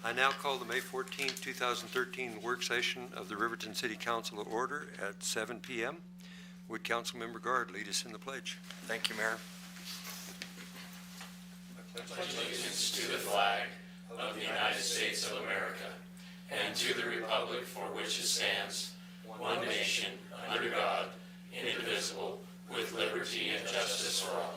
I now call the May 14, 2013 work session of the Riverton City Council to order at 7 p.m. Would Councilmember Guard lead us in the pledge? Thank you, Mayor. I pledge allegiance to the flag of the United States of America and to the republic for which it stands, one nation, under God, indivisible, with liberty and justice for all.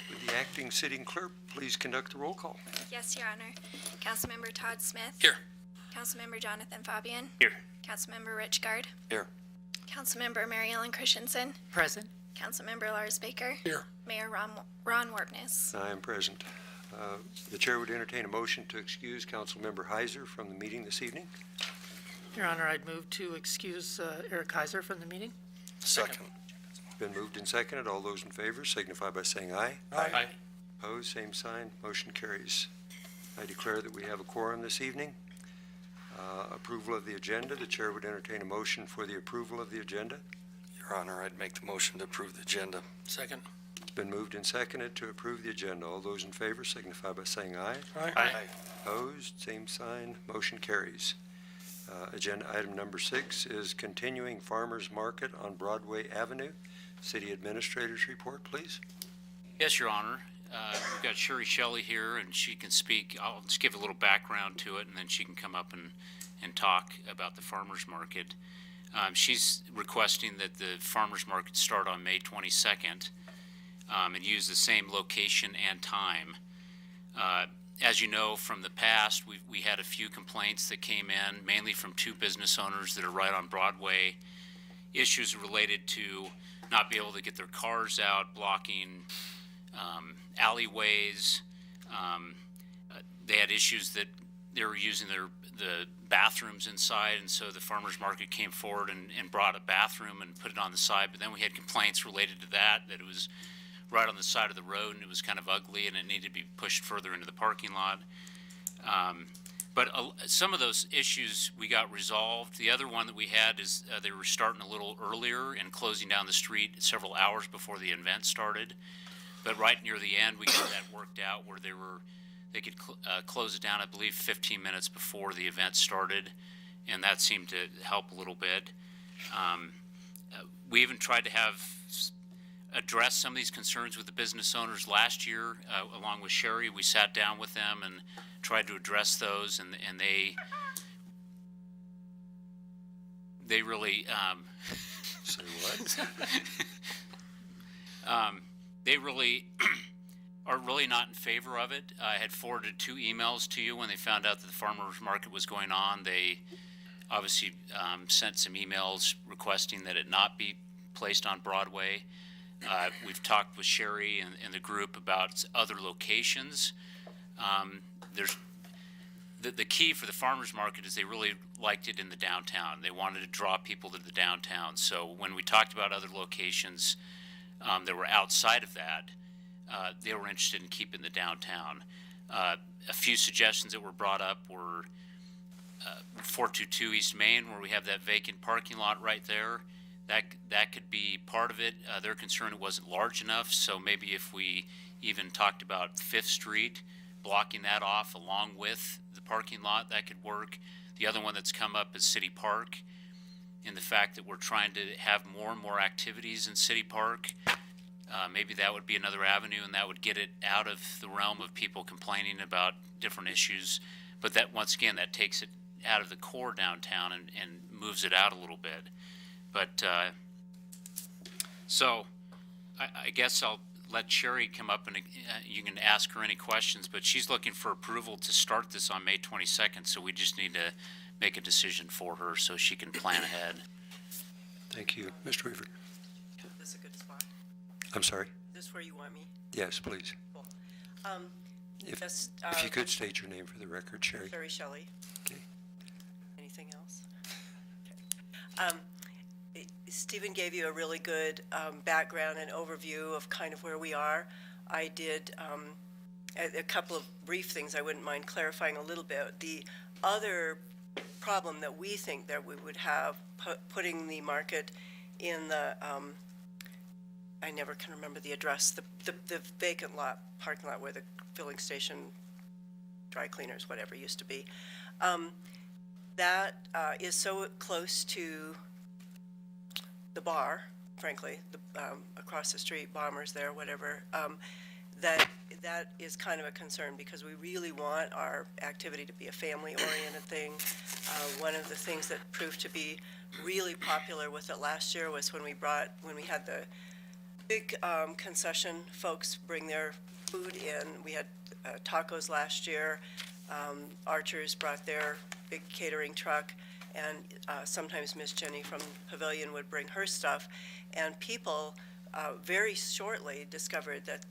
Would the acting sitting clerk please conduct the roll call? Yes, Your Honor. Councilmember Todd Smith. Here. Councilmember Jonathan Fabian. Here. Councilmember Rich Guard. Here. Councilmember Mary Ellen Christensen. Present. Councilmember Lars Baker. Here. Mayor Ron Warpness. I am present. The chair would entertain a motion to excuse Councilmember Heiser from the meeting this evening. Your Honor, I'd move to excuse Eric Heiser from the meeting. Second. Been moved and seconded. All those in favor signify by saying aye. Aye. Opposed, same sign. Motion carries. I declare that we have a quorum this evening. Approval of the agenda. The chair would entertain a motion for the approval of the agenda. Your Honor, I'd make the motion to approve the agenda. Second. It's been moved and seconded to approve the agenda. All those in favor signify by saying aye. Aye. Opposed, same sign. Motion carries. Agenda item number 6 is continuing farmers market on Broadway Avenue. City Administrator's report, please. Yes, Your Honor. We've got Sherry Shelley here, and she can speak. I'll just give a little background to it, and then she can come up and talk about the farmers market. She's requesting that the farmers market start on May 22nd and use the same location and time. As you know from the past, we had a few complaints that came in, mainly from 2 business owners that are right on Broadway. Issues related to not be able to get their cars out, blocking alleyways. They had issues that they were using the bathrooms inside, and so the farmers market came forward and brought a bathroom and put it on the side. But then we had complaints related to that it was right on the side of the road and it was kind of ugly and it needed to be pushed further into the parking lot. But some of those issues we got resolved. The other one that we had is they were starting a little earlier and closing down the street several hours before the event started. But right near the end, we got that worked out where they could close it down, I believe, 15 minutes before the event started, and that seemed to help a little bit. We even tried to address some of these concerns with the business owners last year, along with Sherry. We sat down with them and tried to address those, and they really Say what? they really are really not in favor of it. I had forwarded 2 emails to you when they found out that the farmers market was going on. They obviously sent some emails requesting that it not be placed on Broadway. We've talked with Sherry and the group about other locations. There's the key for the farmers market is they really liked it in the downtown. They wanted to draw people to the downtown. So when we talked about other locations that were outside of that, they were interested in keeping the downtown. A few suggestions that were brought up were 422 East Main, where we have that vacant parking lot right there. That could be part of it. They're concerned it wasn't large enough, so maybe if we even talked about 5th Street, blocking that off along with the parking lot, that could work. The other one that's come up is City Park, and the fact that we're trying to have more and more activities in City Park. Maybe that would be another avenue, and that would get it out of the realm of people complaining about different issues. But that, once again, that takes it out of the core downtown and moves it out a little bit. But so I guess I'll let Sherry come up and you can ask her any questions, but she's looking for approval to start this on May 22nd, so we just need to make a decision for her so she can plan ahead. Thank you. Mr. Weaver. This is a good spot. I'm sorry? Is this where you want me? Yes, please. Cool. If you could state your name for the record, Sherry. Sherry Shelley. Okay. Anything else? Okay. Stephen gave you a really good background and overview of kind of where we are. I did a couple of brief things I wouldn't mind clarifying a little bit. The other problem that we think that we would have putting the market in the I never can remember the address, the vacant lot, parking lot where the filling station, dry cleaners, whatever used to be. That is so close to the bar, frankly, across the street, Bombers there, whatever, that is kind of a concern because we really want our activity to be a family-oriented thing. One of the things that proved to be really popular with it last year was when we had the big concession folks bring their food in. We had tacos last year. Archers brought their big catering truck, and sometimes Miss Jenny from Pavilion would bring her stuff. And people very shortly discovered that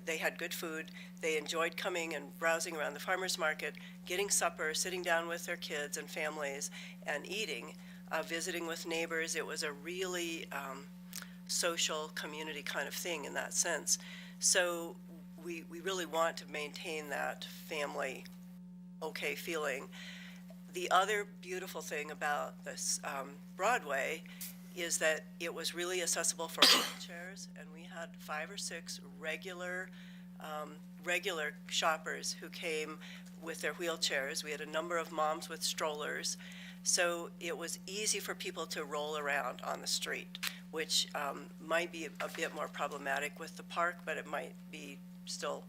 they had good food. They enjoyed coming and browsing around the farmers market, getting supper, sitting down with their kids and families, and eating, visiting with neighbors. It was a really social community kind of thing in that sense. So we really want to maintain that family okay feeling. The other beautiful thing about this Broadway is that it was really accessible for wheelchairs, and we had 5 or 6 regular shoppers who came with their wheelchairs. We had a number of moms with strollers, so it was easy for people to roll around on the street, which might be a bit more problematic with the park, but it might be still,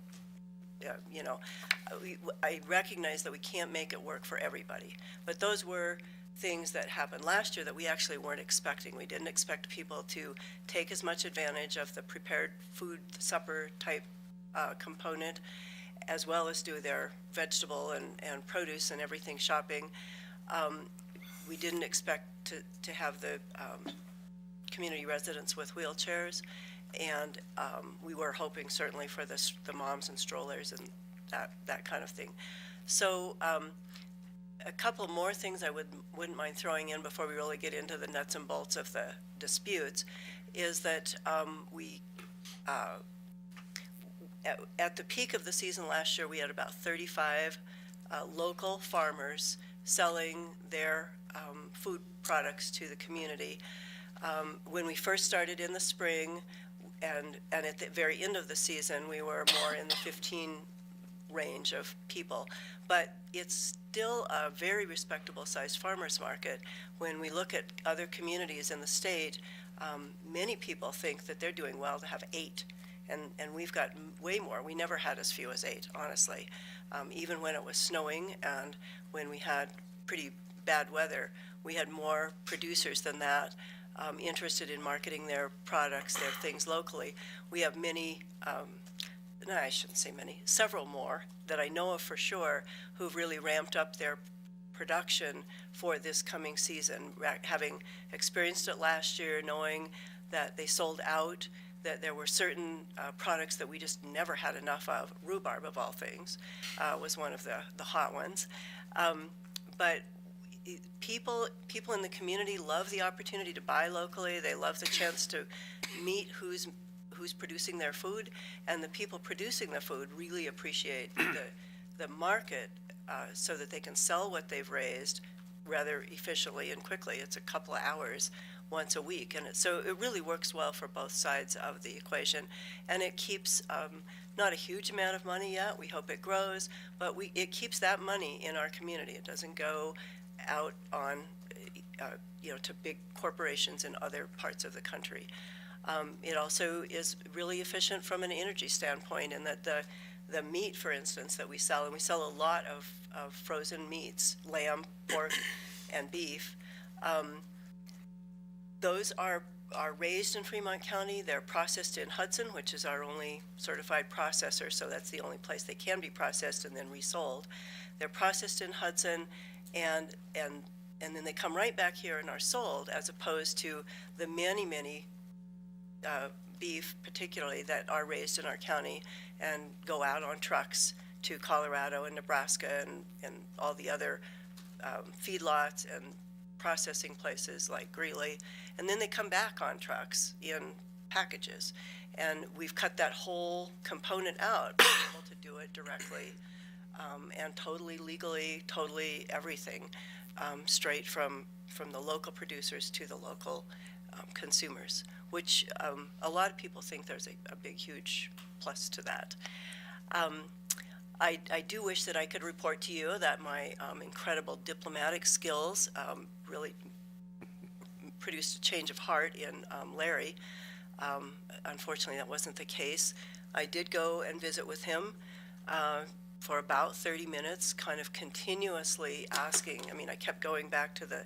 I recognize that we can't make it work for everybody, but those were things that happened last year that we actually weren't expecting. We didn't expect people to take as much advantage of the prepared food supper type component, as well as do their vegetable and produce and everything shopping. We didn't expect to have the community residents with wheelchairs, and we were hoping certainly for the moms and strollers and that kind of thing. So a couple more things I wouldn't mind throwing in before we really get into the nuts and bolts of the disputes is that at the peak of the season last year, we had about 35 local farmers selling their food products to the community. When we first started in the spring and at the very end of the season, we were more in the 15 range of people. But it's still a very respectable sized farmers market. When we look at other communities in the state, many people think that they're doing well to have 8. And we've got way more. We never had as few as 8, honestly. Even when it was snowing and when we had pretty bad weather, we had more producers than that interested in marketing their products, their things locally. We have many, no, I shouldn't say many, several more that I know of for sure who've really ramped up their production for this coming season, having experienced it last year, knowing that they sold out, that there were certain products that we just never had enough of. Rhubarb, of all things, was one of the hot ones. But people in the community love the opportunity to buy locally. They love the chance to meet who's producing their food, and the people producing the food really appreciate the market so that they can sell what they've raised rather efficiently and quickly. It's a couple of hours once a week, and so it really works well for both sides of the equation, and it keeps not a huge amount of money yet. We hope it grows, but it keeps that money in our community. It doesn't go out on to big corporations in other parts of the country. It also is really efficient from an energy standpoint in that the meat, for instance, that we sell, and we sell a lot of frozen meats, lamb, pork, and beef. Those are raised in Fremont County. They're processed in Hudson, which is our only certified processor, so that's the only place they can be processed and then resold. They're processed in Hudson, and then they come right back here and are sold, as opposed to the many beef, particularly, that are raised in our county and go out on trucks to Colorado and Nebraska and all the other feedlots and processing places like Greeley, and then they come back on trucks in packages. And we've cut that whole component out, being able to do it directly and totally legally, totally everything, straight from the local producers to the local consumers, which a lot of people think there's a big, huge plus to that. I do wish that I could report to you that my incredible diplomatic skills really produced a change of heart in Larry. Unfortunately, that wasn't the case. I did go and visit with him for about 30 minutes, kind of continuously asking. I mean, I kept going back to the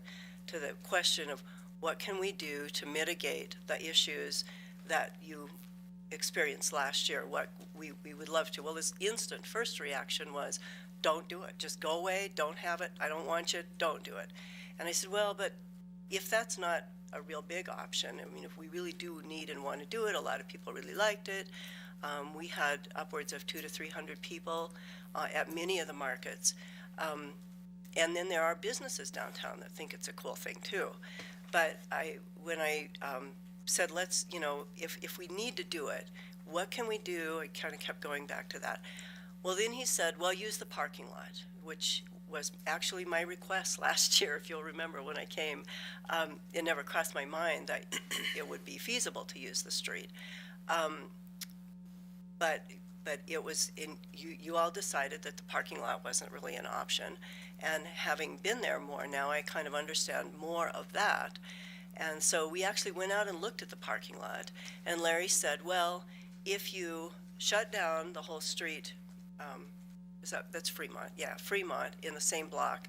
question of what can we do to mitigate the issues that you experienced last year, what we would love to. Well, his instant first reaction was, don't do it. Just go away. Don't have it. I don't want you. Don't do it. And I said, well, but if that's not a real big option, I mean, if we really do need and want to do it, a lot of people really liked it. We had upwards of 200 to 300 people at many of the markets. And then there are businesses downtown that think it's a cool thing too. But when I said, let's, if we need to do it, what can we do? I kind of kept going back to that. Well, then he said, well, use the parking lot, which was actually my request last year, if you'll remember when I came. It never crossed my mind that it would be feasible to use the street. But it was you all decided that the parking lot wasn't really an option. And having been there more now, I kind of understand more of that. And so we actually went out and looked at the parking lot. And Larry said, well, if you shut down the whole street, that's Fremont, yeah, Fremont in the same block,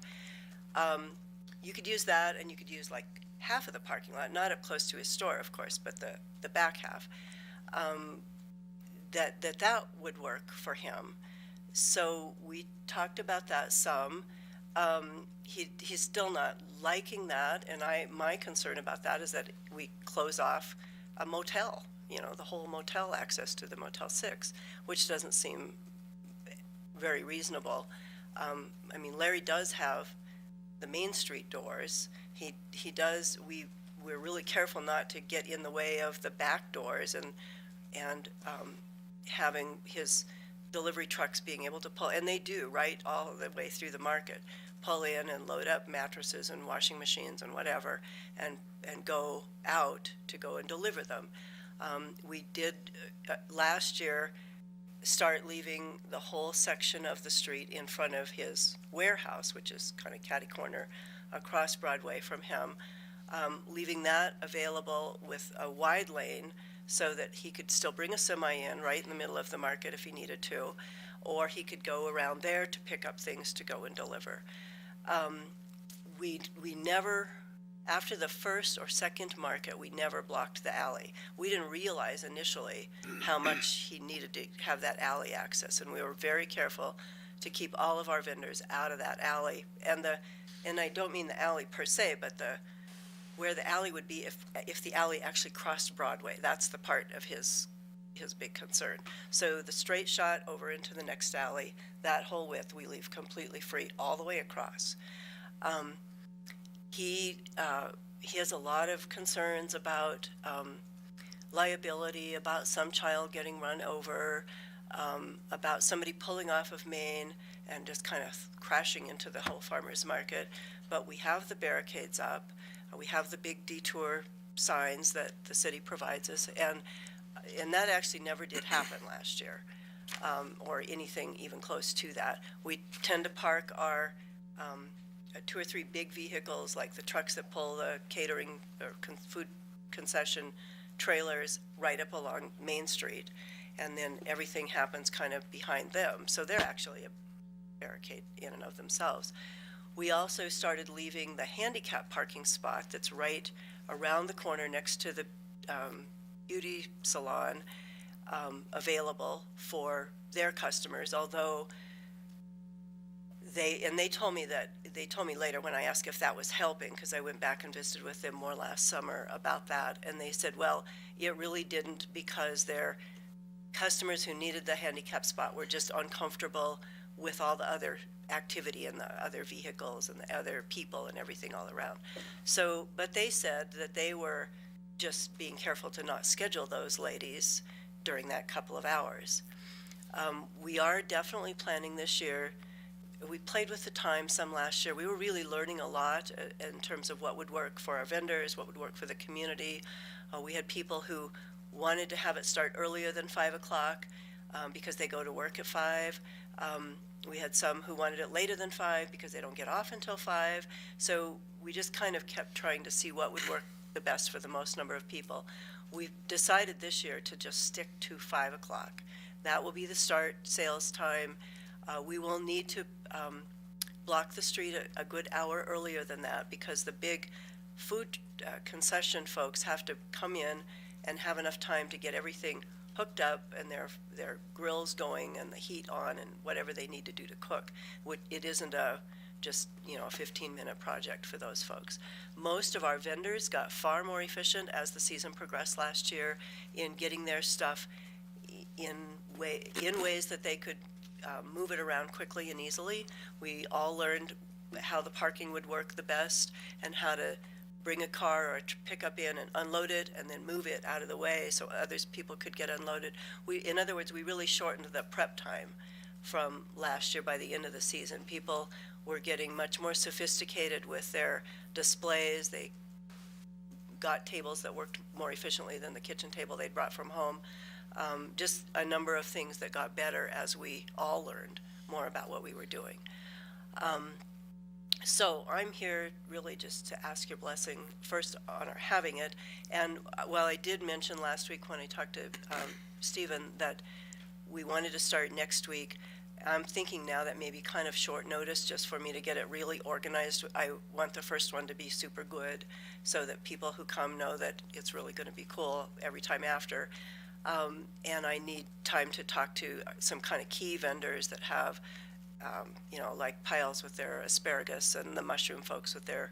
you could use that, and you could use like half of the parking lot, not up close to his store, of course, but the back half. That would work for him. So we talked about that some. He's still not liking that, and my concern about that is that we close off a motel, the whole motel access to the Motel 6, which doesn't seem very reasonable. I mean, Larry does have the Main Street doors. He does. We're really careful not to get in the way of the back doors and having his delivery trucks being able to pull, and they do, right, all the way through the market, pull in and load up mattresses and washing machines and whatever, and go out to go and deliver them. We did last year start leaving the whole section of the street in front of his warehouse, which is kind of catty corner across Broadway from him, leaving that available with a wide lane so that he could still bring a semi in right in the middle of the market if he needed to, or he could go around there to pick up things to go and deliver. We never, after the first or second market, we never blocked the alley. We didn't realize initially how much he needed to have that alley access, and we were very careful to keep all of our vendors out of that alley. And I don't mean the alley per se, but where the alley would be if the alley actually crossed Broadway. That's the part of his big concern. So the straight shot over into the next alley, that whole width we leave completely free all the way across. He has a lot of concerns about liability, about some child getting run over, about somebody pulling off of Main and just kind of crashing into the whole farmer's market. But we have the barricades up. We have the big detour signs that the city provides us, and that actually never did happen last year, or anything even close to that. We tend to park our 2 or 3 big vehicles, like the trucks that pull the catering or food concession trailers, right up along Main Street, and then everything happens kind of behind them. So they're actually a barricade in and of themselves. We also started leaving the handicap parking spot that's right around the corner next to the beauty salon available for their customers, although they told me later when I asked if that was helping, because I went back and visited with them more last summer about that, and they said, well, it really didn't, because their customers who needed the handicap spot were just uncomfortable with all the other activity and the other vehicles and the other people and everything all around. So, but they said that they were just being careful to not schedule those ladies during that couple of hours. We are definitely planning this year we played with the time some last year. We were really learning a lot in terms of what would work for our vendors, what would work for the community. We had people who wanted to have it start earlier than 5 o'clock because they go to work at 5. We had some who wanted it later than 5 because they don't get off until 5. So we just kind of kept trying to see what would work the best for the most number of people. We've decided this year to just stick to 5 o'clock. That will be the start sales time. We will need to block the street a good hour earlier than that because the big food concession folks have to come in and have enough time to get everything hooked up and their grills going and the heat on and whatever they need to do to cook. It isn't just a 15-minute project for those folks. Most of our vendors got far more efficient as the season progressed last year in getting their stuff in ways that they could move it around quickly and easily. We all learned how the parking would work the best and how to bring a car or a pickup in and unload it and then move it out of the way so people could get unloaded. In other words, we really shortened the prep time from last year by the end of the season. People were getting much more sophisticated with their displays. They got tables that worked more efficiently than the kitchen table they'd brought from home. Just a number of things that got better as we all learned more about what we were doing. So I'm here really just to ask your blessing first on our having it. And while I did mention last week when I talked to Stephen that we wanted to start next week, I'm thinking now that maybe kind of short notice just for me to get it really organized. I want the first one to be super good so that people who come know that it's really going to be cool every time after. And I need time to talk to some kind of key vendors that have, like Piles with their asparagus and the mushroom folks with their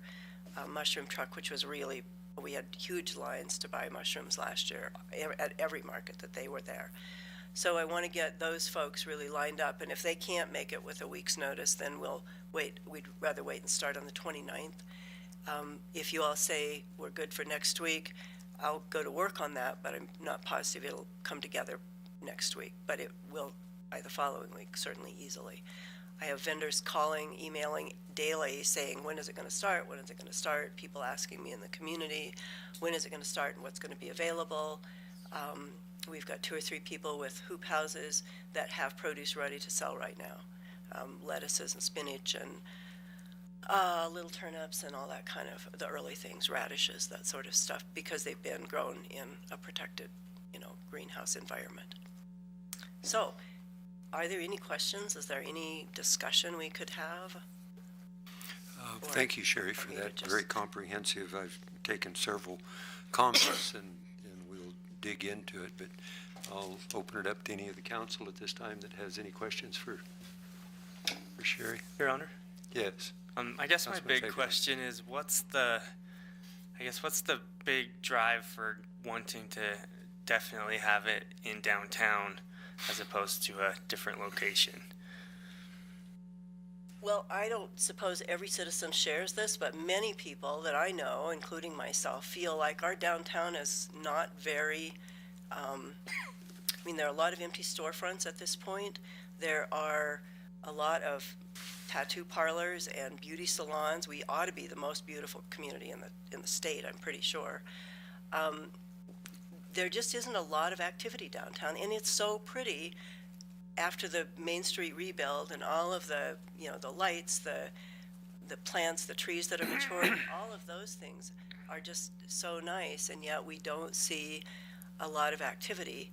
mushroom truck, which was really, we had huge lines to buy mushrooms last year at every market that they were there. So I want to get those folks really lined up, and if they can't make it with a week's notice, then we'll wait. We'd rather wait and start on the 29th. If you all say we're good for next week, I'll go to work on that, but I'm not positive it'll come together next week, but it will by the following week, certainly easily. I have vendors calling, emailing daily saying, when is it going to start? When is it going to start? People asking me in the community, when is it going to start and what's going to be available? We've got 2 or 3 people with hoop houses that have produce ready to sell right now. Lettuces and spinach and little turnips and all that kind of, the early things, radishes, that sort of stuff, because they've been grown in a protected, greenhouse environment. So, are there any questions? Is there any discussion we could have? Thank you, Sherry, for that. Very comprehensive. I've taken several comments and we'll dig into it, but I'll open it up to any of the council at this time that has any questions for Sherry. Your Honor? Yes. I guess my Councilman big Fagan. question is what's the big drive for wanting to definitely have it in downtown as opposed to a different location? Well, I don't suppose every citizen shares this, but many people that I know, including myself, feel like our downtown is not very, there are a lot of empty storefronts at this point. There are a lot of tattoo parlors and beauty salons. We ought to be the most beautiful community in the state, I'm pretty sure. There just isn't a lot of activity downtown, and it's so pretty after the Main Street rebuild and all of the, the lights, the plants, the trees that are maturing, all of those things are just so nice, and yet we don't see a lot of activity.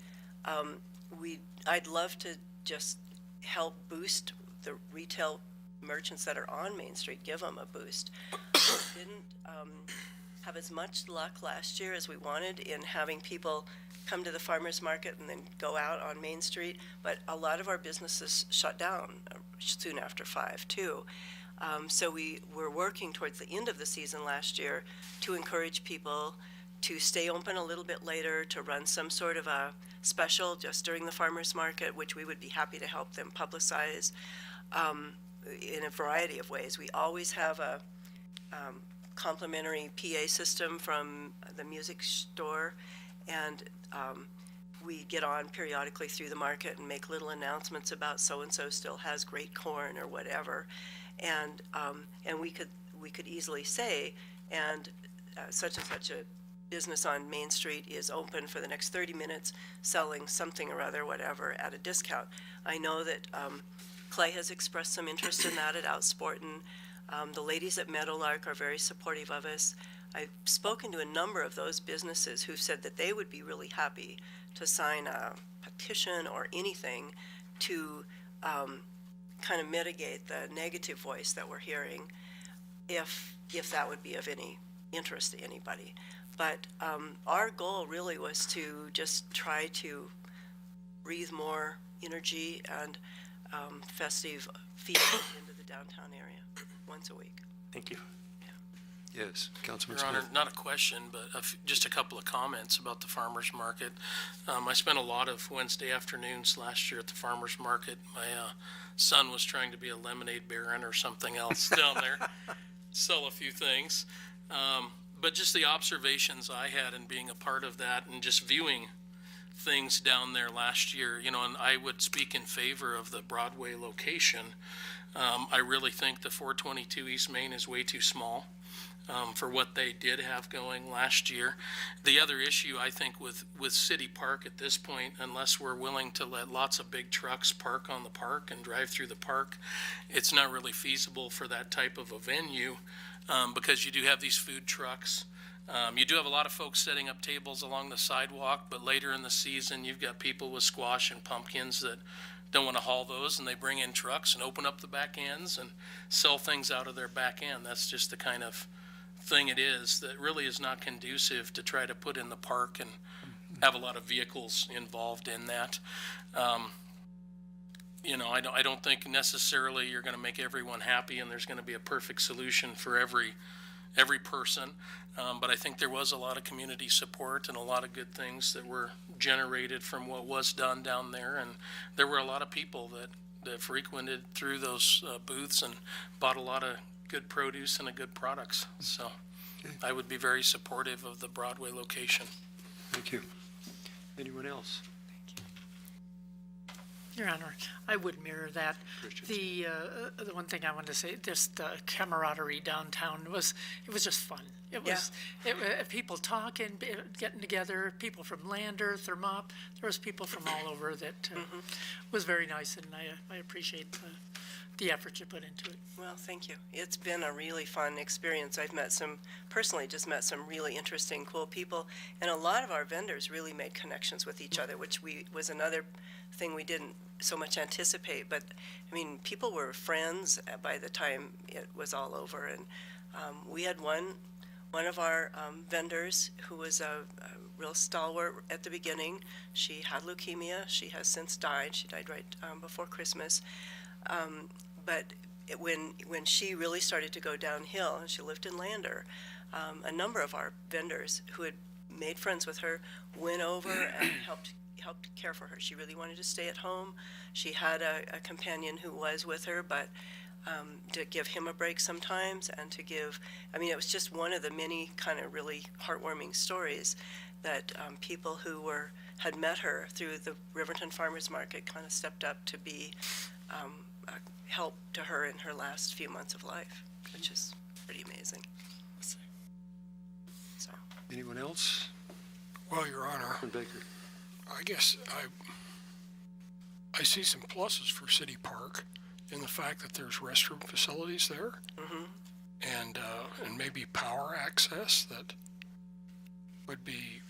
I'd love to just help boost the retail merchants that are on Main Street, give them a boost. We didn't have as much luck last year as we wanted in having people come to the farmers market and then go out on Main Street, but a lot of our businesses shut down soon after 5 too. So we were working towards the end of the season last year to encourage people to stay open a little bit later, to run some sort of a special just during the farmers market, which we would be happy to help them publicize in a variety of ways. We always have a complimentary PA system from the music store, and we get on periodically through the market and make little announcements about so-and-so still has great corn or whatever. And we could easily say, and such and such a business on Main Street is open for the next 30 minutes selling something or other, whatever, at a discount. I know that Clay has expressed some interest in that at Outsportin. The ladies at Meadowlark are very supportive of us. I've spoken to a number of those businesses who've said that they would be really happy to sign a petition or anything to kind of mitigate the negative voice that we're hearing, if that would be of any interest to anybody. But our goal really was to just try to breathe more energy and festive feeling into the downtown area once a week. Thank you. Yes, Councilman Your Honor, Smith. not a question, but just a couple of comments about the farmer's market. I spent a lot of Wednesday afternoons last year at the farmer's market. My son was trying to be a lemonade baron or something else down there, sell a few things. But just the observations I had in being a part of that and just viewing things down there last year, and I would speak in favor of the Broadway location. I really think the 422 East Main is way too small for what they did have going last year. The other issue, I think, with City Park at this point, unless we're willing to let lots of big trucks park on the park and drive through the park, it's not really feasible for that type of a venue, because you do have these food trucks. You do have a lot of folks setting up tables along the sidewalk, but later in the season, you've got people with squash and pumpkins that don't want to haul those, and they bring in trucks and open up the back ends and sell things out of their back end. That's just the kind of thing it is that really is not conducive to try to put in the park and have a lot of vehicles involved in that. I don't think necessarily you're going to make everyone happy and there's going to be a perfect solution for every person. But I think there was a lot of community support and a lot of good things that were generated from what was done down there. And there were a lot of people that frequented through those booths and bought a lot of good produce and good products. So I would be very supportive of the Broadway location. Thank you. Anyone else? Your Honor, I would mirror that. The one thing I wanted to say, just the camaraderie downtown it was just fun. It was people talking, getting together. People from Lander, Thermop. There was people from all over that was very nice, and I appreciate the effort you put into it. Well, thank you. It's been a really fun experience. I've personally met some really interesting, cool people, and a lot of our vendors really made connections with each other, which was another thing we didn't so much anticipate. But I mean, people were friends by the time it was all over, and we had one of our vendors who was a real stalwart at the beginning. She had leukemia. She has since died. She died right before Christmas. But when she really started to go downhill, and she lived in Lander, a number of our vendors who had made friends with her went over and helped care for her. She really wanted to stay at home. She had a companion who was with her, but to give him a break sometimes, and it was just one of the many kind of really heartwarming stories that people who had met her through the Riverton Farmers Market kind of stepped up to be help to her in her last few months of life, which is pretty amazing. So. Anyone else? Well, Your Honor, Councilman Baker. I guess I see some pluses for City Park in the fact that there's restroom facilities there, and maybe power access that would be.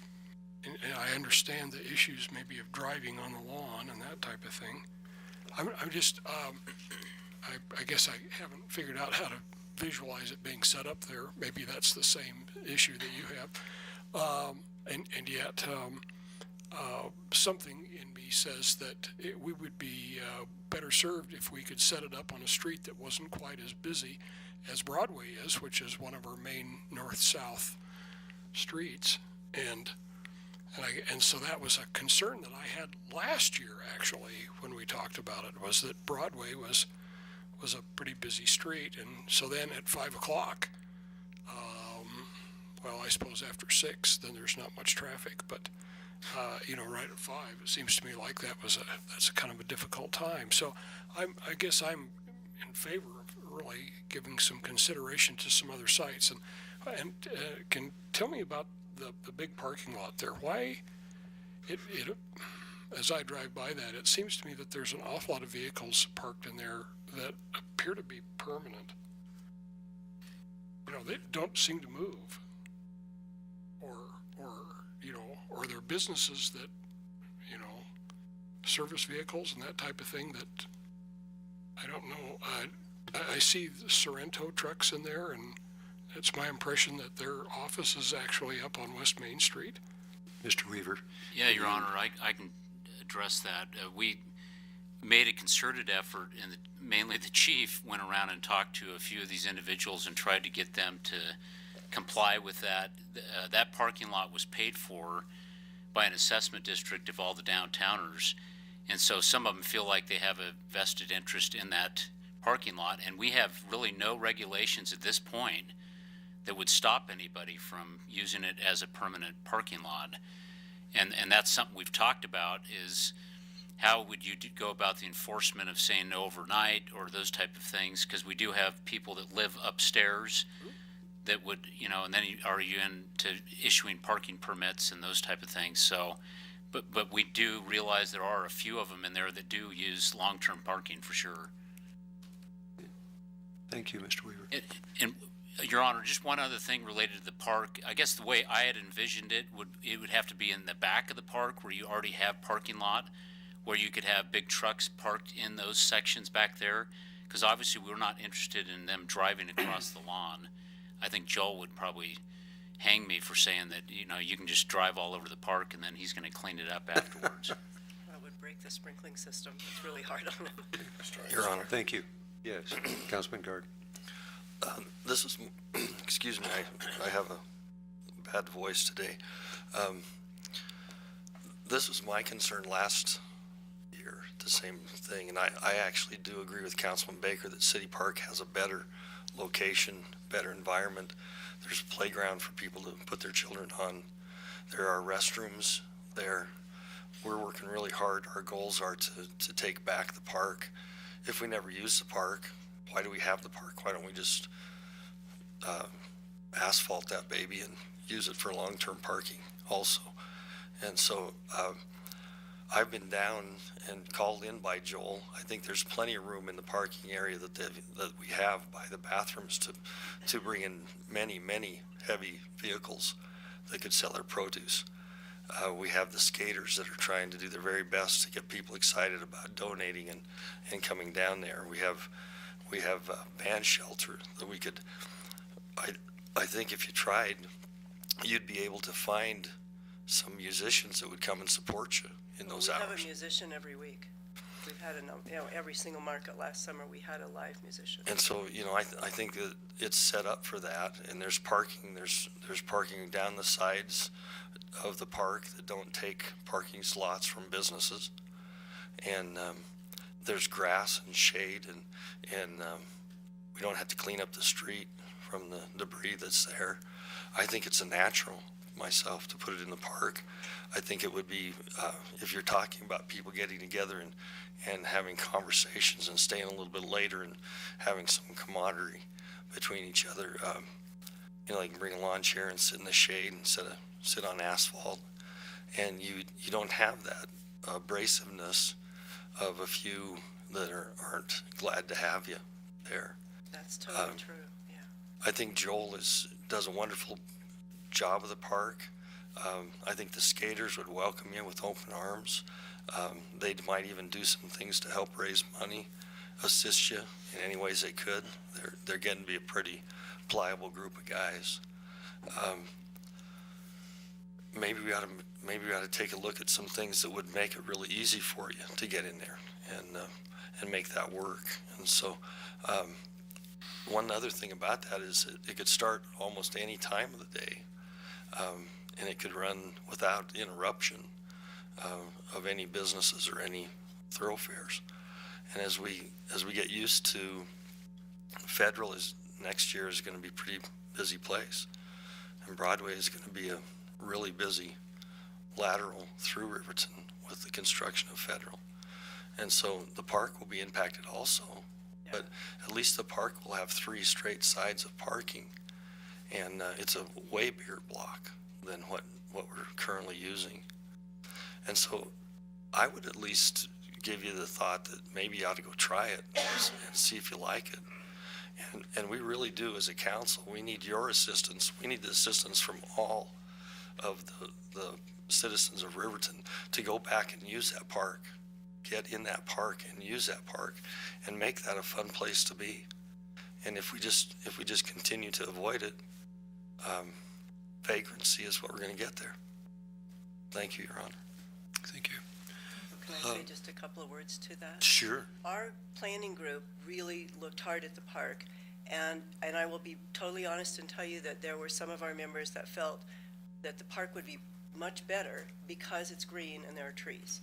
And I understand the issues maybe of driving on the lawn and that type of thing. I'm just, I guess I haven't figured out how to visualize it being set up there. Maybe that's the same issue that you have. And yet, something in me says that we would be better served if we could set it up on a street that wasn't quite as busy as Broadway is, which is one of our main north-south streets. And so that was a concern that I had last year, actually, when we talked about it, was that Broadway was a pretty busy street. And so then at 5 o'clock, well, I suppose after 6, then there's not much traffic. But right at 5. It seems to me like that's a kind of a difficult time. So I guess I'm in favor of really giving some consideration to some other sites. And can tell me about the big parking lot there. Why as I drive by that, it seems to me that there's an awful lot of vehicles parked in there that appear to be permanent. They don't seem to move. Or they're businesses that, service vehicles and that type of thing that, I don't know. I see the Sorrento trucks in there, and it's my impression that their office is actually up on West Main Street. Mr. Weaver? Yeah, Your Honor, I can address that. We made a concerted effort, and mainly the chief went around and talked to a few of these individuals and tried to get them to comply with that. That parking lot was paid for by an assessment district of all the downtowners. And so some of them feel like they have a vested interest in that parking lot. And we have really no regulations at this point that would stop anybody from using it as a permanent parking lot. And that's something we've talked about, is how would you go about the enforcement of saying no overnight or those type of things? Because we do have people that live upstairs that would, and then are you into issuing parking permits and those type of things? So, but we do realize there are a few of them in there that do use long-term parking for sure. Thank you, Mr. Weaver. And Your Honor, just one other thing related to the park. I guess the way I had envisioned it would have to be in the back of the park where you already have parking lot, where you could have big trucks parked in those sections back there. Because obviously we're not interested in them driving across the lawn. I think Joel would probably hang me for saying that, you can just drive all over the park and then he's going to clean it up afterwards. That would break the sprinkling system. It's really hard on them. Your Honor. Thank you. Yes, Councilman Guard. This is, excuse me, I have a bad voice today. This was my concern last year, the same thing, and I actually do agree with Councilman Baker that City Park has a better location, better environment. There's a playground for people to put their children on. There are restrooms there. We're working really hard. Our goals are to take back the park. If we never use the park, why do we have the park? Why don't we just asphalt that baby and use it for long-term parking also? And so I've been down and called in by Joel. I think there's plenty of room in the parking area that we have by the bathrooms to bring in many, many heavy vehicles that could sell their produce. We have the skaters that are trying to do their very best to get people excited about donating and coming down there. We have a band shelter that we could, I think if you tried, you'd be able to find some musicians that would come and support you in those hours. We have a musician every week. We've had every single market last summer, we had a live musician. And so, I think that it's set up for that, and there's parking, there's parking down the sides of the park that don't take parking slots from businesses. And there's grass and shade, and we don't have to clean up the street from the debris that's there. I think it's a natural, myself, to put it in the park. I think it would be, if you're talking about people getting together and having conversations and staying a little bit later and having some camaraderie between each other, they can bring a lawn chair and sit in the shade instead of sit on asphalt. And you don't have that abrasiveness of a few that aren't glad to have you there. That's totally true, yeah. I think Joel does a wonderful job of the park. I think the skaters would welcome you with open arms. They might even do some things to help raise money, assist you in any ways they could. They're getting to be a pretty pliable group of guys. Maybe we ought to take a look at some things that would make it really easy for you to get in there and make that work. And so one other thing about that is it could start almost any time of the day, and it could run without interruption of any businesses or any thoroughfares. And as we get used to, Federal next year is going to be a pretty busy place, and Broadway is going to be a really busy lateral through Riverton with the construction of Federal. And so the park will be impacted also, but at least the park will have 3 straight sides of parking. And it's a way bigger block than what we're currently using. And so I would at least give you the thought that maybe you ought to go try it and see if you like it. And we really do, as a council, we need your assistance. We need the assistance from all of the citizens of Riverton to go back and use that park, get in that park and use that park and make that a fun place to be. And if we just continue to avoid it, vagrancy is what we're going to get there. Thank you, Your Honor. Thank you. Can I say just a couple of words to that? Sure. Our planning group really looked hard at the park, and I will be totally honest and tell you that there were some of our members that felt that the park would be much better because it's green and there are trees.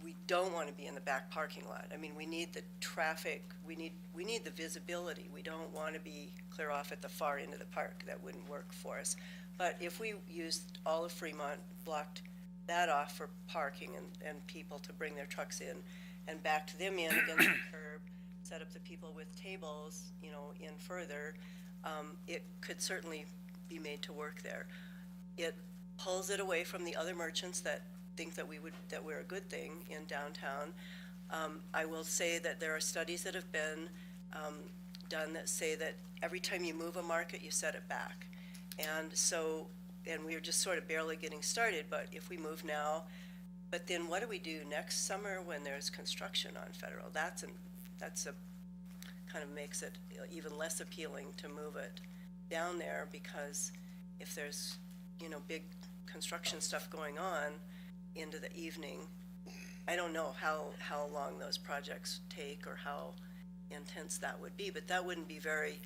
We don't want to be in the back parking lot. I mean, we need the traffic, we need the visibility. We don't want to be clear off at the far end of the park. That wouldn't work for us. But if we used all of Fremont, blocked that off for parking and people to bring their trucks in and backed them in against the curb, set up the people with tables, you know, in further, it could certainly be made to work there. It pulls it away from the other merchants that think that we're a good thing in downtown. I will say that there are studies that have been done that say that every time you move a market, you set it back. And so, and we're just sort of barely getting started, but if we move now, but then what do we do next summer when there's construction on Federal? That's a kind of makes it even less appealing to move it down there, because if there's, you know, big construction stuff going on into the evening, I don't know how long those projects take or how intense that would be, but that wouldn't be very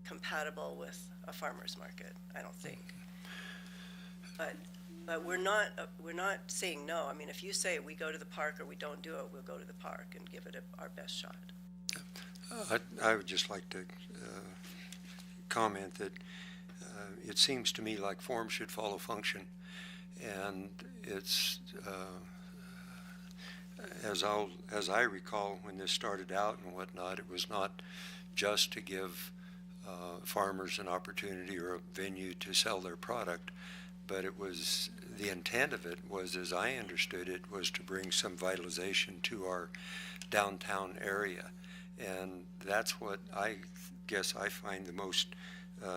compatible with a farmer's market, I don't think. But we're not saying no. I mean, if you say we go to the park or we don't do it, we'll go to the park and give it our best shot. I would just like to comment that it seems to me like form should follow function, and it's as I recall when this started out and whatnot, it was not just to give farmers an opportunity or a venue to sell their product, but it was, the intent of it was, as I understood it, was to bring some vitalization to our downtown area. And that's what I guess I find the most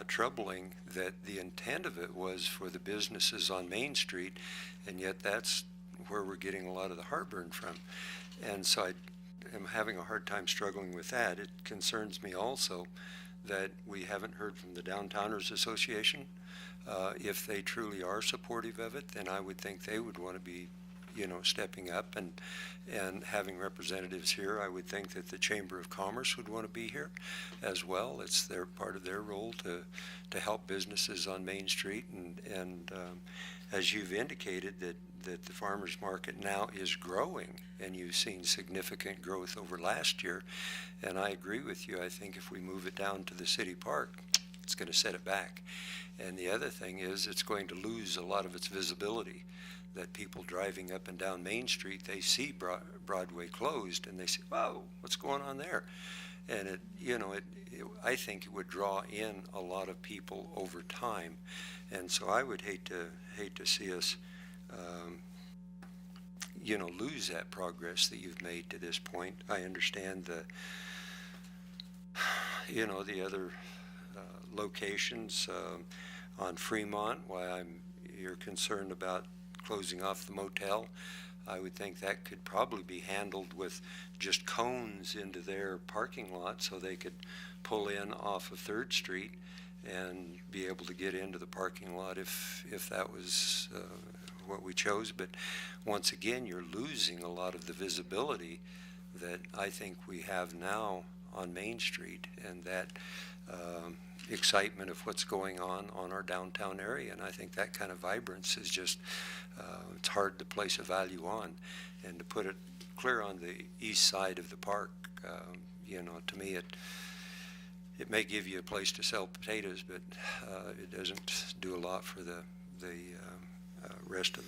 troubling, that the intent of it was for the businesses on Main Street, and yet that's where we're getting a lot of the heartburn from. And so I am having a hard time struggling with that. It concerns me also that we haven't heard from the Downtowners Association. If they truly are supportive of it, then I would think they would want to be, you know, stepping up and having representatives here. I would think that the Chamber of Commerce would want to be here as well. It's their part of their role to help businesses on Main Street, and as you've indicated that the farmers market now is growing, and you've seen significant growth over last year, and I agree with you. I think if we move it down to the city park, it's going to set it back. And the other thing is, it's going to lose a lot of its visibility. That people driving up and down Main Street, they see Broadway closed and they say, "Whoa, what's going on there?" And it, you know, I think it would draw in a lot of people over time, and so I would hate to see us, you know, lose that progress that you've made to this point. I understand you know, the other locations on Fremont, why you're concerned about closing off the motel. I would think that could probably be handled with just cones into their parking lot, so they could pull in off of 3rd Street and be able to get into the parking lot if that was what we chose. But once again, you're losing a lot of the visibility that I think we have now on Main Street, and that excitement of what's going on our downtown area. And I think that kind of vibrance is just, it's hard to place a value on. And to put it clear on the east side of the park, you know, to me it may give you a place to sell potatoes, but it doesn't do a lot for the rest of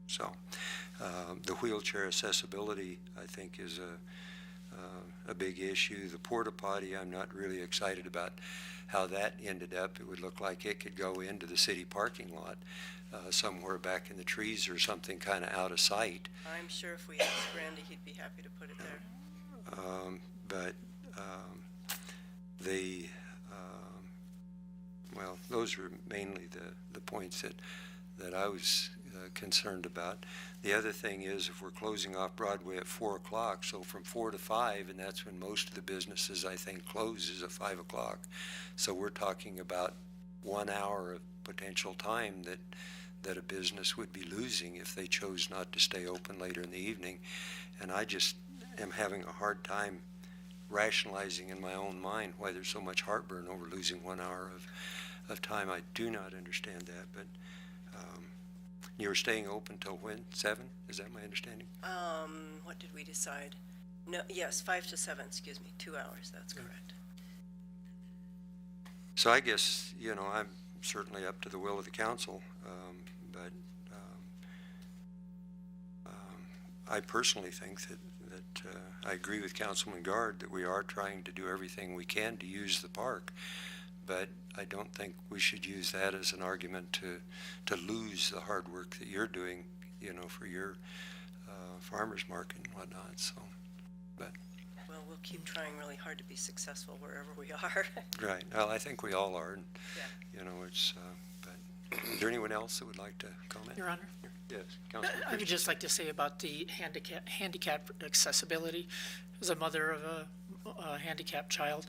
so, the wheelchair accessibility, I think, is a big issue. The porta potty, I'm not really excited about how that ended up. It would look like it could go into the city parking lot somewhere back in the trees or something kind of out of sight. I'm sure if we asked Randy, he'd be happy to put it there. But well, those are mainly the points that I was concerned about. The other thing is, if we're closing off Broadway at 4 o'clock, so from 4 to 5, and that's when most of the businesses, I think, closes at 5 o'clock. So we're talking about 1 hour of potential time that a business would be losing if they chose not to stay open later in the evening. And I just am having a hard time rationalizing in my own mind why there's so much heartburn over losing 1 hour of time. I do not understand that, but you're staying open till when? 7? Is that my understanding? What did we decide? No, yes, 5 to 7, excuse me, 2 hours, that's correct. So I guess, I'm certainly up to the will of the council, but I personally think that I agree with Councilman Guard that we are trying to do everything we can to use the park, but I don't think we should use that as an argument to lose the hard work that you're doing, for your farmers market and whatnot. So, but Well, we'll keep trying really hard to be successful wherever we are. right. Well, I think we all are, and Yeah. it's. But is there anyone else that would like to comment? Your Honor? Yes, Councilman. I would just like to say about the handicap accessibility. As a mother of a handicapped child,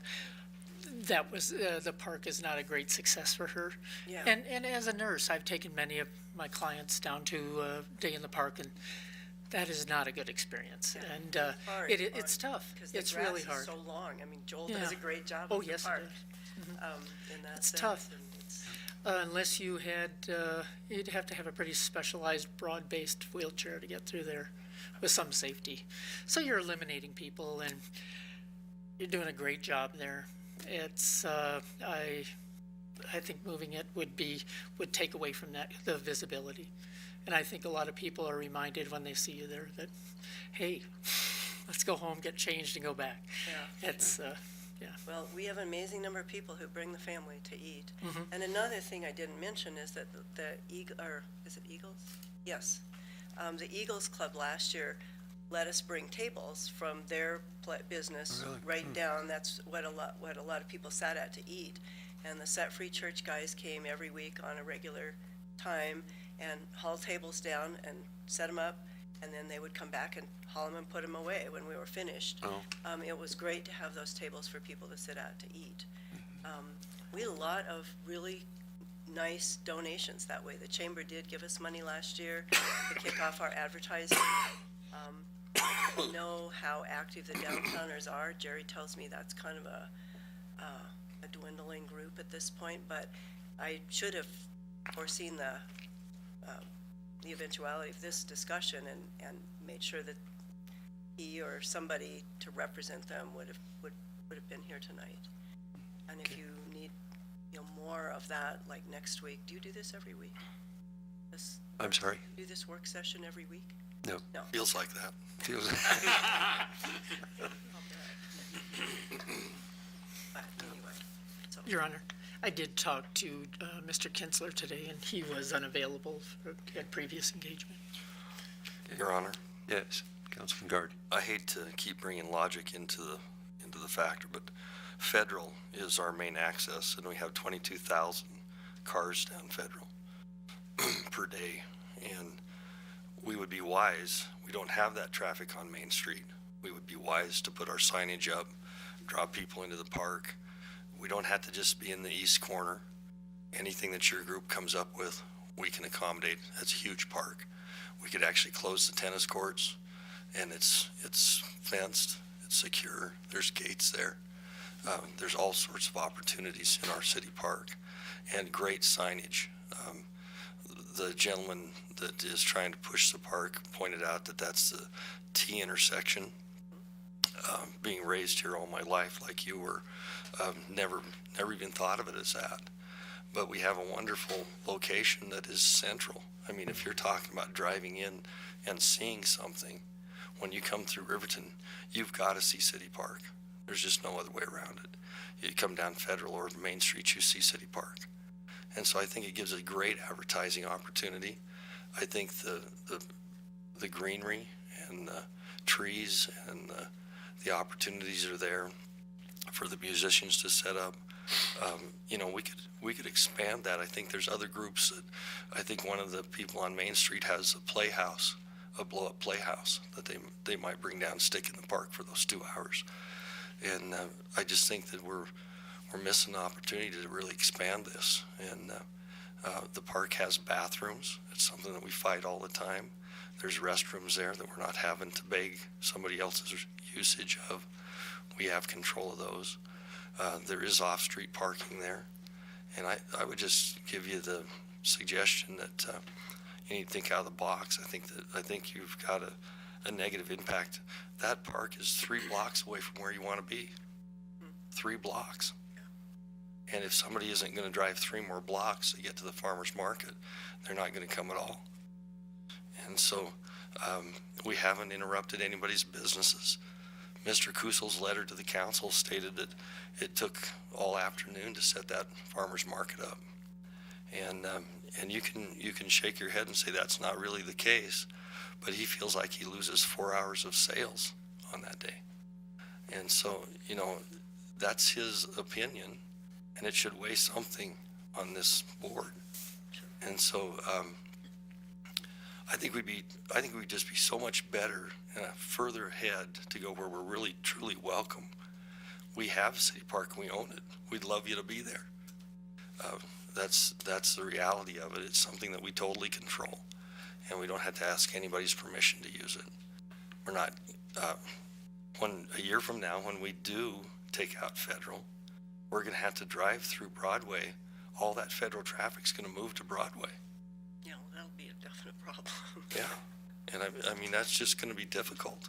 that was, the park is not a great success for her. Yeah. And as a nurse, I've taken many of my clients down to Day in the Park, and that is not a good experience. Yeah. And Hard it's on- tough. 'cause the It's grass really is hard. so long. I mean, Joel Yeah. does a great job Oh, of the yes, it park. does. In that It's sense, tough. and it's- Unless you had, you'd have to have a pretty specialized, broad-based wheelchair to get through there with some safety. So you're eliminating people, and you're doing a great job there. It's, I think moving it would take away from that, the visibility. And I think a lot of people are reminded when they see you there that, hey, let's go home, get changed, and go back. Yeah. It's, Well, we have an amazing number of people who bring the family to eat. Mm-hmm. And another thing I didn't mention is that is it Eagles? Yes. The Eagles Club last year let us bring tables from their business right down. That's what a lot of people sat at to eat. And the Set Free Church guys came every week on a regular time and haul tables down and set them up, and then they would come back and haul them and put them away when we were finished. Oh. It was great to have those tables for people to sit at to eat. We had a lot of really nice donations that way. The chamber did give us money last year to kick off our advertising. I don't know how active the downtowners are. Jerry tells me that's kind of a dwindling group at this point, but I should have foreseen the eventuality of this discussion and made sure that he or somebody to represent them would have been here tonight. And if you need, more of that, like next week, do you do this every week? I'm sorry? Do this work session every week? No. No. Feels like that. Feels. But anyway, so, Your Honor, I did talk to Mr. Kinsler today, and he was unavailable for previous engagement. Your Honor, Yes, Councilman Guard. I hate to keep bringing logic into the factor, but Federal is our main access, and we have 22,000 cars down Federal per day. And we would be wise, we don't have that traffic on Main Street. We would be wise to put our signage up, draw people into the park. We don't have to just be in the east corner. Anything that your group comes up with, we can accommodate. That's a huge park. We could actually close the tennis courts, and it's fenced, it's secure, there's gates there. There's all sorts of opportunities in our city park, and great signage. The gentleman that is trying to push the park pointed out that that's the T intersection. Being raised here all my life like you were, never even thought of it as that. but we have a wonderful location that is central. I mean, if you're talking about driving in and seeing something, when you come through Riverton, you've got to see City Park. There's just no other way around it. You come down Federal or Main Street, you see City Park. And so I think it gives a great advertising opportunity. I think the greenery and the trees and the opportunities are there for the musicians to set up. You know, we could expand that. I think there's other groups that, I think one of the people on Main Street has a playhouse, a blow-up playhouse that they might bring down, stick in the park for those 2 hours. And I just think that we're missing an opportunity to really expand this. And the park has bathrooms. It's something that we fight all the time. There's restrooms there that we're not having to beg somebody else's usage of. We have control of those. There is off-street parking there. And I would just give you the suggestion that you need to think out of the box. I think you've got a negative impact. That park is 3 blocks away from where you want to be. 3 blocks. And if somebody isn't going to drive 3 more blocks to get to the farmer's market, they're not going to come at all. And so we haven't interrupted anybody's businesses. Mr. Kusel's letter to the council stated that it took all afternoon to set that farmer's market up. And you can shake your head and say that's not really the case, but he feels like he loses 4 hours of sales on that day. And so, you know, that's his opinion, and it should weigh something on this board. And so I think we'd just be so much better and further ahead to go where we're really truly welcome. We have City Park, we own it. We'd love you to be there. That's the reality of it. It's something that we totally control, and we don't have to ask anybody's permission to use it. We're not, a year from now, when we do take out Federal, we're gonna have to drive through Broadway. All that Federal traffic's gonna move to Broadway. Yeah, well, that'll be a definite problem. Yeah, and I mean, that's just gonna be difficult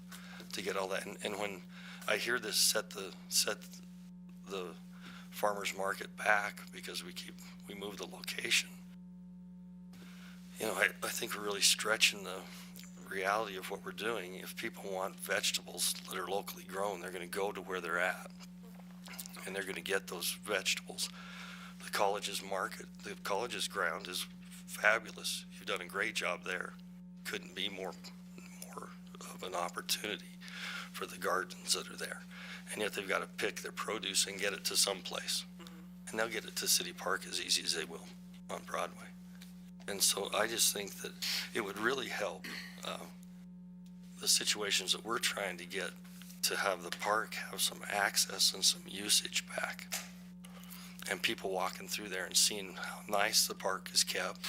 to get all that. And when I hear this set the farmer's market back because we move the location, you know, I think we're really stretching the reality of what we're doing. If people want vegetables that are locally grown, they're going to go to where they're at, and they're going to get those vegetables. The college's market, the college's ground is fabulous. You've done a great job there. Couldn't be more of an opportunity for the gardens that are there. And yet they've got to pick their produce and get it to some place. And they'll get it to City Park as easy as they will on Broadway. And so I just think that it would really help the situations that we're trying to get to have the park have some access and some usage back. And people walking through there and seeing how nice the park is kept,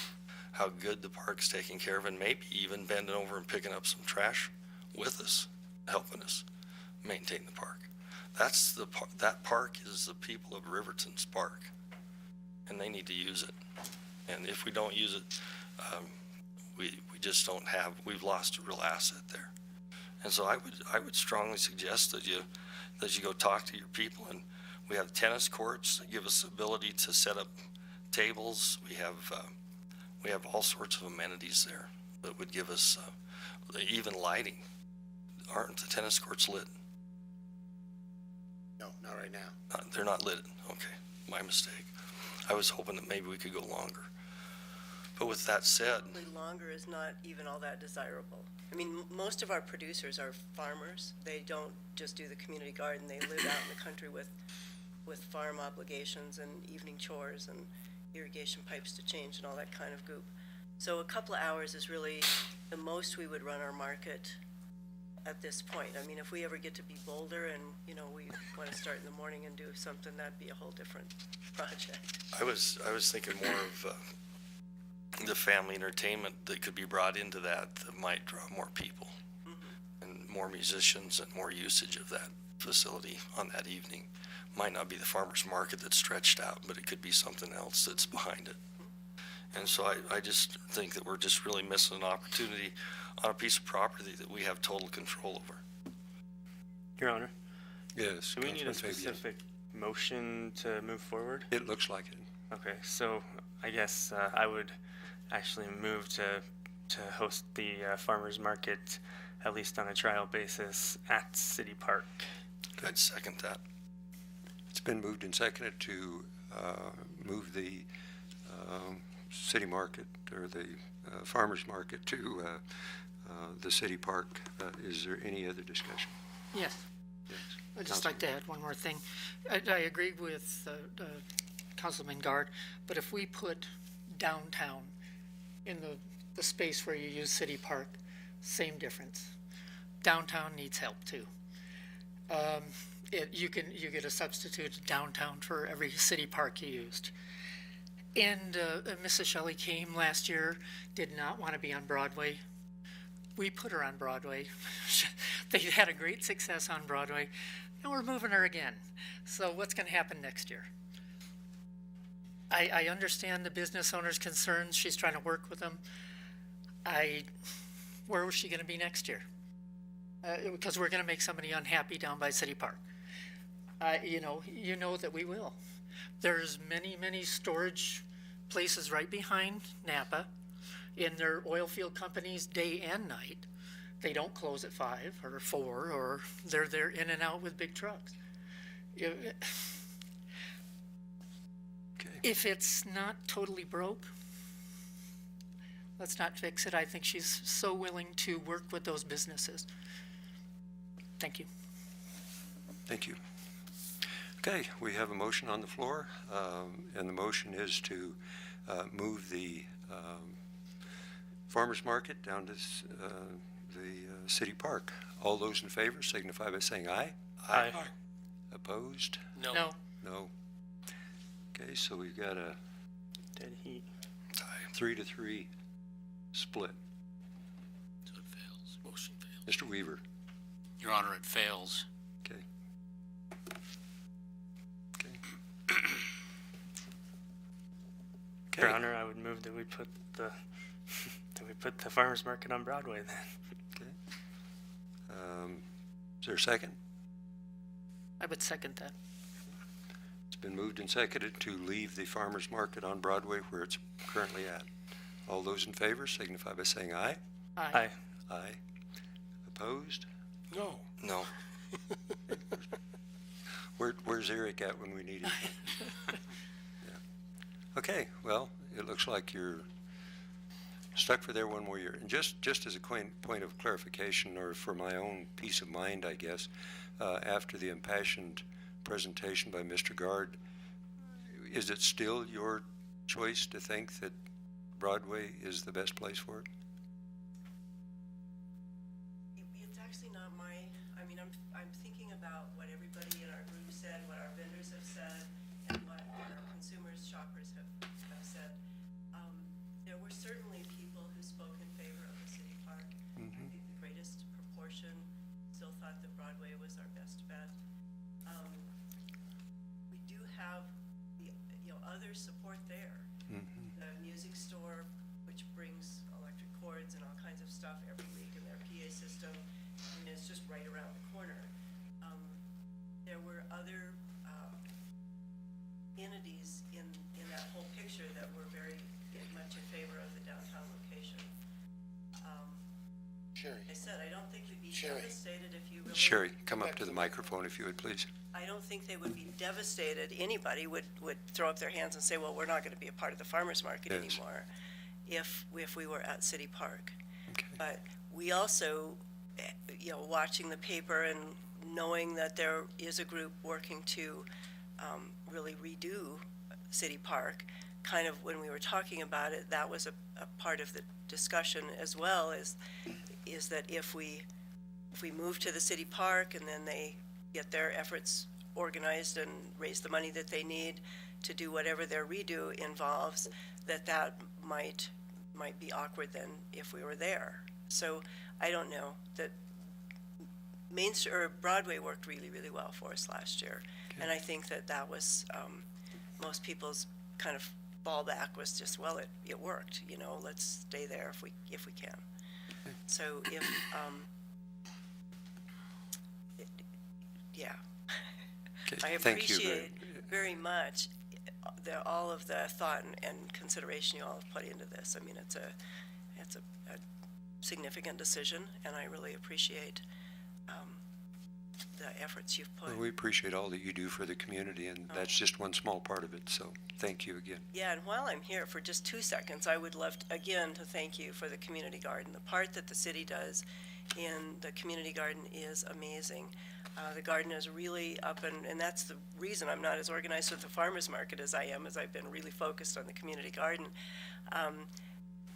how good the park's taken care of, and maybe even bending over and picking up some trash with us, helping us maintain the park. That park is the people of Riverton's park, and they need to use it. And if we don't use it, we just don't have. We've lost a real asset there. And so I would strongly suggest that you go talk to your people. And we have tennis courts that give us the ability to set up tables. We have all sorts of amenities there that would give us even lighting. Aren't the tennis courts lit? No, not right now. They're not lit. Okay, my mistake. I was hoping that maybe we could go longer. But with that said, Longer is not even all that desirable. I mean, most of our producers are farmers. They don't just do the community garden. They live out in the country with farm obligations and evening chores and irrigation pipes to change and all that kind of goop. So a couple of hours is really the most we would run our market at this point. I mean, if we ever get to be bolder and, you know, we want to start in the morning and do something, that'd be a whole different project. I was thinking more of the family entertainment that could be brought into that might draw more people and more musicians and more usage of that facility on that evening. Might not be the farmer's market that's stretched out, but it could be something else that's behind it. And so I just think that we're just really missing an opportunity on a piece of property that we have total control over. Your Honor, Yes. do we need a Councilman Fabian. specific motion to move forward? It looks like it. Okay, so I guess I would actually move to host the farmers market, at least on a trial basis, at City Park. I'd second that. It's been moved and seconded to move the city market or the farmers market to the city park. Is there any other discussion? Yes. Yes. I'd just like to add one more thing. I agree with Councilman Guard, but if we put downtown in the space where you use City Park, same difference. Downtown needs help too. You get a substitute downtown for every city park you used. And Mrs. Shelley came last year, did not want to be on Broadway. We put her on Broadway. They had a great success on Broadway. Now we're moving her again. So what's going to happen next year? I understand the business owner's concerns. She's trying to work with them. Where was she going to be next year? Because we're going to make somebody unhappy down by City Park. You know that we will. There's many storage places right behind Napa in their oil field companies day and night. They don't close at 5 or 4, or they're there in and out with big trucks. Okay. If it's not totally broke, let's not fix it. I think she's so willing to work with those businesses. Thank you. Thank you. Okay, we have a motion on the floor, and the motion is to move the farmers market down to the city park. All those in favor signify by saying aye. Aye. Opposed? No. No. Okay, so we've got a Dead heat. 3-3 split. So it fails. Motion fails. Mr. Weaver. Your Honor, it fails. Okay. Okay. Your Okay. Honor, I would move that we put the farmers market on Broadway then. Okay. Is there a second? I would second that. It's been moved and seconded to leave the farmers market on Broadway where it's currently at. All those in favor signify by saying aye. Aye. Aye. Opposed? No. No. Where's Eric at when we need him? Yeah. Okay, well, it looks like you're stuck for there one more year. And just as a point of clarification, or for my own peace of mind, I guess, after the impassioned presentation by Mr. Guard, is it still your choice to think that Broadway is the best place for it? It's actually not I'm thinking about what everybody in our group said, what our vendors have said, and what our consumers, shoppers have said. There were certainly people who spoke in favor of the city park. I think the greatest proportion still thought that Broadway was our best bet. We do have the other support there. The music store, which brings electric cords and all kinds of stuff every week in their PA system, and it's just right around the corner. There were other entities in that whole picture that were very much in favor of the downtown location. Sherry. I said, I don't think we'd be Sherry. devastated if you really. Sherry, come up to the microphone if you would, please. I don't think they would be devastated. Anybody would throw up their hands and say, well, we're not going to be a part of the farmer's market Yes. anymore if we were at City Park. Okay. But we also, watching the paper and knowing that there is a group working to really redo City Park, kind of when we were talking about it, that was a part of the discussion as well, is that if we move to the City Park and then they get their efforts organized and raise the money that they need to do whatever their redo involves, that might be awkward then if we were there. So I don't know, that Broadway worked really, really well for us last year. And I think that was, most people's kind of fallback was just, well, it worked, let's stay there if we can. So yeah. Okay, I thank you. appreciate very much all of the thought and consideration you all have put into this. I mean, it's a significant decision, and I really appreciate the efforts you've put. Well, we appreciate all that you do for the community, and that's just one small part of it, so thank you again. Yeah, and while I'm here for just 2 seconds, I would love, again, to thank you for the community garden. The part that the city does in the community garden is amazing. The garden is really up, and that's the reason I'm not as organized with the farmer's market as I am, as I've been really focused on the community garden.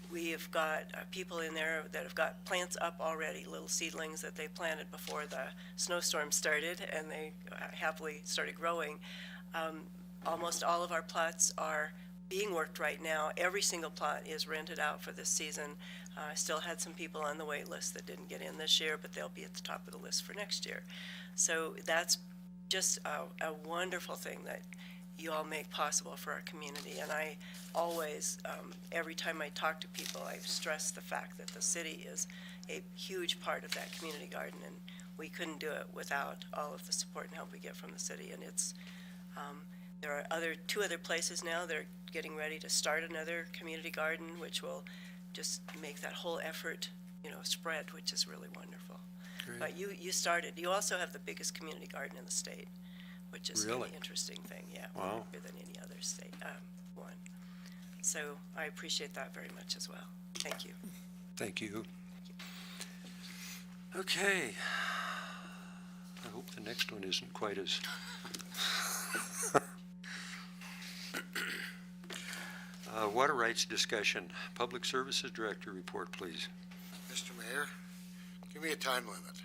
We have got people in there that have got plants up already, little seedlings that they planted before the snowstorm started, and they happily started growing. Almost all of our plots are being worked right now. Every single plot is rented out for this season. I still had some people on the wait list that didn't get in this year, but they'll be at the top of the list for next year. So that's just a wonderful thing that you all make possible for our community. And I always, every time I talk to people, I stress the fact that the city is a huge part of that community garden, and we couldn't do it without all of the support and help we get from the city. And it's, there are two other places now that are getting ready to start another community garden, which will just make that whole effort, spread, which is really wonderful. Great. But you started. You also have the biggest community garden in the state, which is Really? an interesting thing. Yeah, Wow. bigger than any other state one. So I appreciate that very much as well. Thank you. Thank you. Okay. I hope the next one isn't quite as... Water rights discussion. Public Services Director report, please. Mr. Mayor, give me a time limit.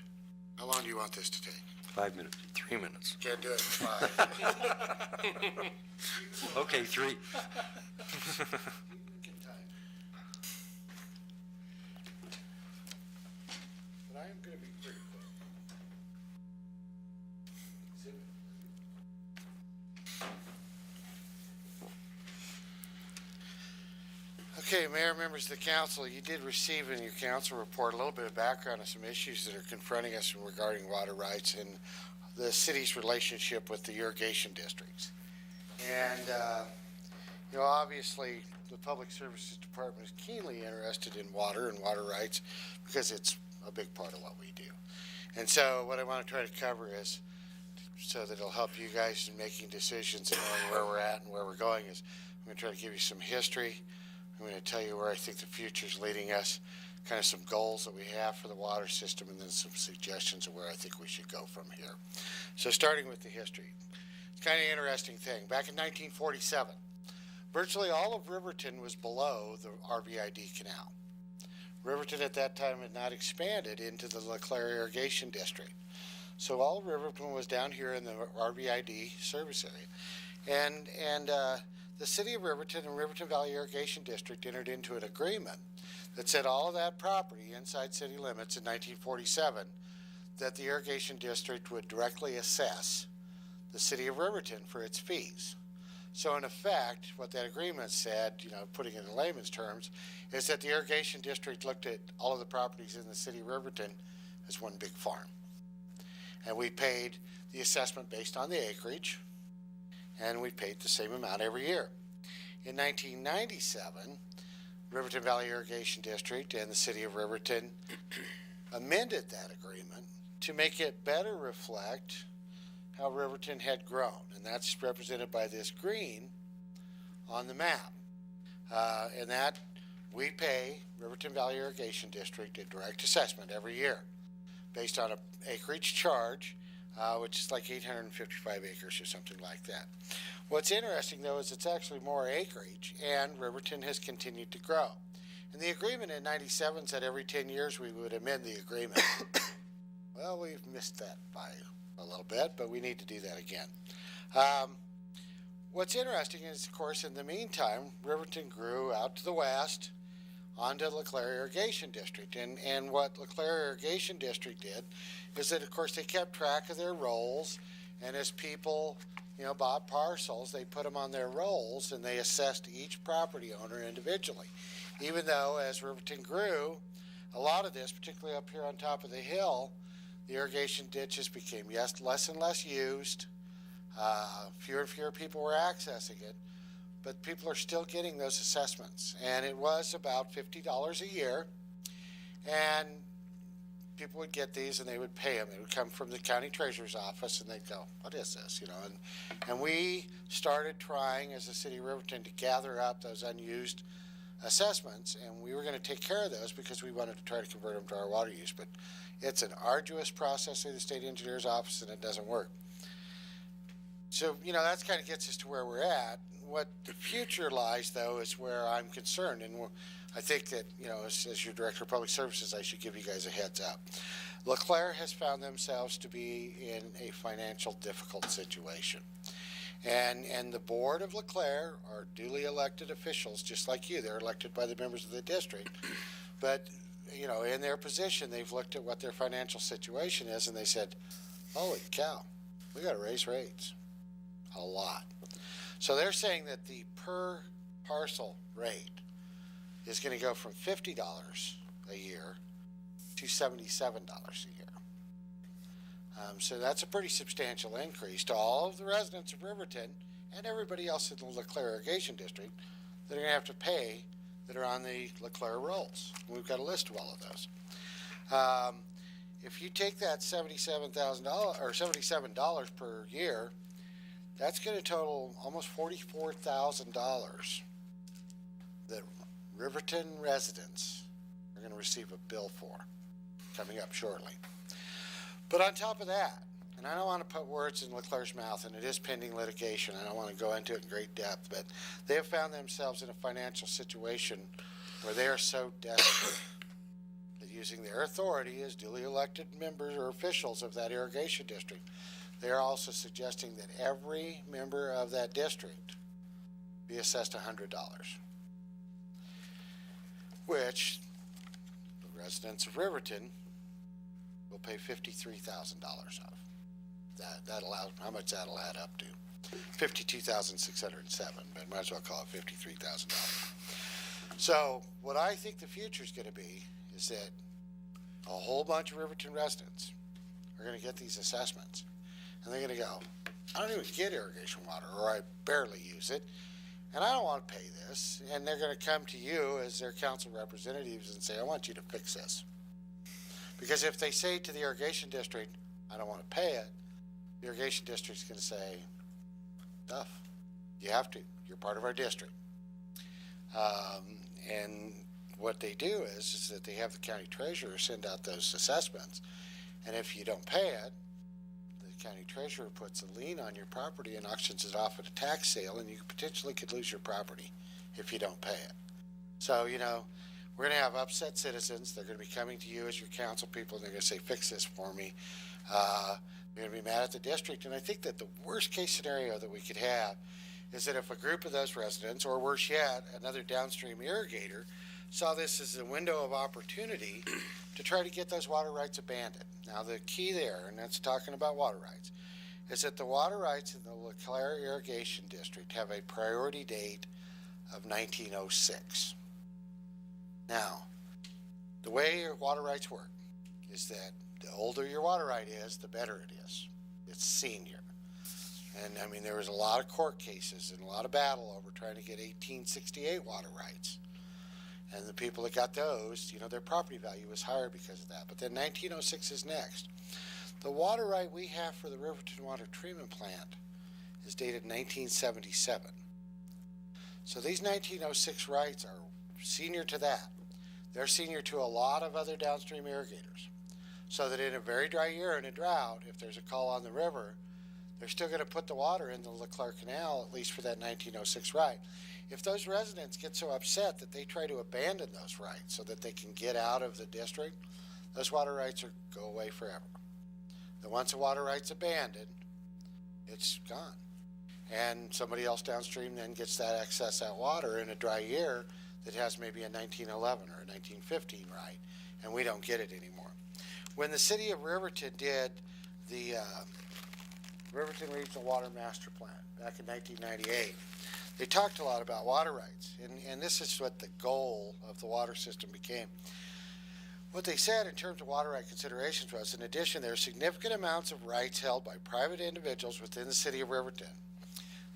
How long do you want this to take? 5 minutes. 3 minutes. Can't do it in 5. Okay, 3. But I am going to be pretty quick. Okay, Mayor, members of the council, you did receive in your council report a little bit of background on some issues that are confronting us regarding water rights and the city's relationship with the irrigation districts. And, obviously, the Public Services Department is keenly interested in water and water rights because it's a big part of what we do. And so what I want to try to cover is, so that it'll help you guys in making decisions and knowing where we're at and where we're going, is I'm going to try to give you some history. I'm going to tell you where I think the future's leading us, kind of some goals that we have for the water system, and then some suggestions of where I think we should go from here. So starting with the history. It's kind of an interesting thing. Back in 1947, virtually all of Riverton was below the RVID canal. Riverton at that time had not expanded into the LeClaire Irrigation District. So all of Riverton was down here in the RVID service area. And the City of Riverton and Riverton Valley Irrigation District entered into an agreement that said all of that property inside city limits in 1947, that the irrigation district would directly assess the City of Riverton for its fees. So in effect, what that agreement said, putting it in layman's terms, is that the irrigation district looked at all of the properties in the City of Riverton as one big farm. And we paid the assessment based on the acreage, and we paid the same amount every year. In 1997, Riverton Valley Irrigation District and the City of Riverton amended that agreement to make it better reflect how Riverton had grown, and that's represented by this green on the map. And that we pay Riverton Valley Irrigation District a direct assessment every year based on an acreage charge, which is like 855 acres or something like that. What's interesting, though, is it's actually more acreage, and Riverton has continued to grow. And the agreement in 97 said every 10 years we would amend the agreement. Well, we've missed that by a little bit, but we need to do that again. What's interesting is, of course, in the meantime, Riverton grew out to the west onto LeClaire Irrigation District. And what LeClaire Irrigation District did is that, of course, they kept track of their rolls, and as people bought parcels, they put them on their rolls, and they assessed each property owner individually. Even though, as Riverton grew, a lot of this, particularly up here on top of the hill, the irrigation ditches became less and less used. Fewer and fewer people were accessing it. but people are still getting those assessments. And it was about $50 a year. And people would get these and they would pay them. They would come from the county treasurer's office and they'd go, what is this? You know, and we started trying as the city of Riverton to gather up those unused assessments, and we were going to take care of those because we wanted to try to convert them to our water use. But it's an arduous process through the state engineer's office, and it doesn't work. So, you know, that's kind of gets us to where we're at. What the future lies, though, is where I'm concerned, and I think that, you know, as your Director of Public Services, I should give you guys a heads up. LeClaire has found themselves to be in a financial difficult situation. And the board of LeClaire are duly elected officials, just like you. They're elected by the members of the district. But, you know, in their position, they've looked at what their financial situation is, and they said, holy cow, we got to raise rates a lot. So they're saying that the per parcel rate is going to go from $50 a year to $77 a year. So that's a pretty substantial increase to all of the residents of Riverton and everybody else in the LeClaire Irrigation District that are going to have to pay that are on the LeClaire rolls. We've got a list of all of those. If you take that $77,000 or $77 per year, that's going to total almost $44,000 that Riverton residents are going to receive a bill for coming up shortly. But on top of that, and I don't want to put words in LeClaire's mouth, and it is pending litigation, I don't want to go into it in great depth, but they have found themselves in a financial situation where they are so desperate that using their authority as duly elected members or officials of that irrigation district, they are also suggesting that every member of that district be assessed $100, which the residents of Riverton will pay $53,000 of. That allows, how much that'll add up to? $52,607, but might as well call it $53,000. So what I think the future is going to be is that a whole bunch of Riverton residents are going to get these assessments, and they're going to go, I don't even get irrigation water, or I barely use it, and I don't want to pay this. And they're going to come to you as their council representatives and say, I want you to fix this. Because if they say to the irrigation district, I don't want to pay it, the irrigation district's going to say, tough, you have to, you're part of our district. And what they do is that they have the county treasurer send out those assessments, and if you don't pay it, the county treasurer puts a lien on your property and auctions it off at a tax sale, and you potentially could lose your property if you don't pay it. So, you know, we're going to have upset citizens. They're going to be coming to you as your council people, and they're going to say, fix this for me. They're going to be mad at the district. And I think that the worst case scenario that we could have is that if a group of those residents, or worse yet, another downstream irrigator, saw this as a window of opportunity to try to get those water rights abandoned. Now, the key there, and that's talking about water rights, is that the water rights in the LeClaire Irrigation District have a priority date of 1906. Now, the way your water rights work is that the older your water right is, the better it is. It's senior. And I mean, there was a lot of court cases and a lot of battle over trying to get 1868 water rights. And the people that got those, you know, their property value was higher because of that. But then 1906 is next. The water right we have for the Riverton Water Treatment Plant is dated 1977. So these 1906 rights are senior to that. They're senior to a lot of other downstream irrigators. So that in a very dry year, in a drought, if there's a call on the river, they're still going to put the water in the LeClaire Canal, at least for that 1906 right. If those residents get so upset that they try to abandon those rights so that they can get out of the district, those water rights go away forever. Then once a water right's abandoned, it's gone. And somebody else downstream then gets that access that water in a dry year that has maybe a 1911 or a 1915 right, and we don't get it anymore. When the city of Riverton did the Riverton Regional Water Master Plan back in 1998, they talked a lot about water rights, and this is what the goal of the water system became. What they said in terms of water right considerations was, in addition, there are significant amounts of rights held by private individuals within the city of Riverton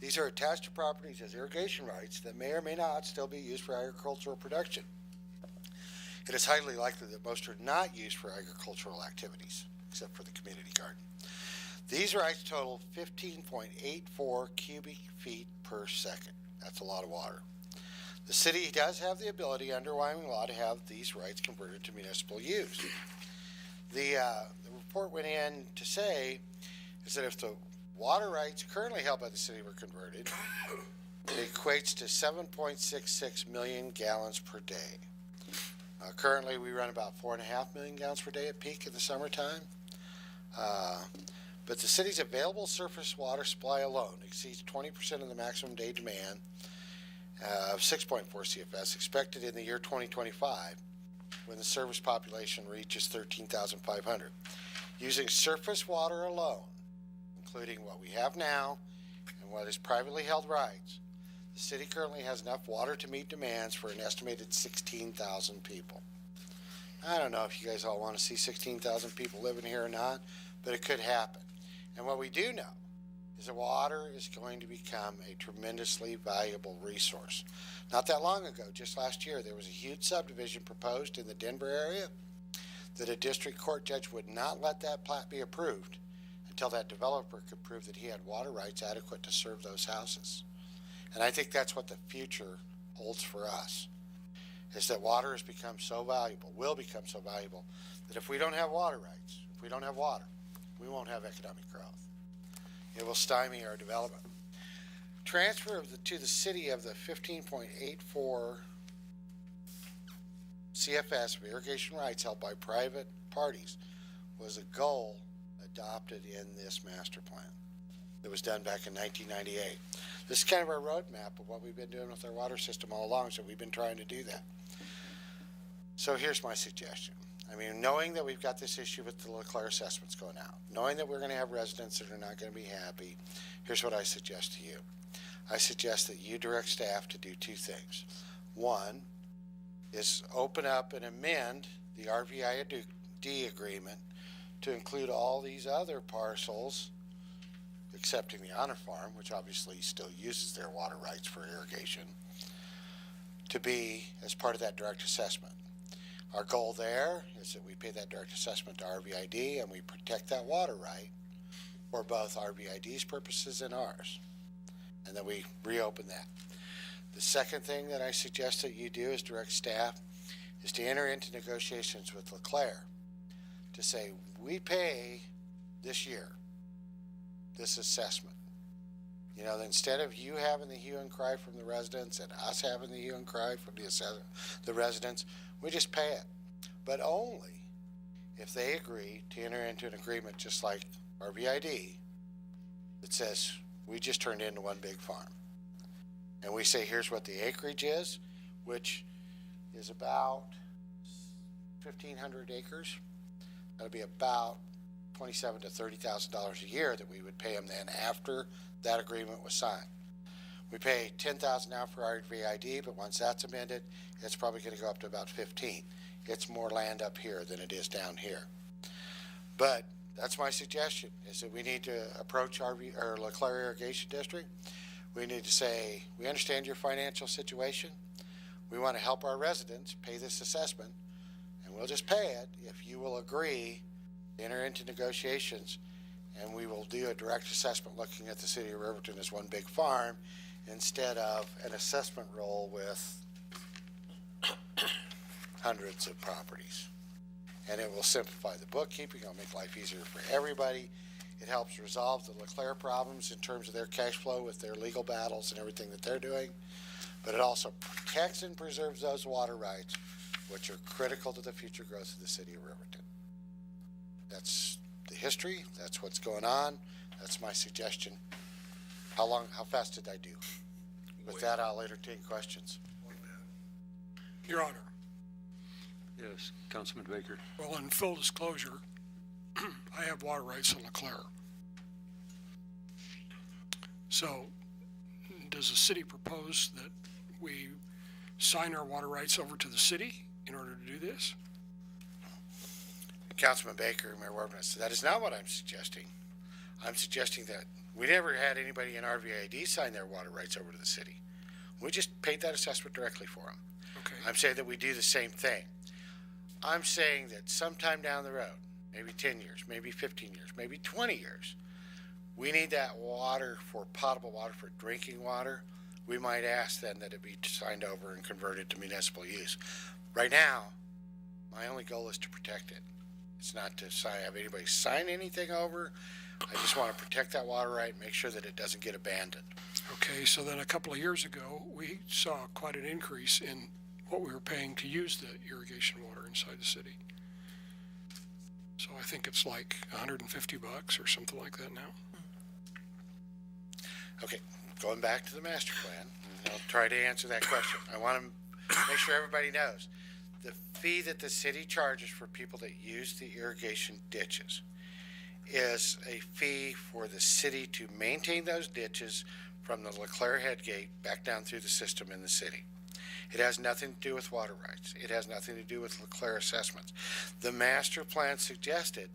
These are attached to properties as irrigation rights that may or may not still be used for agricultural production. It is highly likely that most are not used for agricultural activities, except for the community garden. These rights total 15.84 cubic feet per second. That's a lot of water. The city does have the ability under Wyoming law to have these rights converted to municipal use. The report went in to say is that if the water rights currently held by the city were converted, it equates to 7.66 million gallons per day. Currently, we run about 4.5 million gallons per day at peak in the summertime. But the city's available surface water supply alone exceeds 20% of the maximum day demand of 6.4 CFS expected in the year 2025, when the service population reaches 13,500. Using surface water alone, including what we have now and what is privately held rights, the city currently has enough water to meet demands for an estimated 16,000 people. I don't know if you guys all want to see 16,000 people living here or not, but it could happen. And what we do know is that water is going to become a tremendously valuable resource. Not that long ago, just last year, there was a huge subdivision proposed in the Denver area that a district court judge would not let that plat be approved until that developer could prove that he had water rights adequate to serve those houses. And I think that's what the future holds for us, is that water has become so valuable, will become so valuable, that if we don't have water rights, if we don't have water, we won't have economic growth. It will stymie our development. Transfer to the city of the 15.84 CFS of irrigation rights held by private parties was a goal adopted in this master plan that was done back in 1998. This is kind of our roadmap of what we've been doing with our water system all along, so we've been trying to do that. So here's my suggestion. I mean, knowing that we've got this issue with the LeClaire assessments going out, knowing that we're going to have residents that are not going to be happy, here's what I suggest to you. I suggest that you direct staff to do two things. One is open up and amend the RVID agreement to include all these other parcels, excepting the Honor Farm, which obviously still uses their water rights for irrigation, to be as part of that direct assessment. Our goal there is that we pay that direct assessment to RVID and we protect that water right for both RVID's purposes and ours, and then we reopen that. The second thing that I suggest that you do as direct staff is to enter into negotiations with LeClaire to say, we pay this year this assessment. You know, instead of you having the hue and cry from the residents and us having the hue and cry from the residents, we just pay it. But only if they agree to enter into an agreement just like RVID that says, we just turned into one big farm. And we say, here's what the acreage is, which is about 1,500 acres. That'll be about $27,000 to $30,000 a year that we would pay them then after that agreement was signed. We pay $10,000 now for RVID, but once that's amended, it's probably going to go up to about 15. It's more land up here than it is down here. But that's my suggestion, is that we need to approach LeClaire Irrigation District. We need to say, we understand your financial situation. We want to help our residents pay this assessment, and we'll just pay it if you will agree to enter into negotiations, and we will do a direct assessment looking at the city of Riverton as one big farm instead of an assessment roll with hundreds of properties. And it will simplify the bookkeeping. It'll make life easier for everybody. It helps resolve the LeClaire problems in terms of their cash flow with their legal battles and everything that they're doing. But it also protects and preserves those water rights, which are critical to the future growth of the city of Riverton. That's the history. That's what's going on. That's my suggestion. How fast did I do? With that, I'll entertain questions. Your Honor, Yes, Councilman Baker. well, in full disclosure, I have water rights in LeClaire. So, does the city propose that we sign our water rights over to the city in order to do this? Councilman Baker, Mayor Warburton, that is not what I'm suggesting. I'm suggesting that We never had anybody in RVID sign their water rights over to the city. We just paid that assessment directly for them. Okay. I'm saying that we do the same thing. I'm saying that sometime down the road, maybe 10 years, maybe 15 years, maybe 20 years, we need that water for potable water, for drinking water. We might ask then that it be signed over and converted to municipal use. Right now, my only goal is to protect it. It's not to have anybody sign anything over. I just want to protect that water right and make sure that it doesn't get abandoned. Okay, so then a couple of years ago, we saw quite an increase in what we were paying to use the irrigation water inside the city. So I think it's like $150 or something like that now. Okay, going back to the master plan, and I'll try to answer that question. I want to make sure everybody knows the fee that the city charges for people that use the irrigation ditches is a fee for the city to maintain those ditches from the LeClaire head gate back down through the system in the city. It has nothing to do with water rights. It has nothing to do with LeClaire assessments. The master plan suggested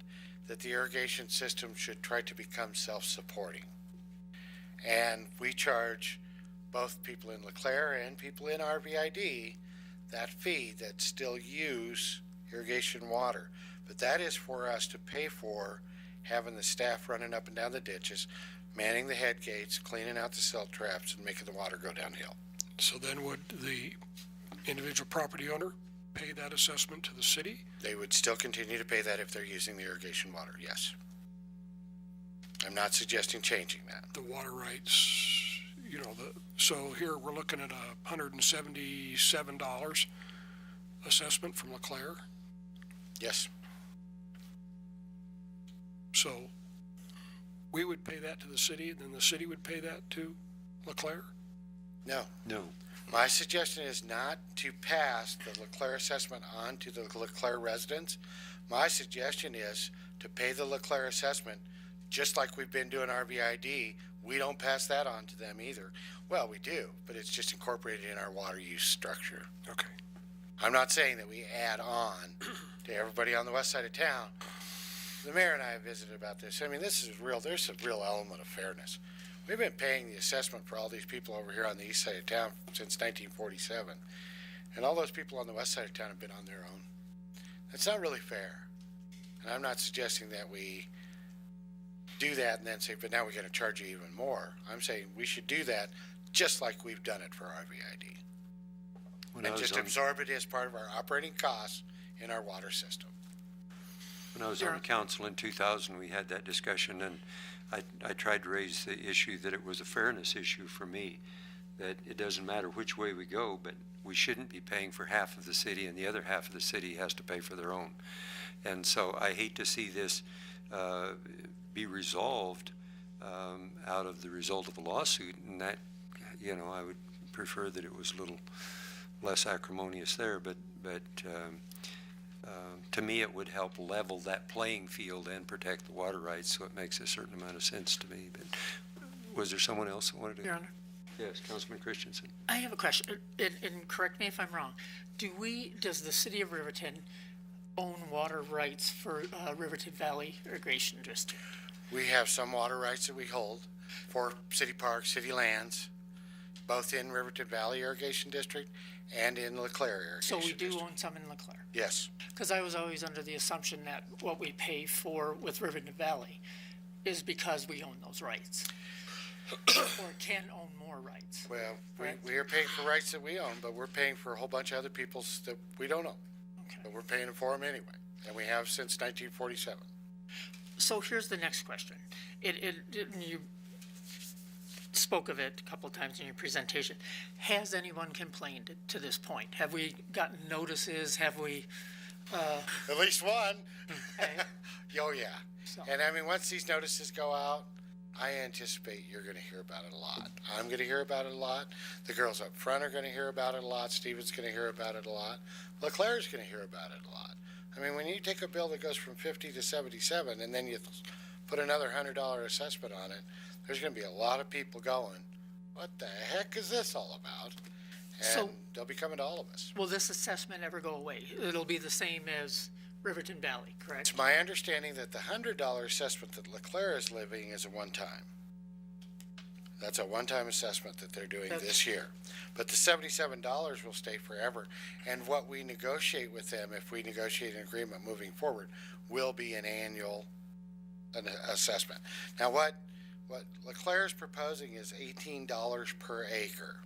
that the irrigation system should try to become self-supporting. And we charge both people in LeClaire and people in RVID that fee that still use irrigation water. But that is for us to pay for having the staff running up and down the ditches, manning the head gates, cleaning out the silt traps, and making the water go downhill. So then would the individual property owner pay that assessment to the city? They would still continue to pay that if they're using the irrigation water, yes. I'm not suggesting changing that. The water rights, so here we're looking at $177 assessment from LeClaire. Yes. So we would pay that to the city, and then the city would pay that to LeClaire? No. No. My suggestion is not to pass the LeClaire assessment on to the LeClaire residents. My suggestion is to pay the LeClaire assessment just like we've been doing RVID. We don't pass that on to them either. Well, we do, but it's just incorporated in our water use structure. Okay. I'm not saying that we add on to everybody on the west side of town. The mayor and I have visited about this. I mean, this is real. There's a real element of fairness. We've been paying the assessment for all these people over here on the east side of town since 1947. And all those people on the west side of town have been on their own. That's not really fair. And I'm not suggesting that we do that and then say, but now we're going to charge you even more. I'm saying we should do that just like we've done it for RVID. And just absorb it as part of our operating costs in our water system. When I was on council in 2000, we had that discussion, and I tried to raise the issue that it was a fairness issue for me, that it doesn't matter which way we go, but we shouldn't be paying for half of the city and the other half of the city has to pay for their own. And so I hate to see this be resolved out of the result of a lawsuit, and that, I would prefer that it was a little less acrimonious there, but to me, it would help level that playing field and protect the water rights, so it makes a certain amount of sense to me. But was there someone else that wanted to? Your Honor, Yes, Councilman Christensen. I have a question, and correct me if I'm wrong. Does the city of Riverton own water rights for Riverton Valley Irrigation District? We have some water rights that we hold for city parks, city lands, both in Riverton Valley Irrigation District and in LeClaire Irrigation So we do District. own some in LeClaire? Yes. Because I was always under the assumption that what we pay for with Riverton Valley is because we own those rights. Or can own more rights. Well, Correct. we are paying for rights that we own, but we're paying for a whole bunch of other people's that we don't own. Okay. But we're paying for them anyway, and we have since 1947. So here's the next question. You spoke of it a couple of times in your presentation. Has anyone complained to this point? Have we gotten notices? Have we? At least one. Okay. Oh, yeah. So- And I mean, once these notices go out, I anticipate you're going to hear about it a lot. I'm going to hear about it a lot. The girls up front are going to hear about it a lot. Steven's going to hear about it a lot. LeClaire's going to hear about it a lot. I mean, when you take a bill that goes from 50 to 77 and then you put another $100 assessment on it, there's going to be a lot of people going, what the heck is this all about? And So- they'll be coming to all of us. Will this assessment ever go away? It'll be the same as Riverton Valley, correct? It's my understanding that the $100 assessment that LeClaire is levying is a one-time. That's a one-time assessment that they're doing That's- this year. But the $77 will stay forever. And what we negotiate with them, if we negotiate an agreement moving forward, will be an annual assessment. Now, what Leclerc is proposing is $18 per acre.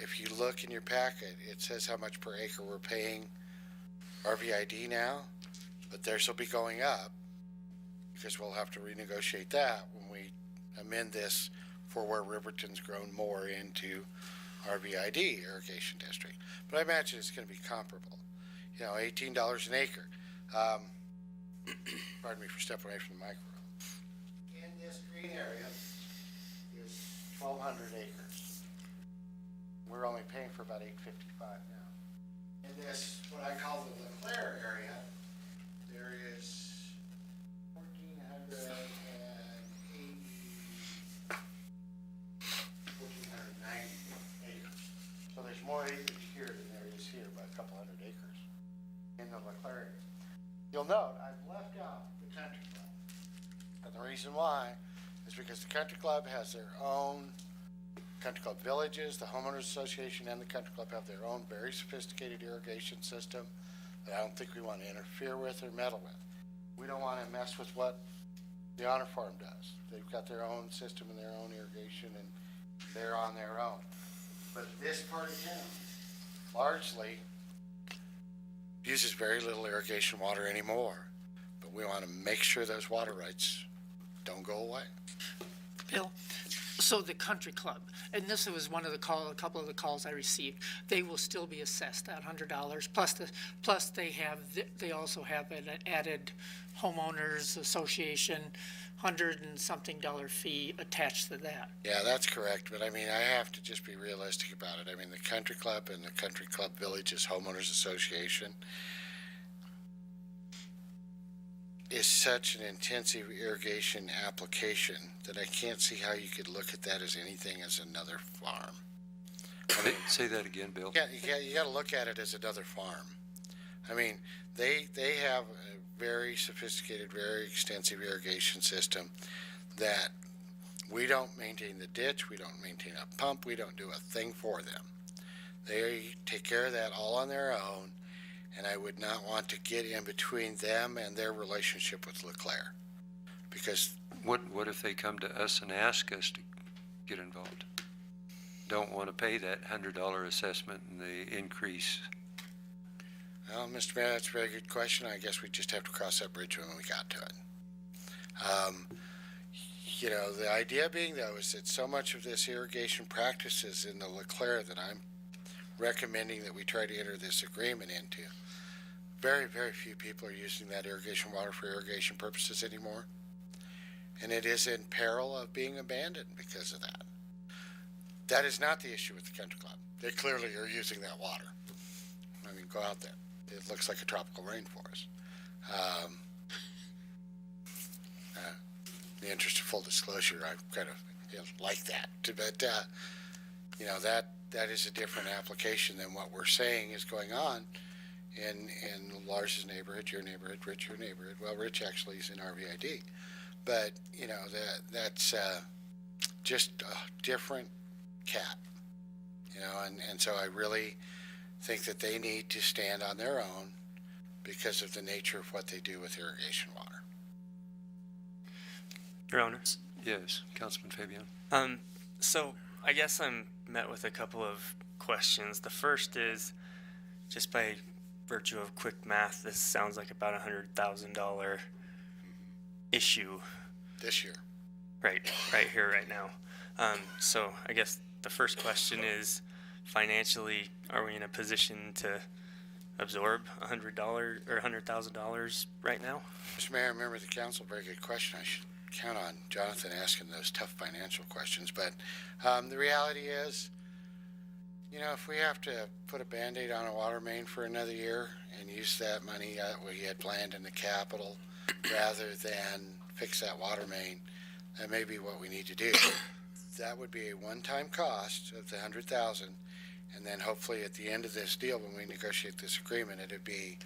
If you look in your packet, it says how much per acre we're paying RVID now, but theirs will be going up because we'll have to renegotiate that when we amend this for where Riverton's grown more into RVID irrigation district. But I imagine it's going to be comparable. You know, $18 an acre. Pardon me for stepping away from the microphone. In this green area is 1,200 acres. We're only paying for about $855 now. In this, what I call the Leclerc area, there is 1,490 acres. So there's more acres here than there is here by a couple hundred acres in the Leclerc area. You'll note I've left out the country club. And the reason why is because the country club has their own country club villages, the homeowners association and the country club have their own very sophisticated irrigation system that I don't think we want to interfere with or meddle with. We don't want to mess with what the Honor Farm does. They've got their own system and their own irrigation and they're on their own. But this part of town largely uses very little irrigation water anymore. But we want to make sure those water rights don't go away. Bill, so the country club, and this was a couple of the calls I received, they will still be assessed that $100, plus they also have an added homeowners association, $100-something fee attached to that. Yeah, that's correct. But I mean, I have to just be realistic about it. I mean, the country club and the country club villages homeowners association is such an intensive irrigation application that I can't see how you could look at that as anything as another farm. Say that again, Bill. Yeah, you got to look at it as another farm. I mean, they have a very sophisticated, very extensive irrigation system that we don't maintain the ditch, we don't maintain a pump, we don't do a thing for them. They take care of that all on their own. And I would not want to get in between them and their relationship with Leclerc. Because What if they come to us and ask us to get involved? Don't want to pay that $100 assessment and the increase? well, Mr. Mayor, that's a very good question. I guess we just have to cross that bridge when we got to it. You know, the idea being, though, is that so much of this irrigation practices in the Leclerc that I'm recommending that we try to enter this agreement into, very, very few people are using that irrigation water for irrigation purposes anymore. And it is in peril of being abandoned because of that. That is not the issue with the country club. They clearly are using that water. I mean, go out there. It looks like a tropical rainforest. In the interest of full disclosure, I kind of like that. But, you know, that is a different application than what we're saying is going on in Lars's neighborhood, your neighborhood, Rich, your neighborhood. Well, Rich actually is in RVID. But, you know, that's just a different cat, you know, and so I really think that they need to stand on their own because of the nature of what they do with irrigation water. Your Honor. Yes, Councilman Fabian. So I guess I'm met with a couple of questions. The first is, just by virtue of quick math, this sounds like about $100,000 issue. This year. Right here, right now. So I guess the first question is, financially, are we in a position to absorb $100 or $100,000 right now? Mr. Mayor, member of the council, very good question. I should count on Jonathan asking those tough financial questions. But the reality is, you know, if we have to put a Band-Aid on a water main for another year and use that money that we had planned in the capital rather than fix that water main, that may be what we need to do. That would be a one-time cost of the $100,000, and then hopefully at the end of this deal, when we negotiate this agreement, it'd be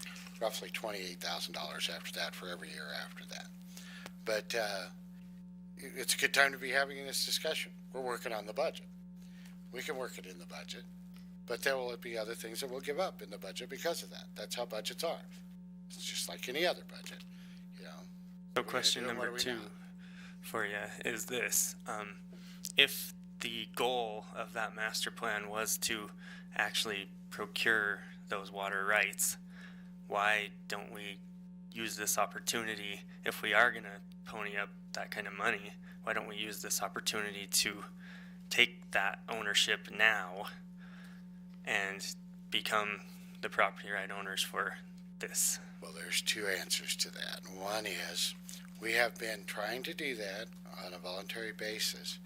roughly $28,000 after that for every year after that. But it's a good time to be having this discussion. We're working on the budget. We can work it in the budget, but there will be other things that we'll give up in the budget because of that. That's how budgets are. It's just like any other budget, you know. So question do it, what number do we 2 know? for you is this. If the goal of that master plan was to actually procure those water rights, why don't we use this opportunity? If we are going to pony up that kind of money, why don't we use this opportunity to take that ownership now and become the property right owners for this? Well, there's 2 answers to that. One is we have been trying to do that on a voluntary basis,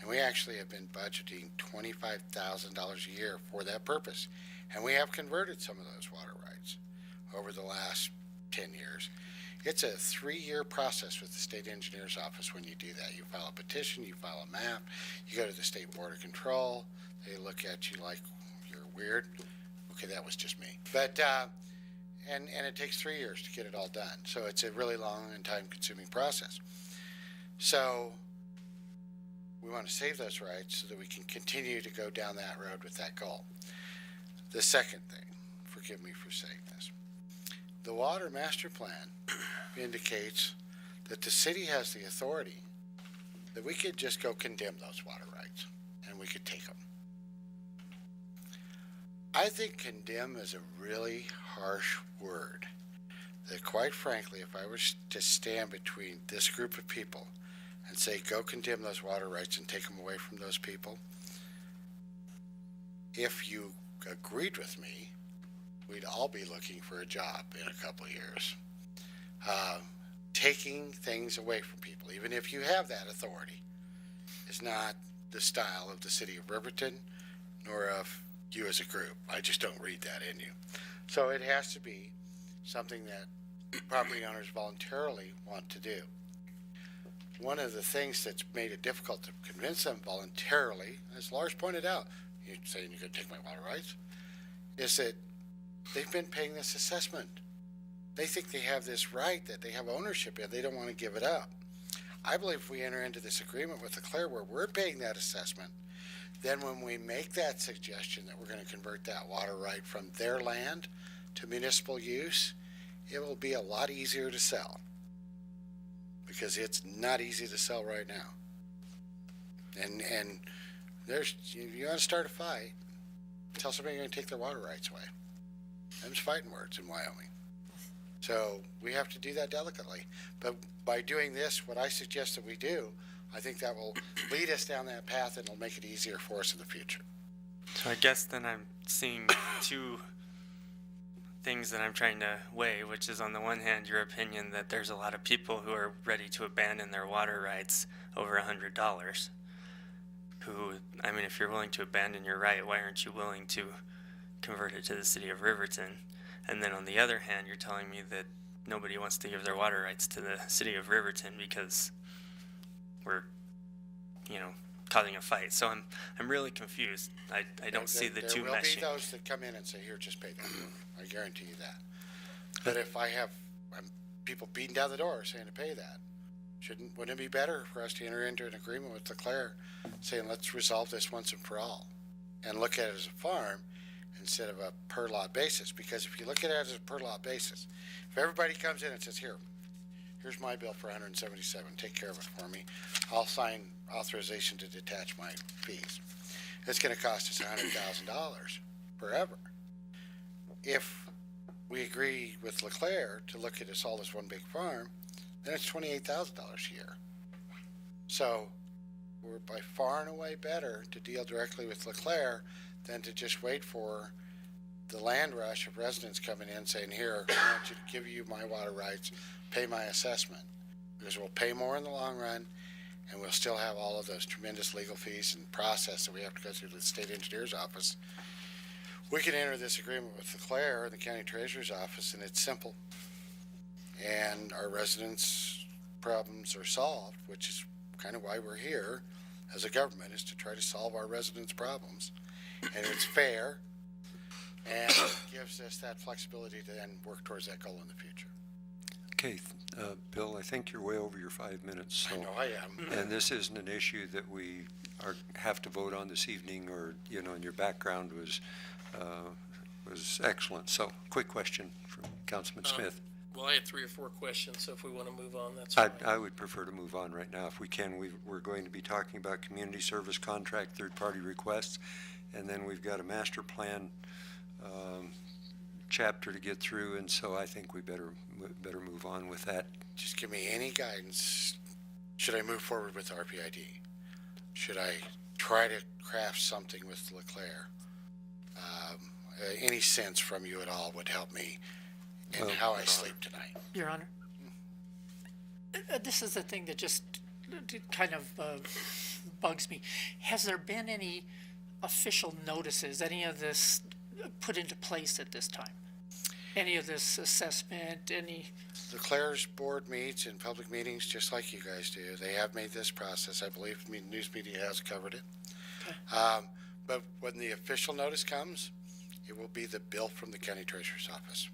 and we actually have been budgeting $25,000 a year for that purpose. And we have converted some of those water rights over the last 10 years. It's a 3-year process with the state engineer's office when you do that. You file a petition, you file a map, you go to the state board of control, they look at you like you're weird. Okay, that was just me. But, and it takes 3 years to get it all done. So it's a really long and time-consuming process. So we want to save those rights so that we can continue to go down that road with that goal. The second thing, forgive me for saying this, the Water Master Plan indicates that the city has the authority that we could just go condemn those water rights and we could take them. I think condemn is a really harsh word that, quite frankly, if I was to stand between this group of people and say, go condemn those water rights and take them away from those people, if you agreed with me, we'd all be looking for a job in a couple of years. Taking things away from people, even if you have that authority, is not the style of the city of Riverton, nor of you as a group. I just don't read that in you. So it has to be something that property owners voluntarily want to do. One of the things that's made it difficult to convince them voluntarily, as Lars pointed out, you're saying you're going to take my water rights, is that they've been paying this assessment. They think they have this right, that they have ownership in. They don't want to give it up. I believe if we enter into this agreement with Leclerc where we're paying that assessment, then when we make that suggestion that we're going to convert that water right from their land to municipal use, it will be a lot easier to sell, because it's not easy to sell right now. And there's, you want to start a fight, tell somebody you're going to take their water rights away. Them's fighting words in Wyoming. So we have to do that delicately. But by doing this, what I suggest that we do, I think that will lead us down that path and it'll make it easier for us in the future. So I guess then I'm seeing 2 things that I'm trying to weigh, which is on the one hand your opinion that there's a lot of people who are ready to abandon their water rights over $100. Who, I mean, if you're willing to abandon your right, why aren't you willing to convert it to the city of Riverton? And then on the other hand, you're telling me that nobody wants to give their water rights to the city of Riverton because we're, causing a fight. So I'm really confused. I don't see the two There will meshing. be those that come in and say, here, just pay that. I guarantee you that. But if I have people beating down the door saying to pay that, wouldn't it be better for us to enter into an agreement with Leclerc saying, let's resolve this once and for all and look at it as a farm instead of a per lot basis? Because if you look at it as a per lot basis, if everybody comes in and says, here's my bill for $177, take care of it for me, I'll sign authorization to detach my fees. It's going to cost us $100,000 forever. If we agree with Leclerc to look at us all as one big farm, then it's $28,000 a year. So we're by far and away better to deal directly with Leclerc than to just wait for the land rush of residents coming in saying, here, I want you to give you my water rights, pay my assessment. Because we'll pay more in the long run, and we'll still have all of those tremendous legal fees and process that we have to go through to the state engineer's office. We can enter this agreement with Leclerc and the county treasurer's office, and it's simple. And our residents' problems are solved, which is kind of why we're here as a government, is to try to solve our residents' problems. And it's fair, and it gives us that flexibility to then work towards that goal in the future. Okay, Bill, I think you're way over your 5 minutes, I so. know I am. And this isn't an issue that we have to vote on this evening, or, and your background was excellent. So, quick question from Councilman Smith. Well, I had 3 or 4 questions, so if we want to move on, that's fine. I would prefer to move on right now if we can. We're going to be talking about community service contract, third-party requests, and then we've got a master plan chapter to get through, and so I think we better move on with that. Just give me any guidance. Should I move forward with RPID? Should I try to craft something with Leclerc? Any sense from you at all would help me in how I sleep tonight. Your Honor, this is the thing that just kind of bugs me. Has there been any official notices, any of this put into place at this time? Any of this assessment, any? Leclerc's board meets in public meetings just like you guys do. They have made this process. I believe news media has covered it. Okay. But when the official notice comes, it will be the bill from the county treasurer's office.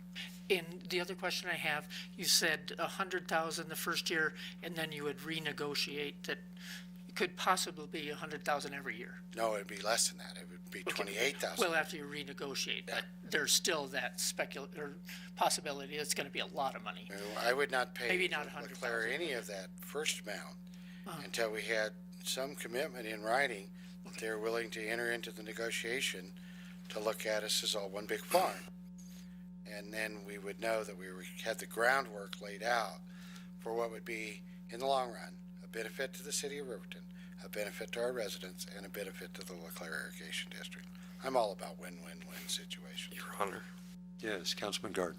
And the other question I have, you said 100,000 the first year, and then you would renegotiate that it could possibly be 100,000 every year. No, it'd be less than that. It would be 28,000. Well, after you renegotiate, but there's still that possibility it's going to be a lot of money. I would not pay Maybe not Leclerc 100,000. any of that first amount until we had some commitment in writing that they're willing to enter into the negotiation to look at us as all one big farm. And then we would know that we had the groundwork laid out for what would be, in the long run, a benefit to the city of Riverton, a benefit to our residents, and a benefit to the Leclerc Irrigation District. I'm all about win-win-win situations. Your Honor, Yes, Councilman Gard.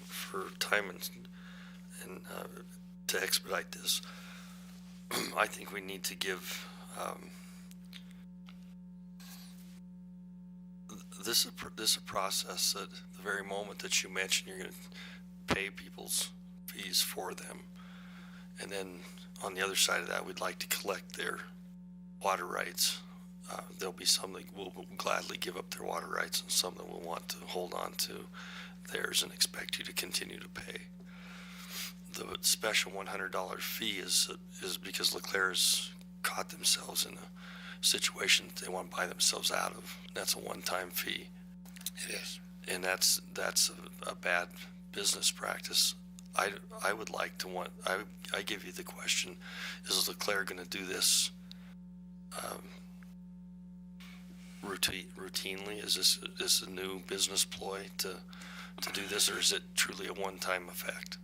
for time and to expedite this, I think we need to give this a process that the very moment that you mention you're going to pay people's fees for them, and then on the other side of that, we'd like to collect their water rights. There'll be some that will gladly give up their water rights, and some that will want to hold on to theirs and expect you to continue to pay. The special $100 fee is because Leclerc's caught themselves in a situation that they want to buy themselves out of. That's a one-time fee. It is. And that's a bad business practice. I would like to I give you the question, is Leclerc going to do this routinely? Is this a new business ploy to do this, or is it truly a one-time effect?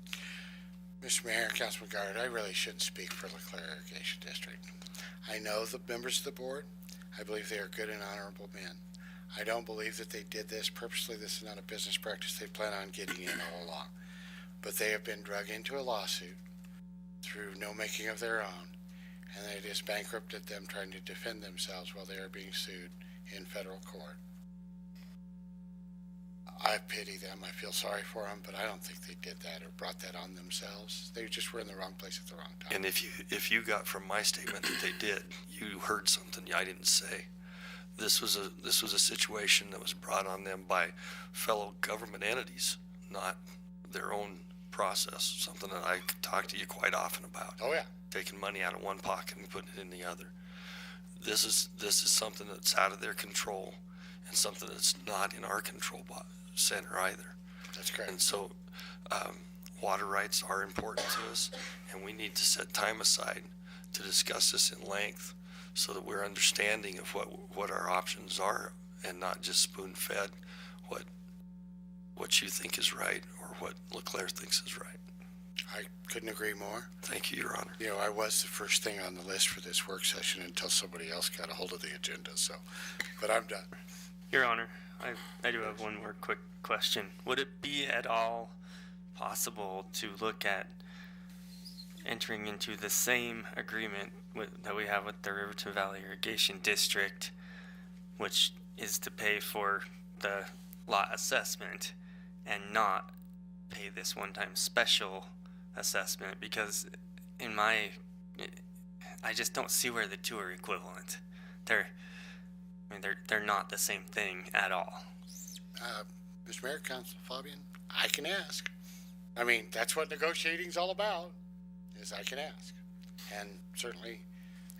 Mr. Mayor, Councilman Gard, I really shouldn't speak for Leclerc Irrigation District. I know the members of the board. I believe they are good and honorable men. I don't believe that they did this purposely. This is not a business practice they plan on getting in all along. But they have been drug into a lawsuit through no making of their own, and it has bankrupted them trying to defend themselves while they are being sued in federal court. I pity them. I feel sorry for them, but I don't think they did that or brought that on themselves. They just were in the wrong place at the wrong time. And if you got from my statement that they did, you heard something I didn't say. This was a situation that was brought on them by fellow government entities, not their own process. Something that I talk to you quite often about. Oh yeah. Taking money out of one pocket and putting it in the other. This is something that's out of their control, and something that's not in our control center either. That's correct. And so water rights are important to us, and we need to set time aside to discuss this in length so that we're understanding of what our options are, and not just spoon-fed what you think is right or what Leclerc thinks is right. I couldn't agree more. Thank you, Your Honor. You know, I was the first thing on the list for this work session until somebody else got a hold of the agenda, so, but I'm done. Your Honor, I do have one more quick question. Would it be at all possible to look at entering into the same agreement that we have with the Riverton Valley Irrigation District, which is to pay for the lot assessment and not pay this one-time special assessment? Because I just don't see where the two are equivalent. They're not the same thing at all. Mr. Mayor, Council Fabian, I can ask. I mean, that's what negotiating's all about, is I can ask. And certainly,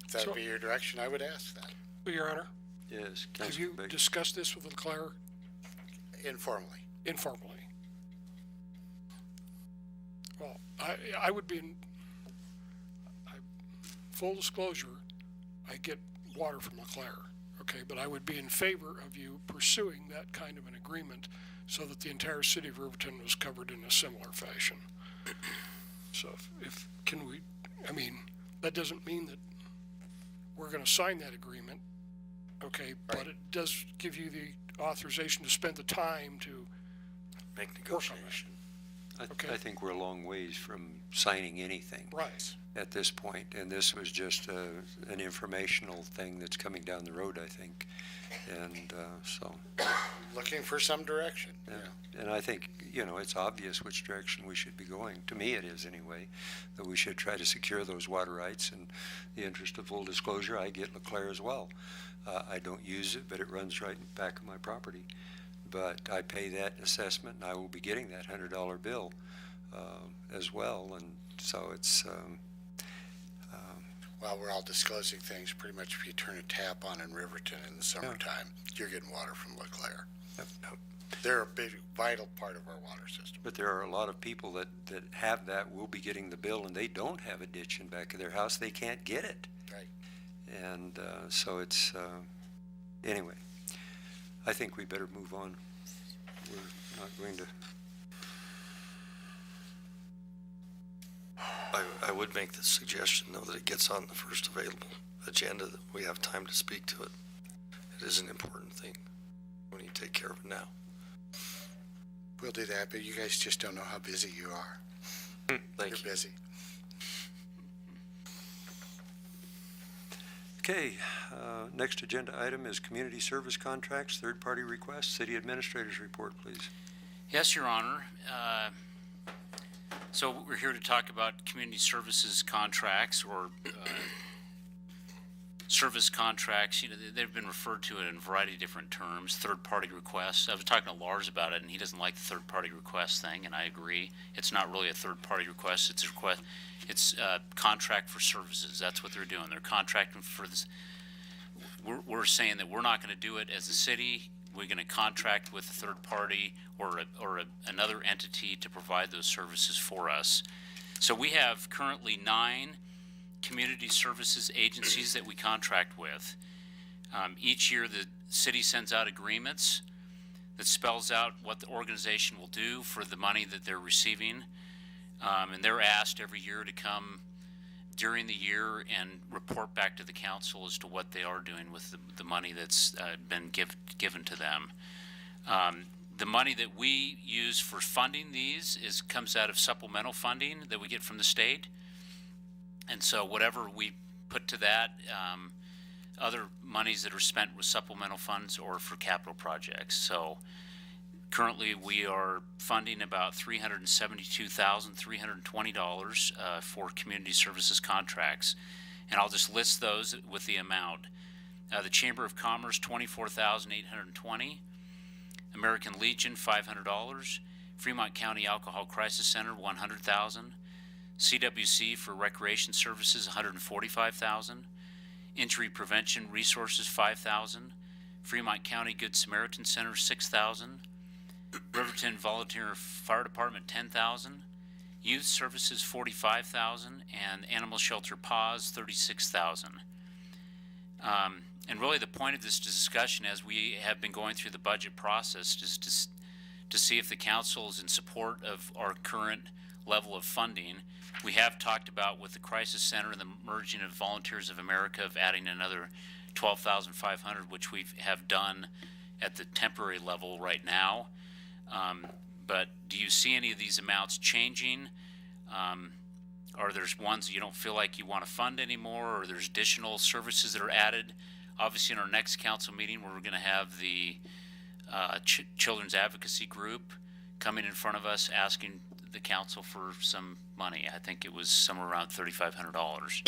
if that would be your direction, I would ask that. Well, Your Honor, Yes, have Councilor you Baker. discussed this with Leclerc Informally. informally? Well, I would be in, full disclosure, I get water from Leclerc, okay, but I would be in favor of you pursuing that kind of an agreement so that the entire city of Riverton was covered in a similar fashion. So if can we, I mean, that doesn't mean that we're gonna sign that agreement, okay, but it does give you the authorization to spend the time to Make work on negotiation. Okay. I think we're a long ways from signing anything that. Right. at this point, and this was just an informational thing that's coming down the road, I think. And so, Looking for some direction, yeah. yeah. And I think, you know, it's obvious which direction we should be going. To me, it is anyway, that we should try to secure those water rights. In the interest of full disclosure, I get Leclerc as well. I don't use it, but it runs right in the back of my property. But I pay that assessment, and I will be getting that $100 bill as well. And so it's, While we're all disclosing things, pretty much if you turn a tap on in Riverton in the summertime, you're getting water from Leclerc. They're a big, vital part of our water system. but there are a lot of people that have that, will be getting the bill, and they don't have a ditch in back of their house. They can't get it. Right. And so it's, anyway, I think we better move on. We're not going to, I would make the suggestion, though, that it gets on the first available agenda, that we have time to speak to it. It is an important thing. We need to take care of it now. We'll do that, but you guys just don't know how busy you are. Thank you. You're busy. okay, next agenda item is community service contracts, third-party requests. City Administrator's report, please. Yes, Your Honor. So we're here to talk about community services contracts or service contracts. You know, they've been referred to in a variety of different terms, third-party requests. I was talking to Lars about it, and he doesn't like the third-party request thing, and I agree. It's not really a third-party request. It's a request. It's a contract for services. That's what they're doing. They're contracting for this. We're saying that we're not going to do it as a city. We're going to contract with a third party or another entity to provide those services for us. So we have currently 9 community services agencies that we contract with. Each year, the city sends out agreements that spells out what the organization will do for the money that they're receiving. And they're asked every year to come during the year and report back to the council as to what they are doing with the money that's been given to them. The money that we use for funding these comes out of supplemental funding that we get from the state. And so whatever we put to that, other monies that are spent with supplemental funds or for capital projects. So currently we are funding about $372,320 for community services contracts. And I'll just list those with the amount. The Chamber of Commerce, $24,820. American Legion, $500. Fremont County Alcohol Crisis Center, $100,000. CWC for Recreation Services, $145,000. Injury Prevention Resources, $5,000. Fremont County Good Samaritan Center, $6,000. Riverton Volunteer Fire Department, $10,000. Youth Services, $45,000, and Animal Shelter Paws, $36,000. And really, the point of this discussion, as we have been going through the budget process, is to see if the council is in support of our current level of funding. We have talked about with the Crisis Center and the merging of Volunteers of America of adding another $12,500, which we have done at the temporary level right now. But do you see any of these amounts changing? Or there's ones you don't feel like you want to fund anymore, or there's additional services that are added? Obviously, in our next council meeting, where we're going to have the Children's Advocacy Group coming in front of us asking the council for some money. I think it was somewhere around $3,500.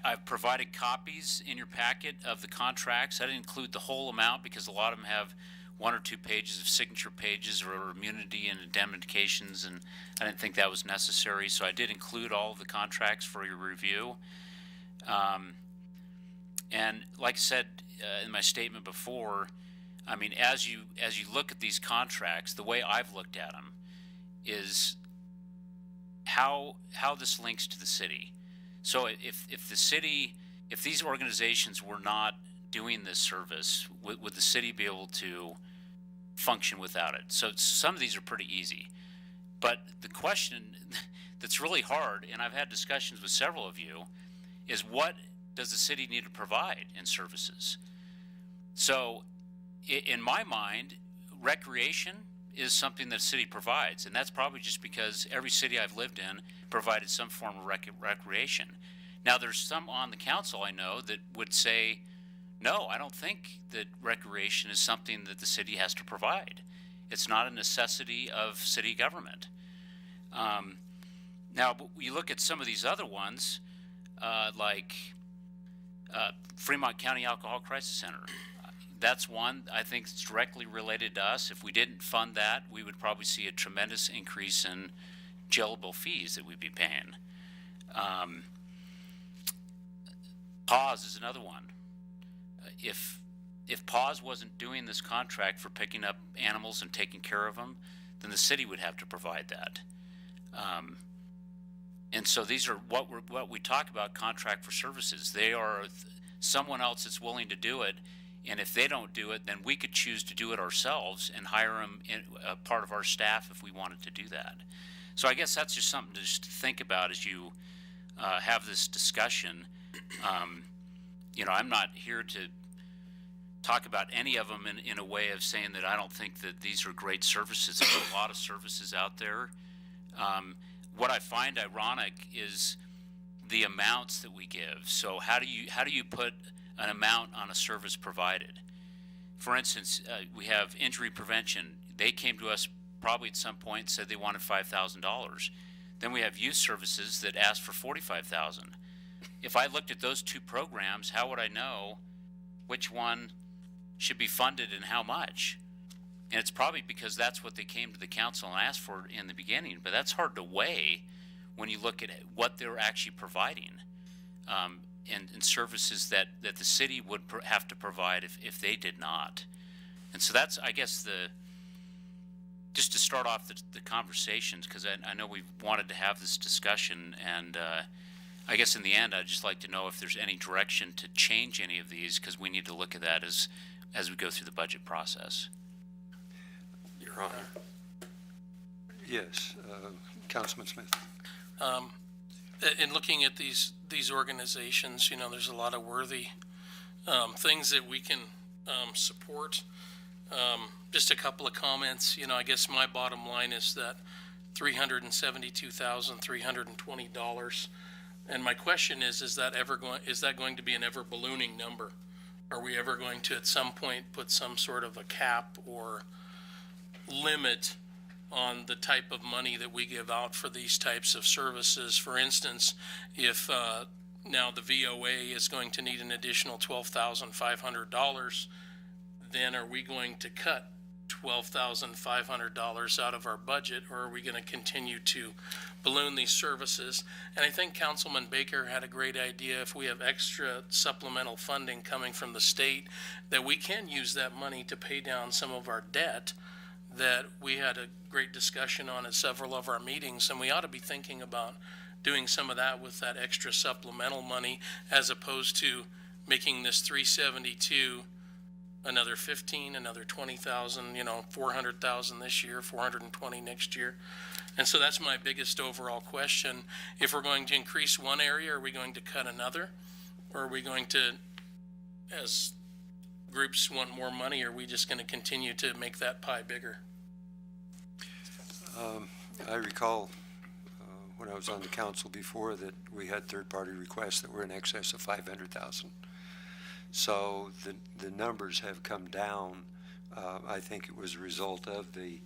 I've provided copies in your packet of the contracts. I didn't include the whole amount because a lot of them have 1 or 2 pages of signature pages or immunity and indemnifications, and I didn't think that was necessary, so I did include all of the contracts for your review. And like I said in my statement before, I mean, as you look at these contracts, the way I've looked at them is how this links to the city. So if the city, if these organizations were not doing this service, would the city be able to function without it? So some of these are pretty easy, but the question that's really hard, and I've had discussions with several of you, is what does the city need to provide in services? So in my mind, recreation is something that the city provides, and that's probably just because every city I've lived in provided some form of recreation. Now, there's some on the council I know that would say, no, I don't think that recreation is something that the city has to provide. It's not a necessity of city government. Now, you look at some of these other ones, like Fremont County Alcohol Crisis Center. That's one I think it's directly related to us. If we didn't fund that, we would probably see a tremendous increase in jailable fees that we'd be paying. PAWS is another one. If PAWS wasn't doing this contract for picking up animals and taking care of them, then the city would have to provide that. And so these are what we talk about, contract for services. They are someone else that's willing to do it, and if they don't do it, then we could choose to do it ourselves and hire them in part of our staff if we wanted to do that. So I guess that's just something to just think about as you have this discussion. You know, I'm not here to talk about any of them in a way of saying that I don't think that these are great services. There's a lot of services out there. What I find ironic is the amounts that we give. So how do you put an amount on a service provided? For instance, we have injury prevention. They came to us probably at some point and said they wanted $5,000. Then we have youth services that asked for $45,000. If I looked at those two programs, how would I know which one should be funded and how much? And it's probably because that's what they came to the council and asked for in the beginning, but that's hard to weigh when you look at what they're actually providing, and services that the city would have to provide if they did not. And so that's, I guess, just to start off the conversations, because I know we've wanted to have this discussion, and I guess in the end, I'd just like to know if there's any direction to change any of these, because we need to look at that as we go through the budget process. Your Honor. Yes, Councilman Smith. In looking at these organizations, you know, there's a lot of worthy things that we can support. Just a couple of comments. You know, I guess my bottom line is that $372,320. And my question is that going to be an ever ballooning number? Are we ever going to at some point put some sort of a cap or limit on the type of money that we give out for these types of services? For instance, if now the VOA is going to need an additional $12,500, then are we going to cut $12,500 out of our budget, or are we going to continue to balloon these services? And I think Councilman Baker had a great idea. If we have extra supplemental funding coming from the state, that we can use that money to pay down some of our debt that we had a great discussion on at several of our meetings, and we ought to be thinking about doing some of that with that extra supplemental money, as opposed to making this 372 another 15, another 20,000, you know, 400,000 this year, 420 next year. And so that's my biggest overall question. If we're going to increase one area, are we going to cut another? Or are we going to, as groups want more money, are we just going to continue to make that pie bigger? I recall when I was on the council before that we had third-party requests that were in excess of 500,000. So the numbers have come down. I think it was a result of the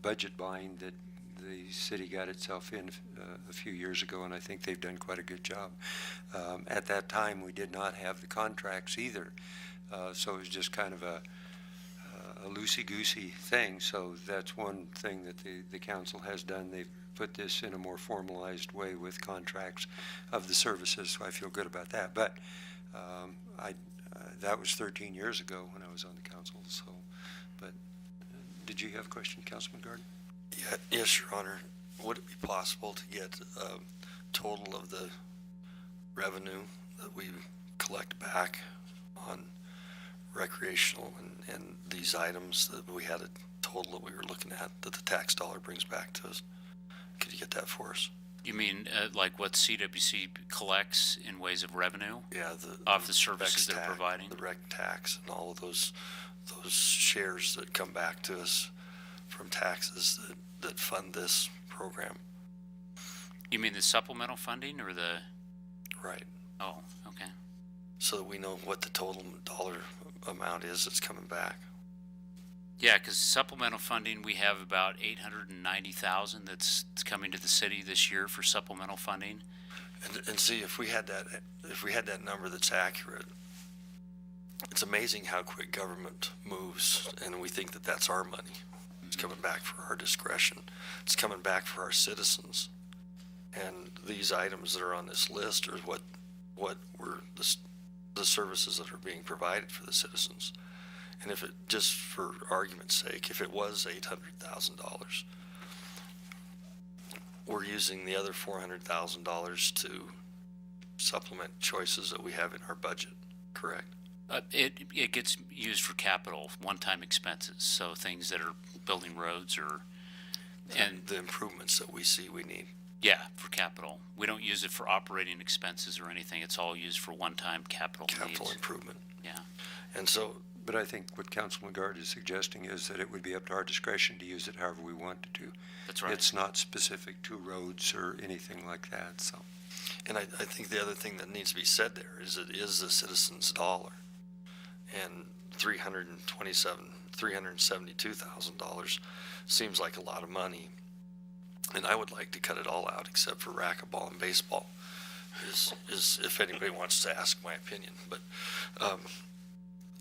budget buying that the city got itself in a few years ago, and I think they've done quite a good job. At that time, we did not have the contracts either, so it was just kind of a a loosey-goosey thing, so that's one thing that the council has done. They've put this in a more formalized way with contracts of the services, so I feel good about that. But that was 13 years ago when I was on the council, so, but did you have a question, Councilman Garden? Yeah, yes, Your Honor. Would it be possible to get a total of the revenue that we collect back on recreational and these items, that we had a total that we were looking at that the tax dollar brings back to us? Could you get that for us? You mean like what CWC collects in ways of revenue? Yeah, Of the services rec they're tax, providing? the rec tax and all of those shares that come back to us from taxes that fund this program. You mean the supplemental funding or the, Right. oh, okay. So that we know what the total dollar amount is that's coming back. Yeah, because supplemental funding, we have about 890,000 that's coming to the city this year for supplemental funding. And see, if we had that number that's accurate, it's amazing how quick government moves, and we think that that's our money. It's coming back for our discretion. It's coming back for our citizens. And these items that are on this list are what were the services that are being provided for the citizens. And if it, just for argument's sake, if it was $800,000, we're using the other $400,000 to supplement choices that we have in our budget, correct? It gets used for capital, one-time expenses, so things that are building roads or, and The improvements that we see we need. yeah, for capital. We don't use it for operating expenses or anything. It's all used for one-time capital Capital needs. improvement. Yeah. And so, But I think what Councilman Gard is suggesting is that it would be up to our discretion to use it however we want to. That's right. It's not specific to roads or anything like that, so. and I think the other thing that needs to be said there is it is the citizen's dollar. And $372,000 seems like a lot of money. And I would like to cut it all out except for racquetball and baseball, is if anybody wants to ask my opinion. But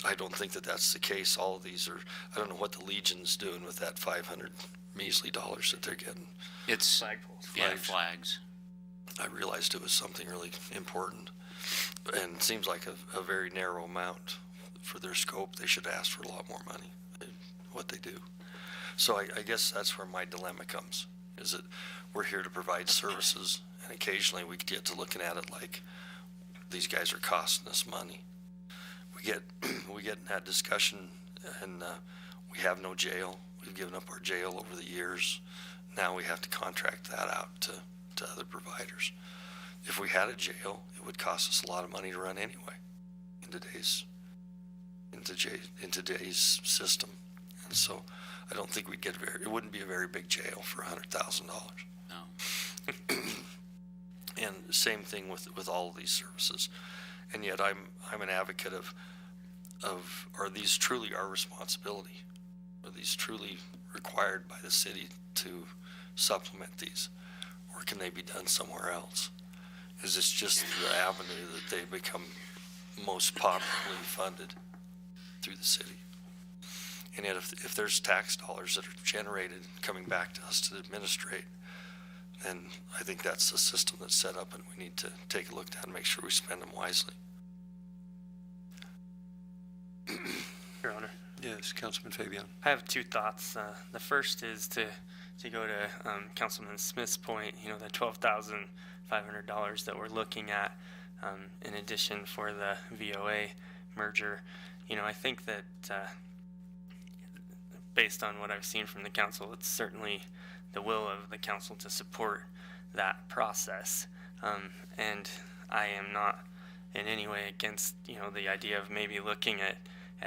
I don't think that that's the case. All of these are, I don't know what the Legion's doing with that 500 measly dollars that they're getting. It's, Flagpoles. yeah, flags. I realized it was something really important, and it seems like a very narrow amount for their scope. They should ask for a lot more money, what they do. So I guess that's where my dilemma comes, is that we're here to provide services, and occasionally we get to looking at it like these guys are costing us money. We get in that discussion, and we have no jail. We've given up our jail over the years. Now we have to contract that out to other providers. If we had a jail, it would cost us a lot of money to run anyway in today's system. And so I don't think we'd get it wouldn't be a very big jail for $100,000. No. And same thing with all of these services. And yet I'm an advocate of are these truly our responsibility? Are these truly required by the city to supplement these? Or can they be done somewhere else? Is this just the avenue that they become most popularly funded through the city? And yet if there's tax dollars that are generated coming back to us to administrate, then I think that's the system that's set up, and we need to take a look at and make sure we spend them wisely. Your Honor. Yes, Councilman Fabian. I have two thoughts. The first is to go to Councilman Smith's point, the $12,500 that we're looking at in addition for the VOA merger. I think that based on what I've seen from the council, it's certainly the will of the council to support that process. And I am not in any way against, the idea of maybe looking at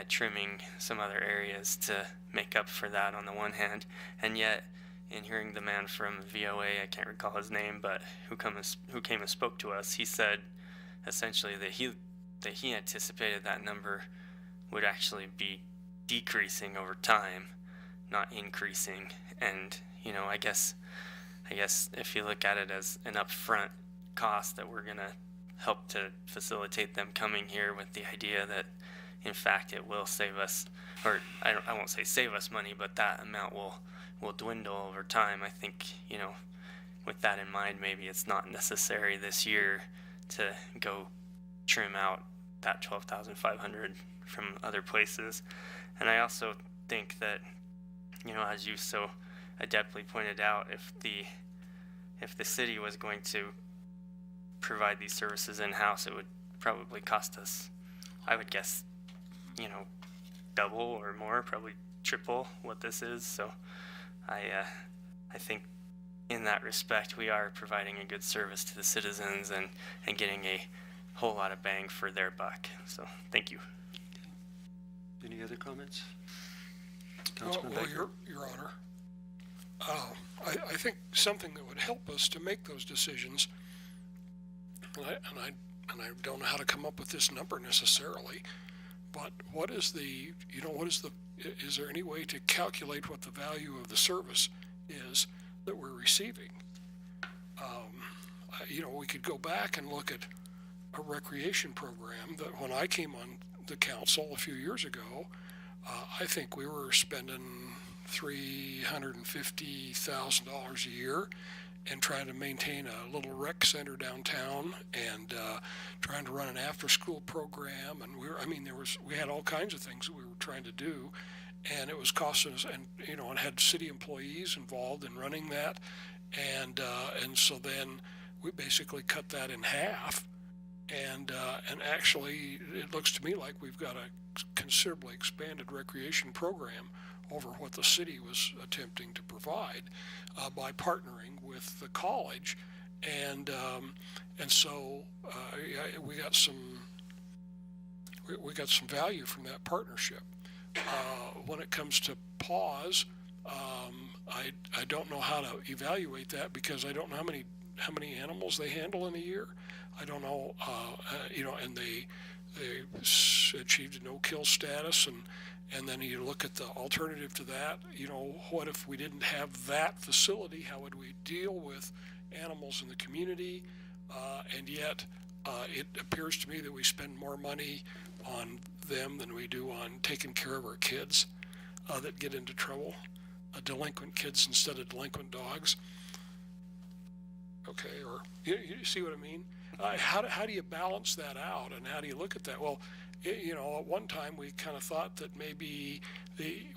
trimming some other areas to make up for that on the one hand. And yet, in hearing the man from VOA, I can't recall his name, but who came and spoke to us, he said essentially that he anticipated that number would actually be decreasing over time, not increasing. And I guess if you look at it as an upfront cost that we're gonna help to facilitate them coming here with the idea that in fact it will save us, or I won't say save us money, but that amount will dwindle over time. I think, you know, with that in mind, maybe it's not necessary this year to go trim out that 12,500 from other places. And I also think that, you know, as you so adeptly pointed out, if the city was going to provide these services in-house, it would probably cost us, I would guess, you know, double or more, probably triple what this is. So I think in that respect, we are providing a good service to the citizens and getting a whole lot of bang for their buck. So thank you. Any other comments? Well, Councilman Baker? Your Honor, I think something that would help us to make those decisions, and I don't know how to come up with this number necessarily, but is there any way to calculate what the value of the service is that we're receiving? You know, we could go back and look at a recreation program that when I came on the council a few years ago, I think we were spending $350,000 a year and trying to maintain a little rec center downtown and trying to run an after-school program. And we had all kinds of things that we were trying to do, and it was costing us, and you know, and had city employees involved in running that, and so then we basically cut that in half. And actually, it looks to me like we've got a considerably expanded recreation program over what the city was attempting to provide by partnering with the college, and so we got some value from that partnership. When it comes to PAWS, I don't know how to evaluate that because I don't know how many animals they handle in a year. I don't know, you know, and they achieved a no-kill status, and then you look at the alternative to that, you know, what if we didn't have that facility? How would we deal with animals in the community? And yet, it appears to me that we spend more money on them than we do on taking care of our kids that get into trouble, delinquent kids instead of delinquent dogs. Okay, or you see what I mean? How do you balance that out, and how do you look at that? Well, you know, at one time we kind of thought that maybe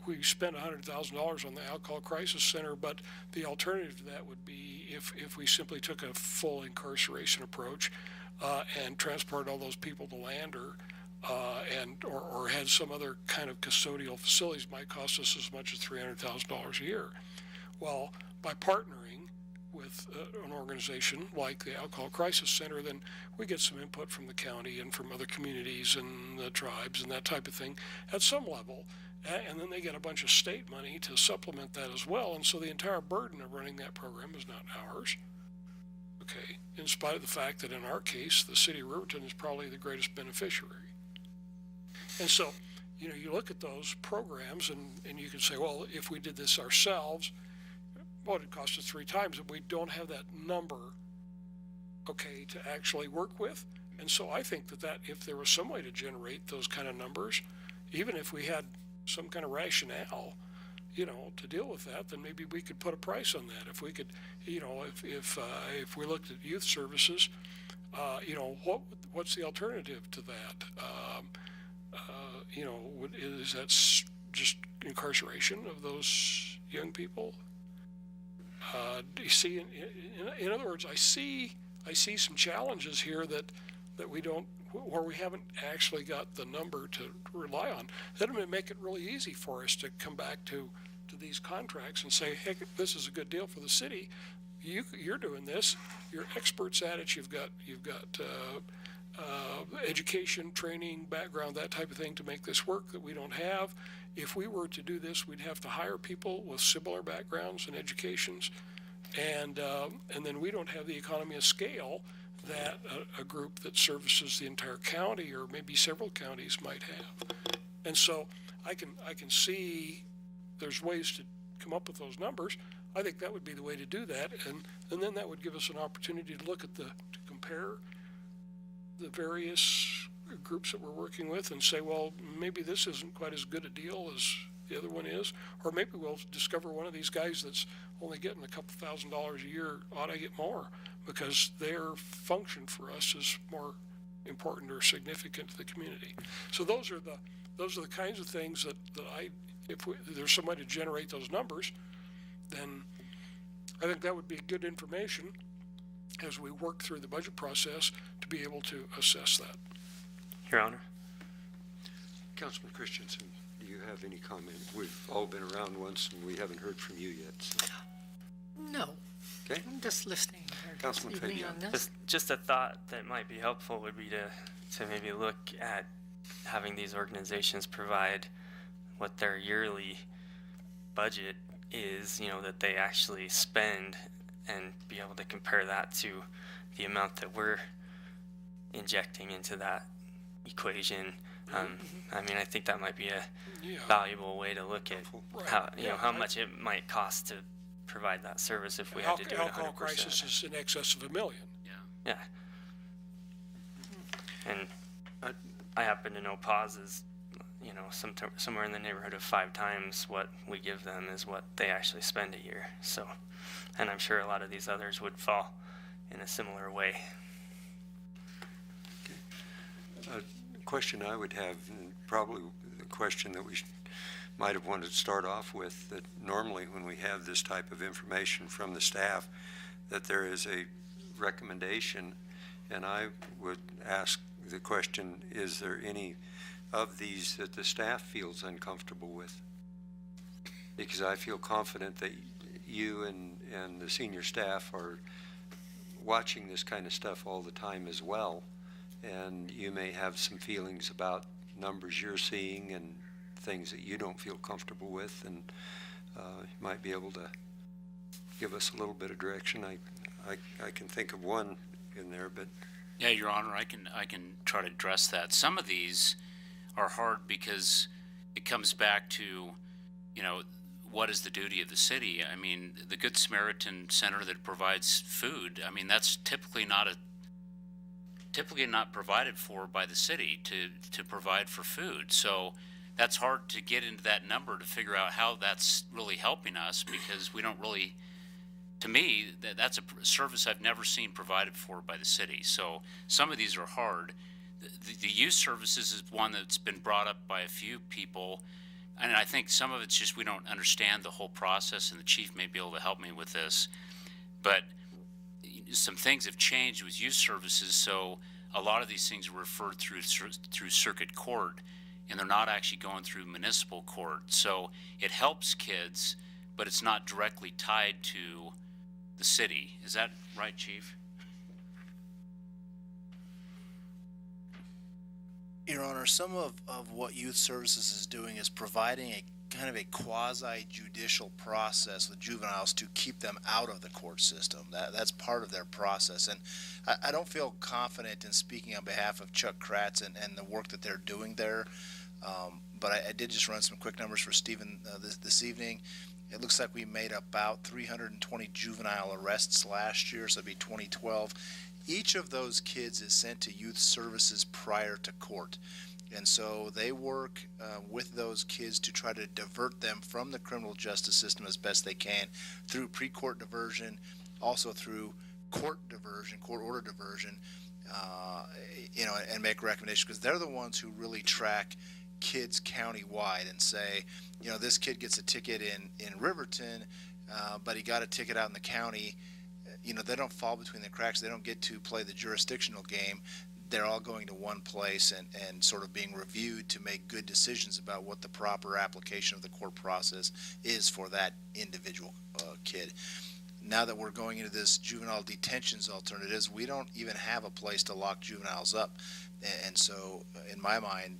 we spent $100,000 on the Alcohol Crisis Center, but the alternative to that would be if we simply took a full incarceration approach and transported all those people to Lander, or had some other kind of custodial facilities, might cost us as much as $300,000 a year. Well, by partnering with an organization like the Alcohol Crisis Center, then we get some input from the county and from other communities and the tribes and that type of thing at some level, and then they get a bunch of state money to supplement that as well, and so the entire burden of running that program is not ours. Okay, in spite of the fact that in our case, the city of Riverton is probably the greatest beneficiary. And so, you know, you look at those programs and you can say, well, if we did this ourselves, well, it cost us 3 times, and we don't have that number, okay, to actually work with. And so I think that if there was some way to generate those kind of numbers, even if we had some kind of rationale, you know, to deal with that, then maybe we could put a price on that. If we could, you know, if we looked at youth services, you know, what's the alternative to that? You know, is that just incarceration of those young people? You see, in other words, I see some challenges here that we don't, where we haven't actually got the number to rely on. That would make it really easy for us to come back to these contracts and say, hey, this is a good deal for the city. You're doing this. You're experts at it. You've got education, training, background, that type of thing to make this work that we don't have. If we were to do this, we'd have to hire people with similar backgrounds and educations, and then we don't have the economy of scale that a group that services the entire county or maybe several counties might have. And so I can see there's ways to come up with those numbers. I think that would be the way to do that, and then that would give us an opportunity to look at to compare the various groups that we're working with and say, well, maybe this isn't quite as good a deal as the other one is, or maybe we'll discover one of these guys that's only getting a couple $1,000s a year ought to get more because their function for us is more important or significant to the community. So those are the kinds of things that if there's somebody to generate those numbers, then I think that would be good information as we work through the budget process to be able to assess that. Your Honor. Councilman Christensen, do you have any comment? We've all been around once and we haven't heard from you yet. So. No. Okay. I'm just listening here Councilman this evening Fabian. on this. Just a thought that might be helpful would be to maybe look at having these organizations provide what their yearly budget is, that they actually spend, and be able to compare that to the amount that we're injecting into that equation. I mean, I think that might be a valuable way to look at how, how much it might cost to provide that service if we had to do it 100%. Alcohol crisis is in excess of $1 million. Yeah. And I happen to know PAWS is, somewhere in the neighborhood of 5 times what we give them is what they actually spend a year. So, and I'm sure a lot of these others would fall in a similar way. A question I would have, and probably the question that we might have wanted to start off with, that normally when we have this type of information from the staff, that there is a recommendation, and I would ask the question, is there any of these that the staff feels uncomfortable with? Because I feel confident that you and the senior staff are watching this kind of stuff all the time as well, and you may have some feelings about numbers you're seeing and things that you don't feel comfortable with, and you might be able to give us a little bit of direction. I can think of one in there, but Yeah, Your Honor, I can try to address that. Some of these are hard because it comes back to, what is the duty of the city? I mean, the Good Samaritan Center that provides food, I mean, that's typically not provided for by the city to provide for food. So that's hard to get into that number to figure out how that's really helping us, because we don't really, to me, that's a service I've never seen provided for by the city. So some of these are hard. The youth services is one that's been brought up by a few people, and I think some of it's just we don't understand the whole process, and the chief may be able to help me with this. But some things have changed with youth services, so a lot of these things are referred through circuit court, and they're not actually going through municipal court. So it helps kids, but it's not directly tied to the city. Is that right, Chief? Your Honor, some of what Youth Services is doing is providing a kind of a quasi-judicial process with juveniles to keep them out of the court system. That's part of their process. And I don't feel confident in speaking on behalf of Chuck Kratz and the work that they're doing there. But I did just run some quick numbers for Stephen this evening. It looks like we made about 320 juvenile arrests last year, so it'd be 2012. Each of those kids is sent to youth services prior to court. And so they work with those kids to try to divert them from the criminal justice system as best they can through pre-court diversion, also through court diversion, court order diversion, and make recommendations, because they're the ones who really track kids county-wide and say, this kid gets a ticket in Riverton, but he got a ticket out in the county. They don't fall between the cracks. They don't get to play the jurisdictional game. They're all going to one place and sort of being reviewed to make good decisions about what the proper application of the court process is for that individual kid. Now that we're going into this juvenile detentions alternatives, we don't even have a place to lock juveniles up. And so, in my mind,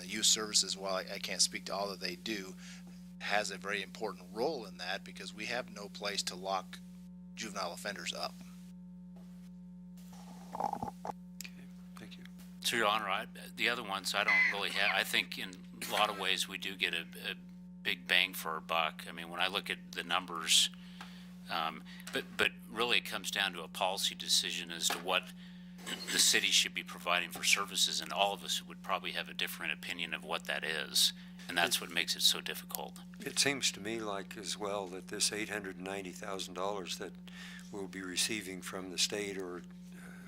youth services, while I can't speak to all that they do, has a very important role in that, because we have no place to lock juvenile offenders up. thank you. To Your Honor, the other ones I don't really have. I think in a lot of ways we do get a big bang for our buck. I mean, when I look at the numbers, but really it comes down to a policy decision as to what the city should be providing for services, and all of us would probably have a different opinion of what that is, and that's what makes it so difficult. It seems to me like as well that this $890,000 that we'll be receiving from the state, or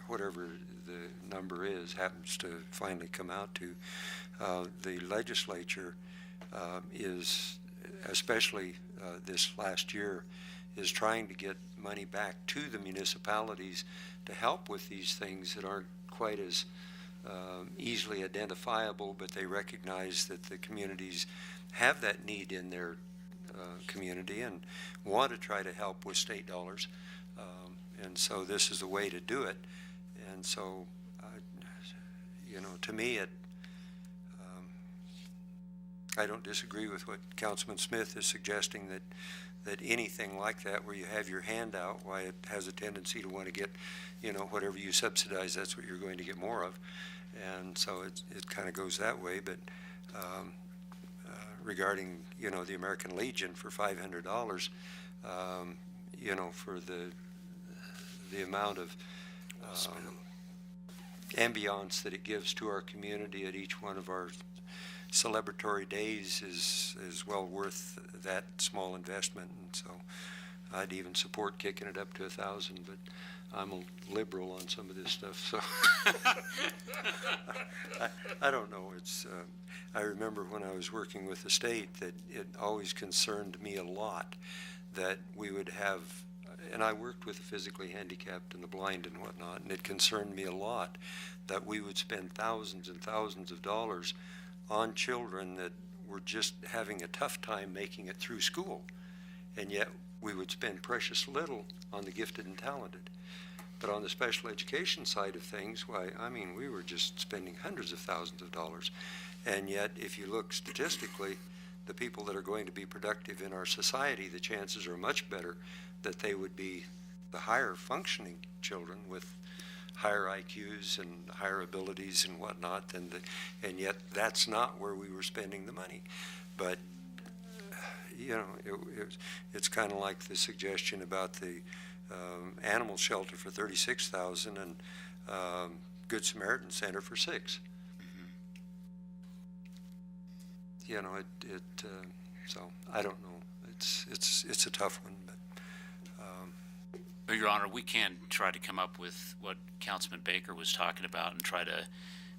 whatever the number is, happens to finally come out to, the legislature is, especially this last year, is trying to get money back to the municipalities to help with these things that aren't quite as easily identifiable, but they recognize that the communities have that need in their community and want to try to help with state dollars. And so this is the way to do it. And so, you know, to me, I don't disagree with what Councilman Smith is suggesting, that anything like that where you have your hand out, why it has a tendency to want to get, you know, whatever you subsidize, that's what you're going to get more of. And so it kind of goes that way. But regarding, you know, the American Legion for $500, you know, for the amount of ambiance that it gives to our community at each one of our celebratory days is well worth that small investment. And so I'd even support kicking it up to 1,000, but I'm a liberal on some of this stuff, so I don't know. It's I remember when I was working with the state that it always concerned me a lot that we would have, and I worked with the physically handicapped and the blind and whatnot, and it concerned me a lot that we would spend thousands and thousands of dollars on children that were just having a tough time making it through school, and yet we would spend precious little on the gifted and talented. But on the special education side of things, why, I mean, we were just spending hundreds of thousands of dollars. And yet, if you look statistically, the people that are going to be productive in our society, the chances are much better that they would be the higher functioning children with higher IQs and higher abilities and whatnot, and yet that's not where we were spending the money. But you know, it's kind of like the suggestion about the animal shelter for $36,000 and Good Samaritan Center for $6,000. You know, so I don't know. It's a tough one, but. Your Honor, we can try to come up with what Councilman Baker was talking about and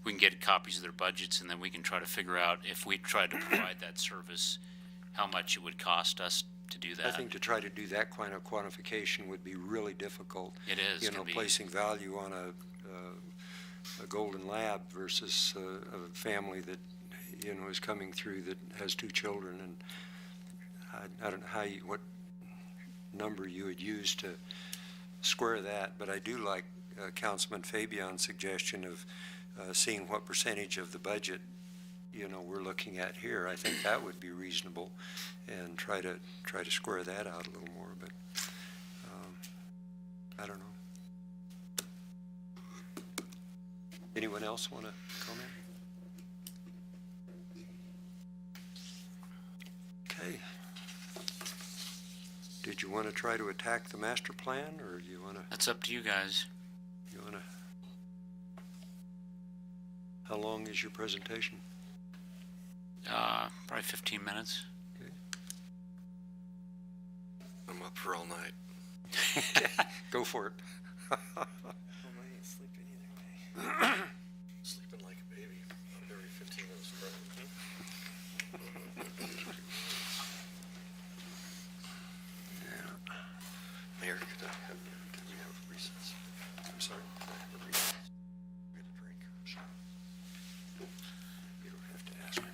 we can get copies of their budgets, and then we can try to figure out if we tried to provide that service, how much it would cost us to do that. I think to try to do that kind of quantification would be really difficult. It is. You know, placing value on a golden lab versus a family that, you know, is coming through that has 2 children, and I don't know what number you would use to square that, but I do like Councilman Fabion's suggestion of seeing what percentage of the budget, you know, we're looking at here. I think that would be reasonable, and try to square that out a little more. But I don't know. Anyone else want to comment? Okay. Did you want to try to attack the master plan, or do you want to? That's up to you guys. You want to? How long is your presentation? Probably 15 minutes. Okay. I'm up for all night. Go for it. Sleeping like a baby every 15 minutes. Mayor, could we have a recess? I'm sorry. Could I have a recess? Get a drink. Sure. You don't have to ask me.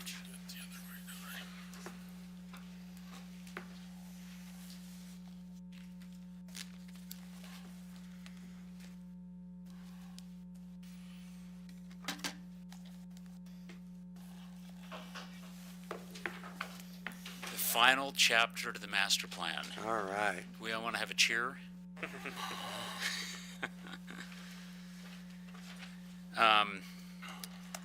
The final chapter to the master plan. All right. We all want to have a cheer?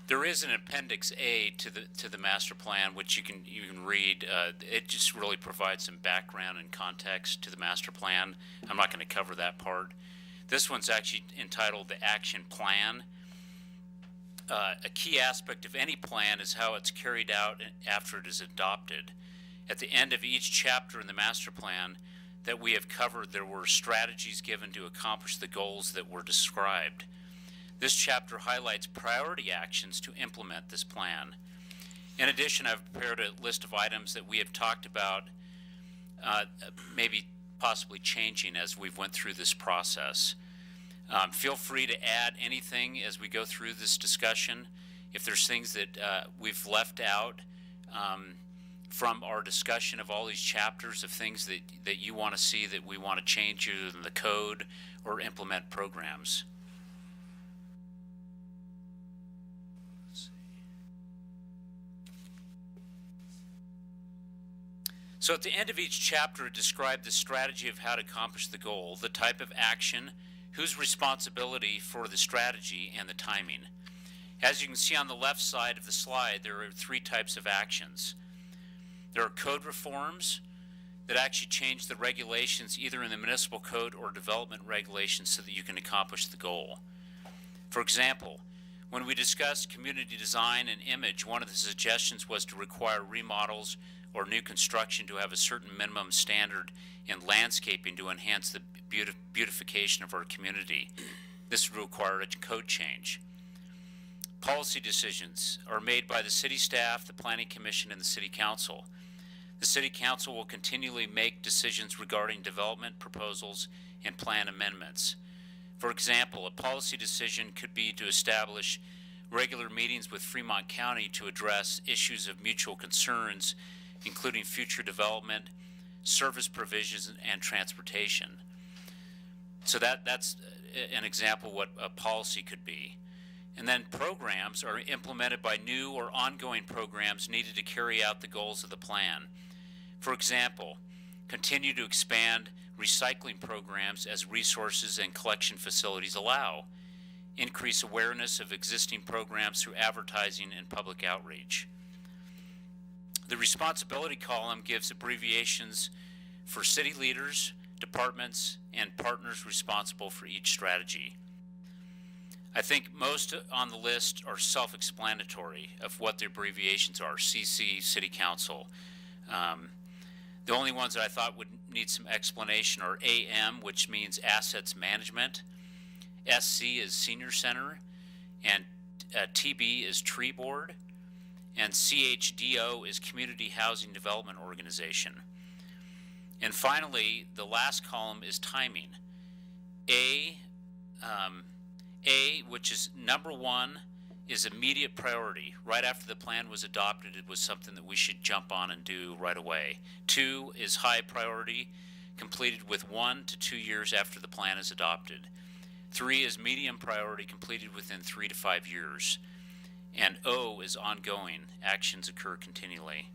There is an Appendix A to the master plan, which you can read. It just really provides some background and context to the master plan. I'm not going to cover that part. This one's actually entitled the Action Plan. A key aspect of any plan is how it's carried out after it is adopted. At the end of each chapter in the master plan that we have covered, there were strategies given to accomplish the goals that were described. This chapter highlights priority actions to implement this plan. In addition, I've prepared a list of items that we have talked about, maybe possibly changing as we've went through this process. Feel free to add anything as we go through this discussion. If there's things that we've left out from our discussion of all these chapters of things that you want to see that we want to change either in the code or implement programs. So at the end of each chapter, it described the strategy of how to accomplish the goal, the type of action, whose responsibility for the strategy, and the timing. As you can see on the left side of the slide, there are 3 types of actions. There are code reforms that actually change the regulations either in the municipal code or development regulations so that you can accomplish the goal. For example, when we discussed community design and image, one of the suggestions was to require remodels or new construction to have a certain minimum standard in landscaping to enhance the beautification of our community. This would require a code change. Policy decisions are made by the city staff, the planning commission, and the city council. The city council will continually make decisions regarding development proposals and plan amendments. For example, a policy decision could be to establish regular meetings with Fremont County to address issues of mutual concerns, including future development, service provisions, and transportation. So that's an example of what a policy could be. And then programs are implemented by new or ongoing programs needed to carry out the goals of the plan. For example, continue to expand recycling programs as resources and collection facilities allow. Increase awareness of existing programs through advertising and public outreach. The responsibility column gives abbreviations for city leaders, departments, and partners responsible for each strategy. I think most on the list are self-explanatory of what the abbreviations are: CC, City Council. The only ones that I thought would need some explanation are AM, which means Assets Management, SC is Senior Center, and TB is Tree Board, and CHDO is Community Housing Development Organization. And finally, the last column is timing. A, which is number 1, is immediate priority. Right after the plan was adopted, it was something that we should jump on and do right away. 2 is high priority, completed with 1 to 2 years after the plan is adopted. 3 is medium priority, completed within 3 to 5 years. And O is ongoing. Actions occur continually.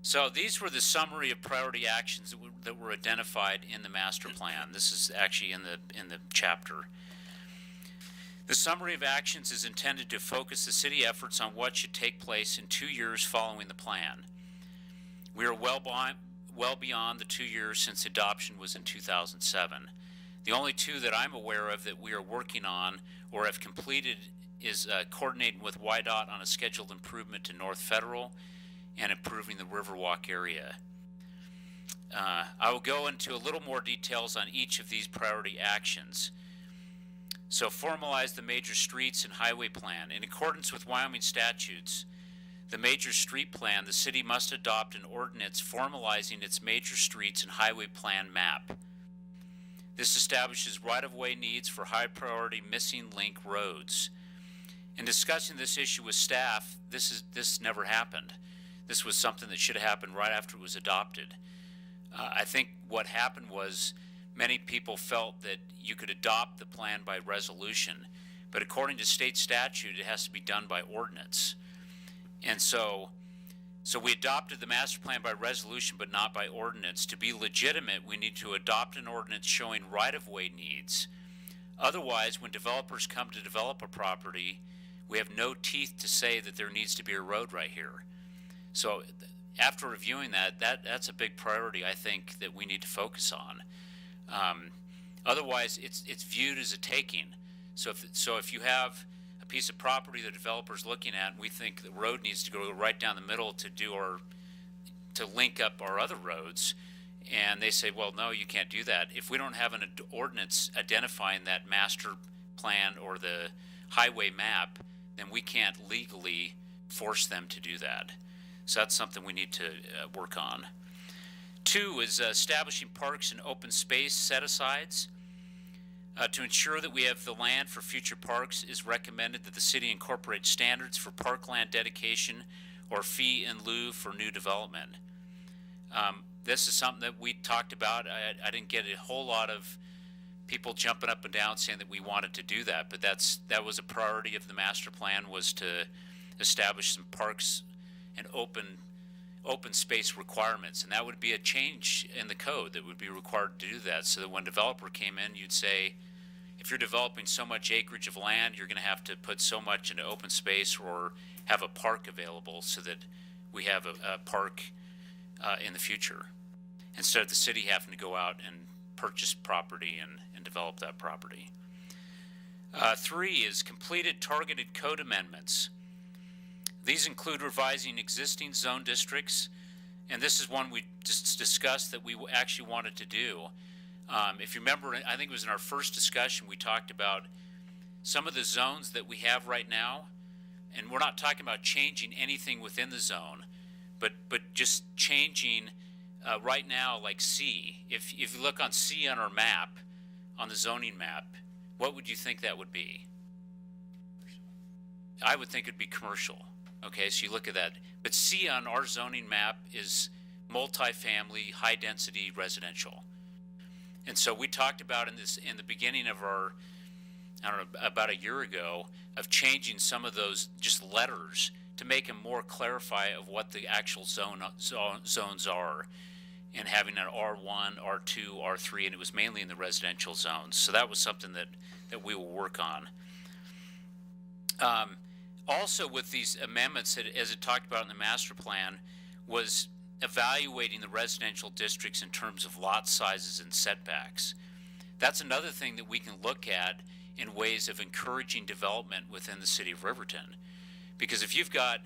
So these were the summary of priority actions that were identified in the master plan. This is actually in the chapter. The summary of actions is intended to focus the city efforts on what should take place in 2 years following the plan. We are well beyond the 2 years since adoption was in 2007. The only 2 that I'm aware of that we are working on or have completed is coordinating with YDOT on a scheduled improvement to North Federal and improving the Riverwalk area. I will go into a little more details on each of these priority actions. So formalize the major streets and highway plan. In accordance with Wyoming statutes, the major street plan, the city must adopt an ordinance formalizing its major streets and highway plan map. This establishes right-of-way needs for high-priority missing link roads. In discussing this issue with staff, this never happened. This was something that should have happened right after it was adopted. I think what happened was many people felt that you could adopt the plan by resolution, but according to state statute, it has to be done by ordinance. And so we adopted the master plan by resolution, but not by ordinance. To be legitimate, we need to adopt an ordinance showing right-of-way needs. Otherwise, when developers come to develop a property, we have no teeth to say that there needs to be a road right here. So after reviewing that's a big priority I think that we need to focus on. Otherwise, it's viewed as a taking. So if you have a piece of property the developer's looking at, and we think the road needs to go right down the middle to link up our other roads, and they say, well, no, you can't do that. If we don't have an ordinance identifying that master plan or the highway map, then we can't legally force them to do that. So that's something we need to work on. 2 is establishing parks and open space set-asides. To ensure that we have the land for future parks, is recommended that the city incorporate standards for parkland dedication or fee in lieu for new development. This is something that we talked about. I didn't get a whole lot of people jumping up and down saying that we wanted to do that, but that was a priority of the master plan, was to establish some parks and open space requirements, and that would be a change in the code that would be required to do that, so that when a developer came in, you'd say, if you're developing so much acreage of land, you're going to have to put so much into open space or have a park available so that we have a park in the future, instead of the city having to go out and purchase property and develop that property. 3 is completed targeted code amendments. These include revising existing zone districts, and this is one we just discussed that we actually wanted to do. If you remember, I think it was in our first discussion, we talked about some of the zones that we have right now, and we're not talking about changing anything within the zone, but just changing right now, like C. If you look on C on our map, on the zoning map, what would you think that would be? I would think it'd be commercial. Okay, so you look at that. But C on our zoning map is multifamily, high-density residential. And so we talked about in the beginning of our, I don't know, about a year ago, of changing some of those just letters to make them more clarify of what the actual zones are, and having an R1, R2, R3, and it was mainly in the residential zones. So that was something that we will work on. Also, with these amendments, as it talked about in the master plan, was evaluating the residential districts in terms of lot sizes and setbacks. That's another thing that we can look at in ways of encouraging development within the city of Riverton. Because if you've got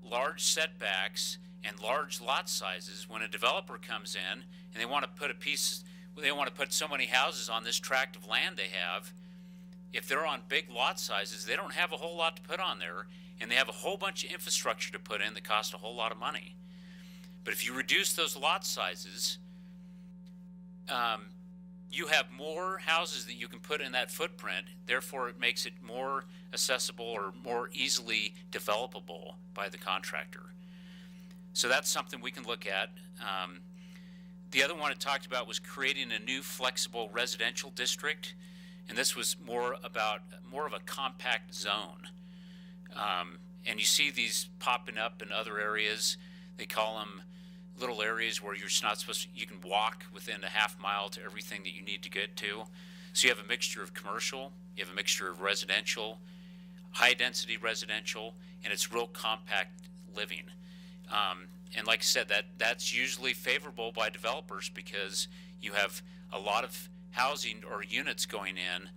large setbacks and large lot sizes, when a developer comes in and they want to put so many houses on this tract of land they have, if they're on big lot sizes, they don't have a whole lot to put on there, and they have a whole bunch of infrastructure to put in that costs a whole lot of money. But if you reduce those lot sizes, you have more houses that you can put in that footprint, therefore it makes it more accessible or more easily developable by the contractor. So that's something we can look at. The other one it talked about was creating a new flexible residential district, and this was more of a compact zone. And you see these popping up in other areas. They call them little areas where you're not supposed to, you can walk within a half mile to everything that you need to get to. So you have a mixture of commercial, you have a mixture of residential, high density residential, and it's real compact living. And like I said, that's usually favorable by developers because you have a lot of housing or units going in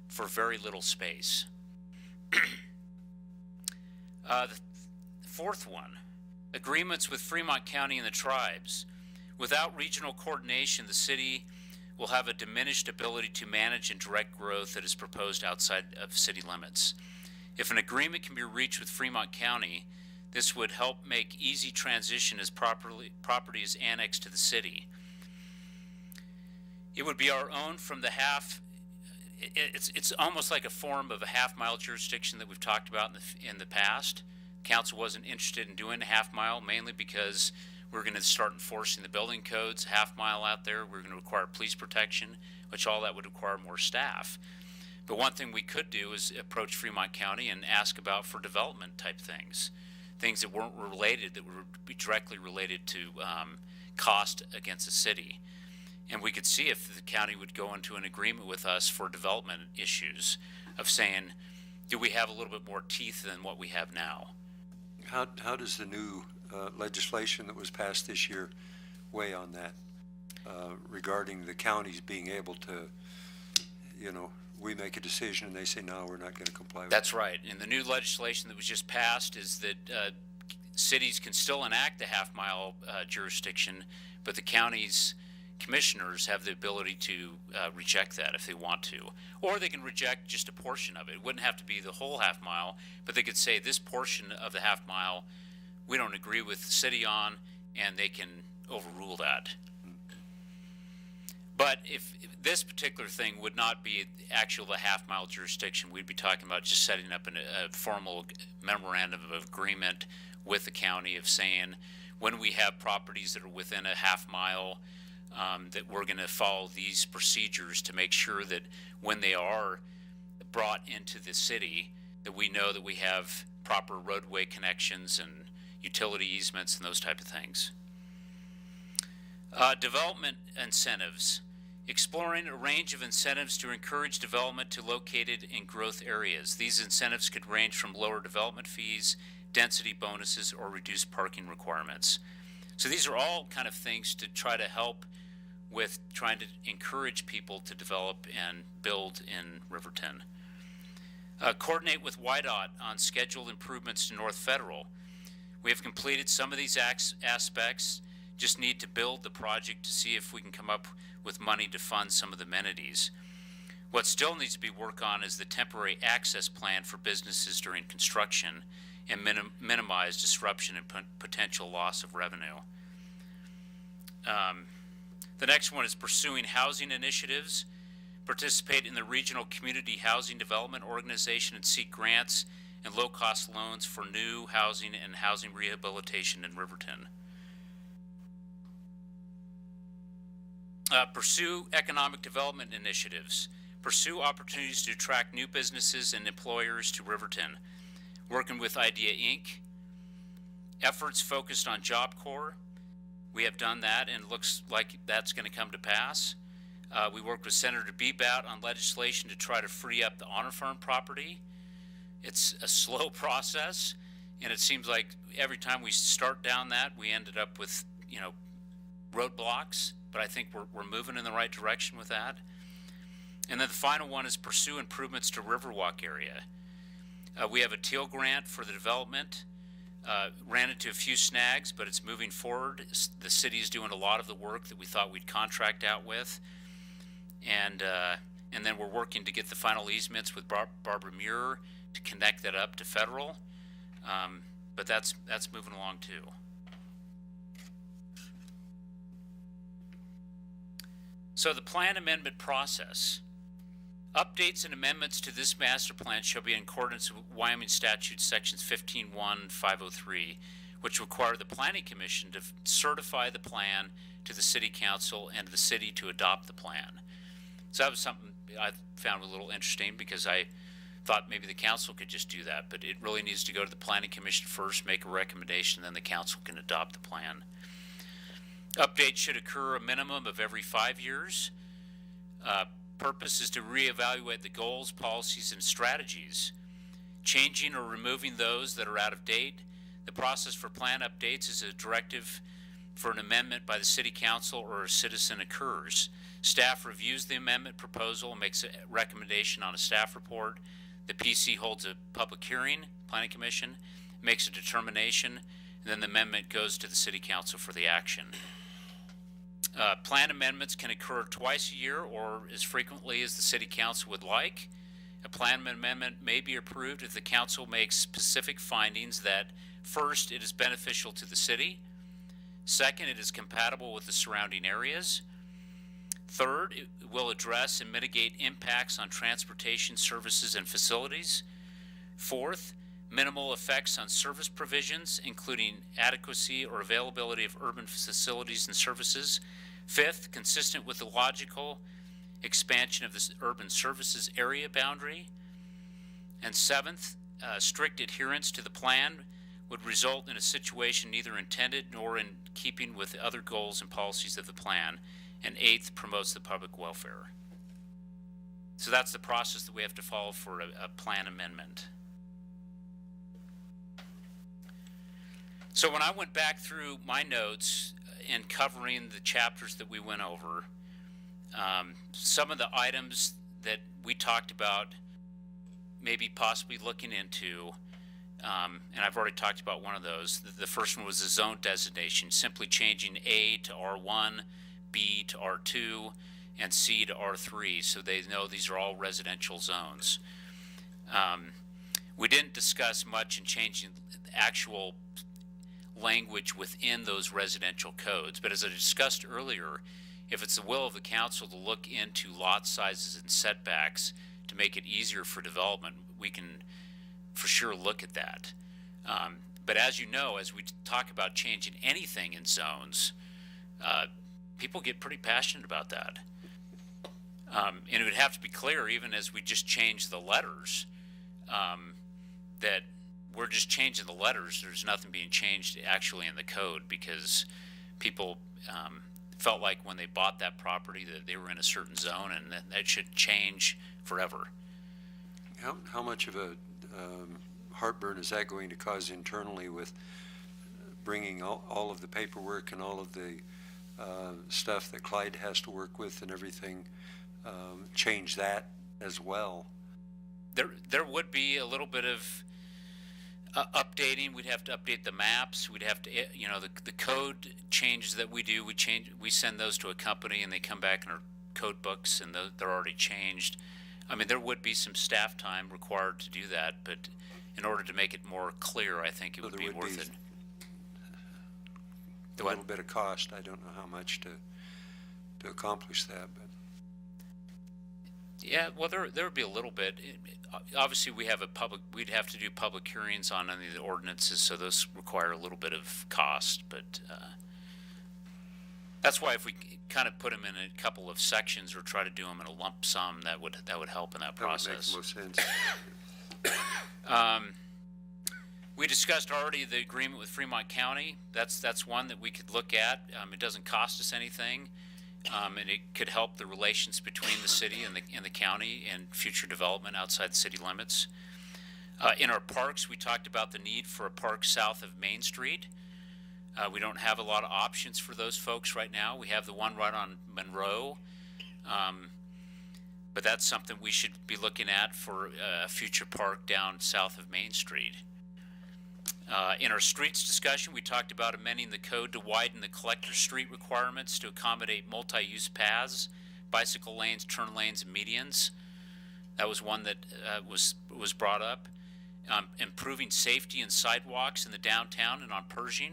for very little space. The fourth one, agreements with Fremont County and the tribes. Without regional coordination, the city will have a diminished ability to manage and direct growth that is proposed outside of city limits. If an agreement can be reached with Fremont County, this would help make easy transition as property is annexed to the city. It would be our own from the half. It's almost like a form of a half-mile jurisdiction that we've talked about in the past. Council wasn't interested in doing a half-mile, mainly because we're going to start enforcing the building codes half-mile out there. We're going to require police protection, which all that would require more staff. But one thing we could do is approach Fremont County and ask about for development type things that weren't related, that would be directly related to cost against the city. And we could see if the county would go into an agreement with us for development issues of saying, do we have a little bit more teeth than what we have now? How does the new legislation that was passed this year weigh on that regarding the counties being able to, we make a decision and they say, no, we're not going to comply with it? That's right. And the new legislation that was just passed is that cities can still enact the half-mile jurisdiction, but the county's commissioners have the ability to reject that if they want to. Or they can reject just a portion of it. It wouldn't have to be the whole half-mile, but they could say this portion of the half-mile we don't agree with the city on, and they can overrule that. But if this particular thing would not be actual the half-mile jurisdiction, we'd be talking about just setting up a formal memorandum of agreement with the county of saying when we have properties that are within a half-mile, that we're going to follow these procedures to make sure that when they are brought into the city, that we know that we have proper roadway connections and utility easements and those type of things. Development incentives. Exploring a range of incentives to encourage development to located in growth areas. These incentives could range from lower development fees, density bonuses, or reduced parking requirements. So these are all kind of things to try to help with trying to encourage people to develop and build in Riverton. Coordinate with WYDOT on scheduled improvements to North Federal. We have completed some of these aspects, just need to build the project to see if we can come up with money to fund some of the amenities. What still needs to be worked on is the temporary access plan for businesses during construction and minimize disruption and potential loss of revenue. The next one is pursuing housing initiatives, participate in the Regional Community Housing Development Organization and seek grants and low-cost loans for new housing and housing rehabilitation in Riverton. Pursue economic development initiatives. Pursue opportunities to attract new businesses and employers to Riverton. Working with Idea Inc. Efforts focused on Job Corps. We have done that and it looks like that's going to come to pass. We worked with Senator Bebat on legislation to try to free up the Honor Farm property. It's a slow process, and it seems like every time we start down that, we ended up with, roadblocks, but I think we're moving in the right direction with that. And then the final one is pursue improvements to Riverwalk area. We have a TEAL grant for the development. Ran into a few snags, but it's moving forward. The city is doing a lot of the work that we thought we'd contract out with. And then we're working to get the final easements with Barbara Muir to connect that up to federal. But that's moving along too. So the plan amendment process. Updates and amendments to this master plan shall be in accordance with Wyoming Statute Sections 15.1.503, which require the Planning Commission to certify the plan to the City Council and the city to adopt the plan. So that was something I found a little interesting because I thought maybe the council could just do that, but it really needs to go to the Planning Commission first, make a recommendation, then the council can adopt the plan. Updates should occur a minimum of every 5 years. Purpose is to reevaluate the goals, policies, and strategies, changing or removing those that are out of date. The process for plan updates is a directive for an amendment by the City Council or a citizen occurs. Staff reviews the amendment proposal and makes a recommendation on a staff report. The PC holds a public hearing, Planning Commission, makes a determination, and then the amendment goes to the City Council for the action. Plan amendments can occur twice a year or as frequently as the City Council would like. A plan amendment may be approved if the Council makes specific findings that, first, it is beneficial to the city. Second, it is compatible with the surrounding areas. Third, it will address and mitigate impacts on transportation services and facilities. Fourth, minimal effects on service provisions, including adequacy or availability of urban facilities and services. Fifth, consistent with the logical expansion of the urban services area boundary. And seventh, strict adherence to the plan would result in a situation neither intended nor in keeping with the other goals and policies of the plan. And eighth, promotes the public welfare. So that's the process that we have to follow for a plan amendment. So when I went back through my notes and covering the chapters that we went over, some of the items that we talked about maybe possibly looking into, and I've already talked about one of those. The first one was the zone designation, simply changing A to R1, B to R2, and C to R3, so they know these are all residential zones. We didn't discuss much in changing actual language within those residential codes, but as I discussed earlier, if it's the will of the council to look into lot sizes and setbacks to make it easier for development, we can for sure look at that. But as you know, as we talk about changing anything in zones, people get pretty passionate about that. And it would have to be clear, even as we just change the letters, that we're just changing the letters. There's nothing being changed actually in the code, because people felt like when they bought that property that they were in a certain zone, and that should change forever. How much of a heartburn is that going to cause internally with bringing all of the paperwork and all of the stuff that Clyde has to work with and everything, change that as well? There would be a little bit of updating. We'd have to update the maps. We'd have to, the code changes that we do. We send those to a company, and they come back in our code books, and they're already changed. I mean, there would be some staff time required to do that, but in order to make it more clear, I think it would be worth it. A little bit of cost. I don't know how much to accomplish that, but. Yeah, well, there would be a little bit. Obviously, we'd have to do public hearings on any of the ordinances, so those require a little bit of cost. But that's why if we kind of put them in a couple of sections or try to do them in a lump sum, that would help in that process. That would make the most sense. We discussed already the agreement with Fremont County. That's one that we could look at. It doesn't cost us anything. And it could help the relations between the city and the county and future development outside the city limits. In our parks, we talked about the need for a park south of Main Street. We don't have a lot of options for those folks right now. We have the one right on Monroe, but that's something we should be looking at for a future park down south of Main Street. In our streets discussion, we talked about amending the code to widen the collector street requirements to accommodate multi-use paths, bicycle lanes, turn lanes, and medians. That was one that was brought up. Improving safety in sidewalks in the downtown and on Pershing.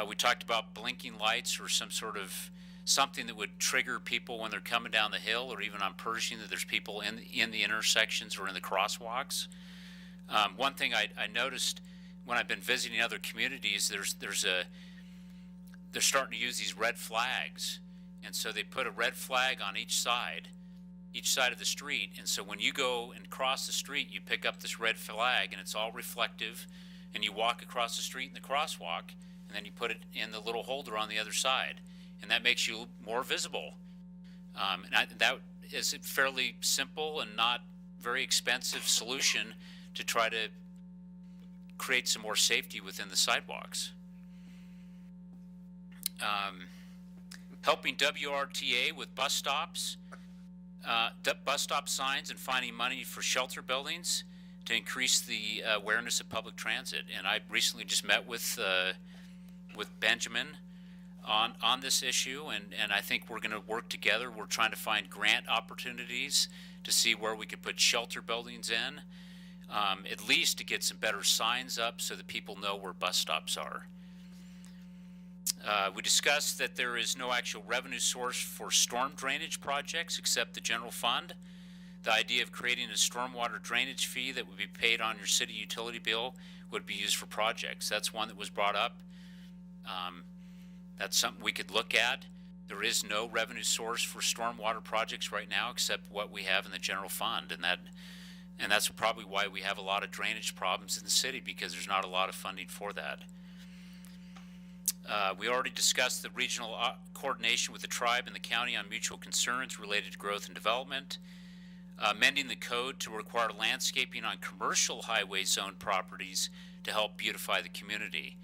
We talked about blinking lights or some sort of something that would trigger people when they're coming down the hill, or even on Pershing, that there's people in the intersections or in the crosswalks. One thing I noticed when I've been visiting other communities, they're starting to use these red flags, and so they put a red flag on each side of the street, and so when you go and cross the street, you pick up this red flag, and it's all reflective, and you walk across the street in the crosswalk, and then you put it in the little holder on the other side, and that makes you more visible. That is a fairly simple and not very expensive solution to try to create some more safety within the sidewalks. Helping WRTA with bus stops, bus stop signs, and finding money for shelter buildings to increase the awareness of public transit. And I recently just met with Benjamin on this issue, and I think we're going to work together. We're trying to find grant opportunities to see where we could put shelter buildings in. At least to get some better signs up so that people know where bus stops are. We discussed that there is no actual revenue source for storm drainage projects except the general fund. The idea of creating a stormwater drainage fee that would be paid on your city utility bill would be used for projects. That's one that was brought up. That's something we could look at. There is no revenue source for stormwater projects right now except what we have in the general fund, and that's probably why we have a lot of drainage problems in the city, because there's not a lot of funding for that. We already discussed the regional coordination with the tribe and the county on mutual concerns related to growth and development. Amending the code to require landscaping on commercial highway zone properties to help beautify the community.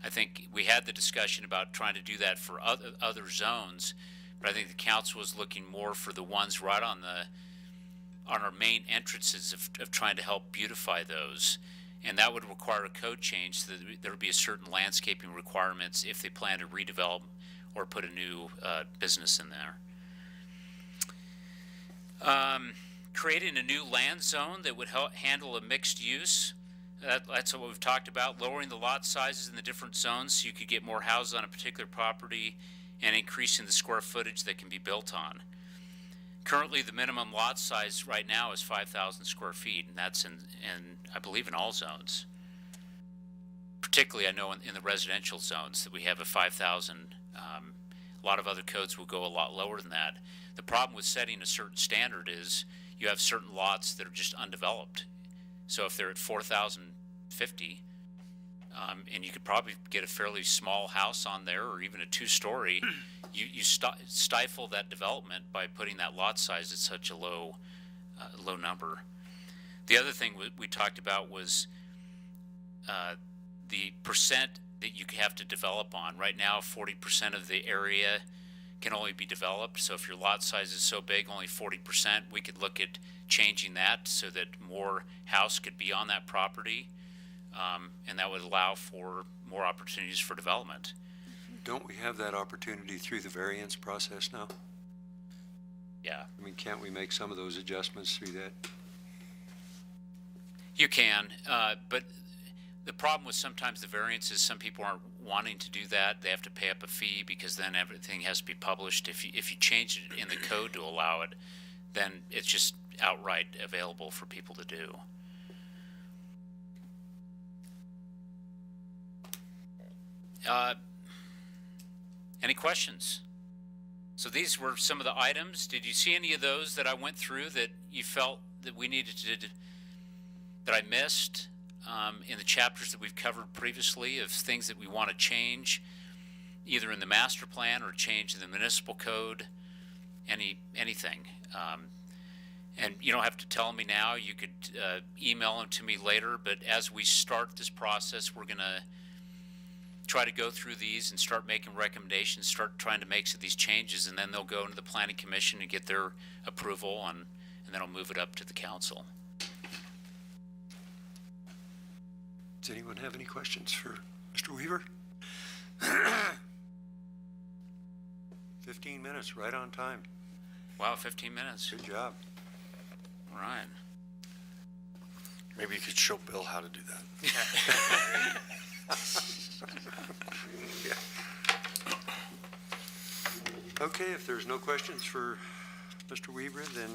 I think we had the discussion about trying to do that for other zones, but I think the council was looking more for the ones right on our main entrances of trying to help beautify those. And that would require a code change so that there would be a certain landscaping requirements if they plan to redevelop or put a new business in there. Creating a new land zone that would handle a mixed use. That's what we've talked about, lowering the lot sizes in the different zones so you could get more houses on a particular property and increasing the square footage that can be built on. Currently, the minimum lot size right now is 5,000 square feet, and that's in I believe in all zones. Particularly, I know in the residential zones that we have a 5,000. A lot of other codes will go a lot lower than that. The problem with setting a certain standard is you have certain lots that are just undeveloped. So if they're at 4,050, and you could probably get a fairly small house on there or even a two-story, you stifle that development by putting that lot size at such a low number. The other thing we talked about was the percent that you have to develop on. Right now, 40% of the area can only be developed. So if your lot size is so big, only 40%, we could look at changing that so that more house could be on that property, and that would allow for more opportunities for development. Don't we have that opportunity through the variance process now? Yeah. I mean, can't we make some of those adjustments through that? You can, but the problem with sometimes the variance is some people aren't wanting to do that. They have to pay up a fee because then everything has to be published. If you change it in the code to allow it, then it's just outright available for people to do. Any questions? So these were some of the items. Did you see any of those that I went through that you felt that we needed to, that I missed in the chapters that we've covered previously of things that we want to change, either in the master plan or change in the municipal code, anything? And you don't have to tell me now. You could email them to me later. But as we start this process, we're going to try to go through these and start making recommendations, start trying to make some of these changes, and then they'll go into the Planning Commission and get their approval, and then I'll move it up to the council. Does anyone have any questions for Mr. Weaver? 15 minutes, right on time. Wow, 15 minutes. Good job. All right. Maybe you could show Bill how to do that. Yeah. Okay, if there's no questions for Mr. Weaver, then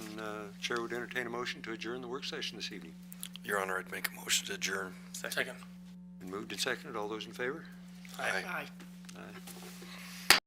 Chair would entertain a motion to adjourn the work session this evening. Your Honor, I'd make a motion to adjourn. Second. Been moved and seconded. All those in favor? Aye. Aye. Aye.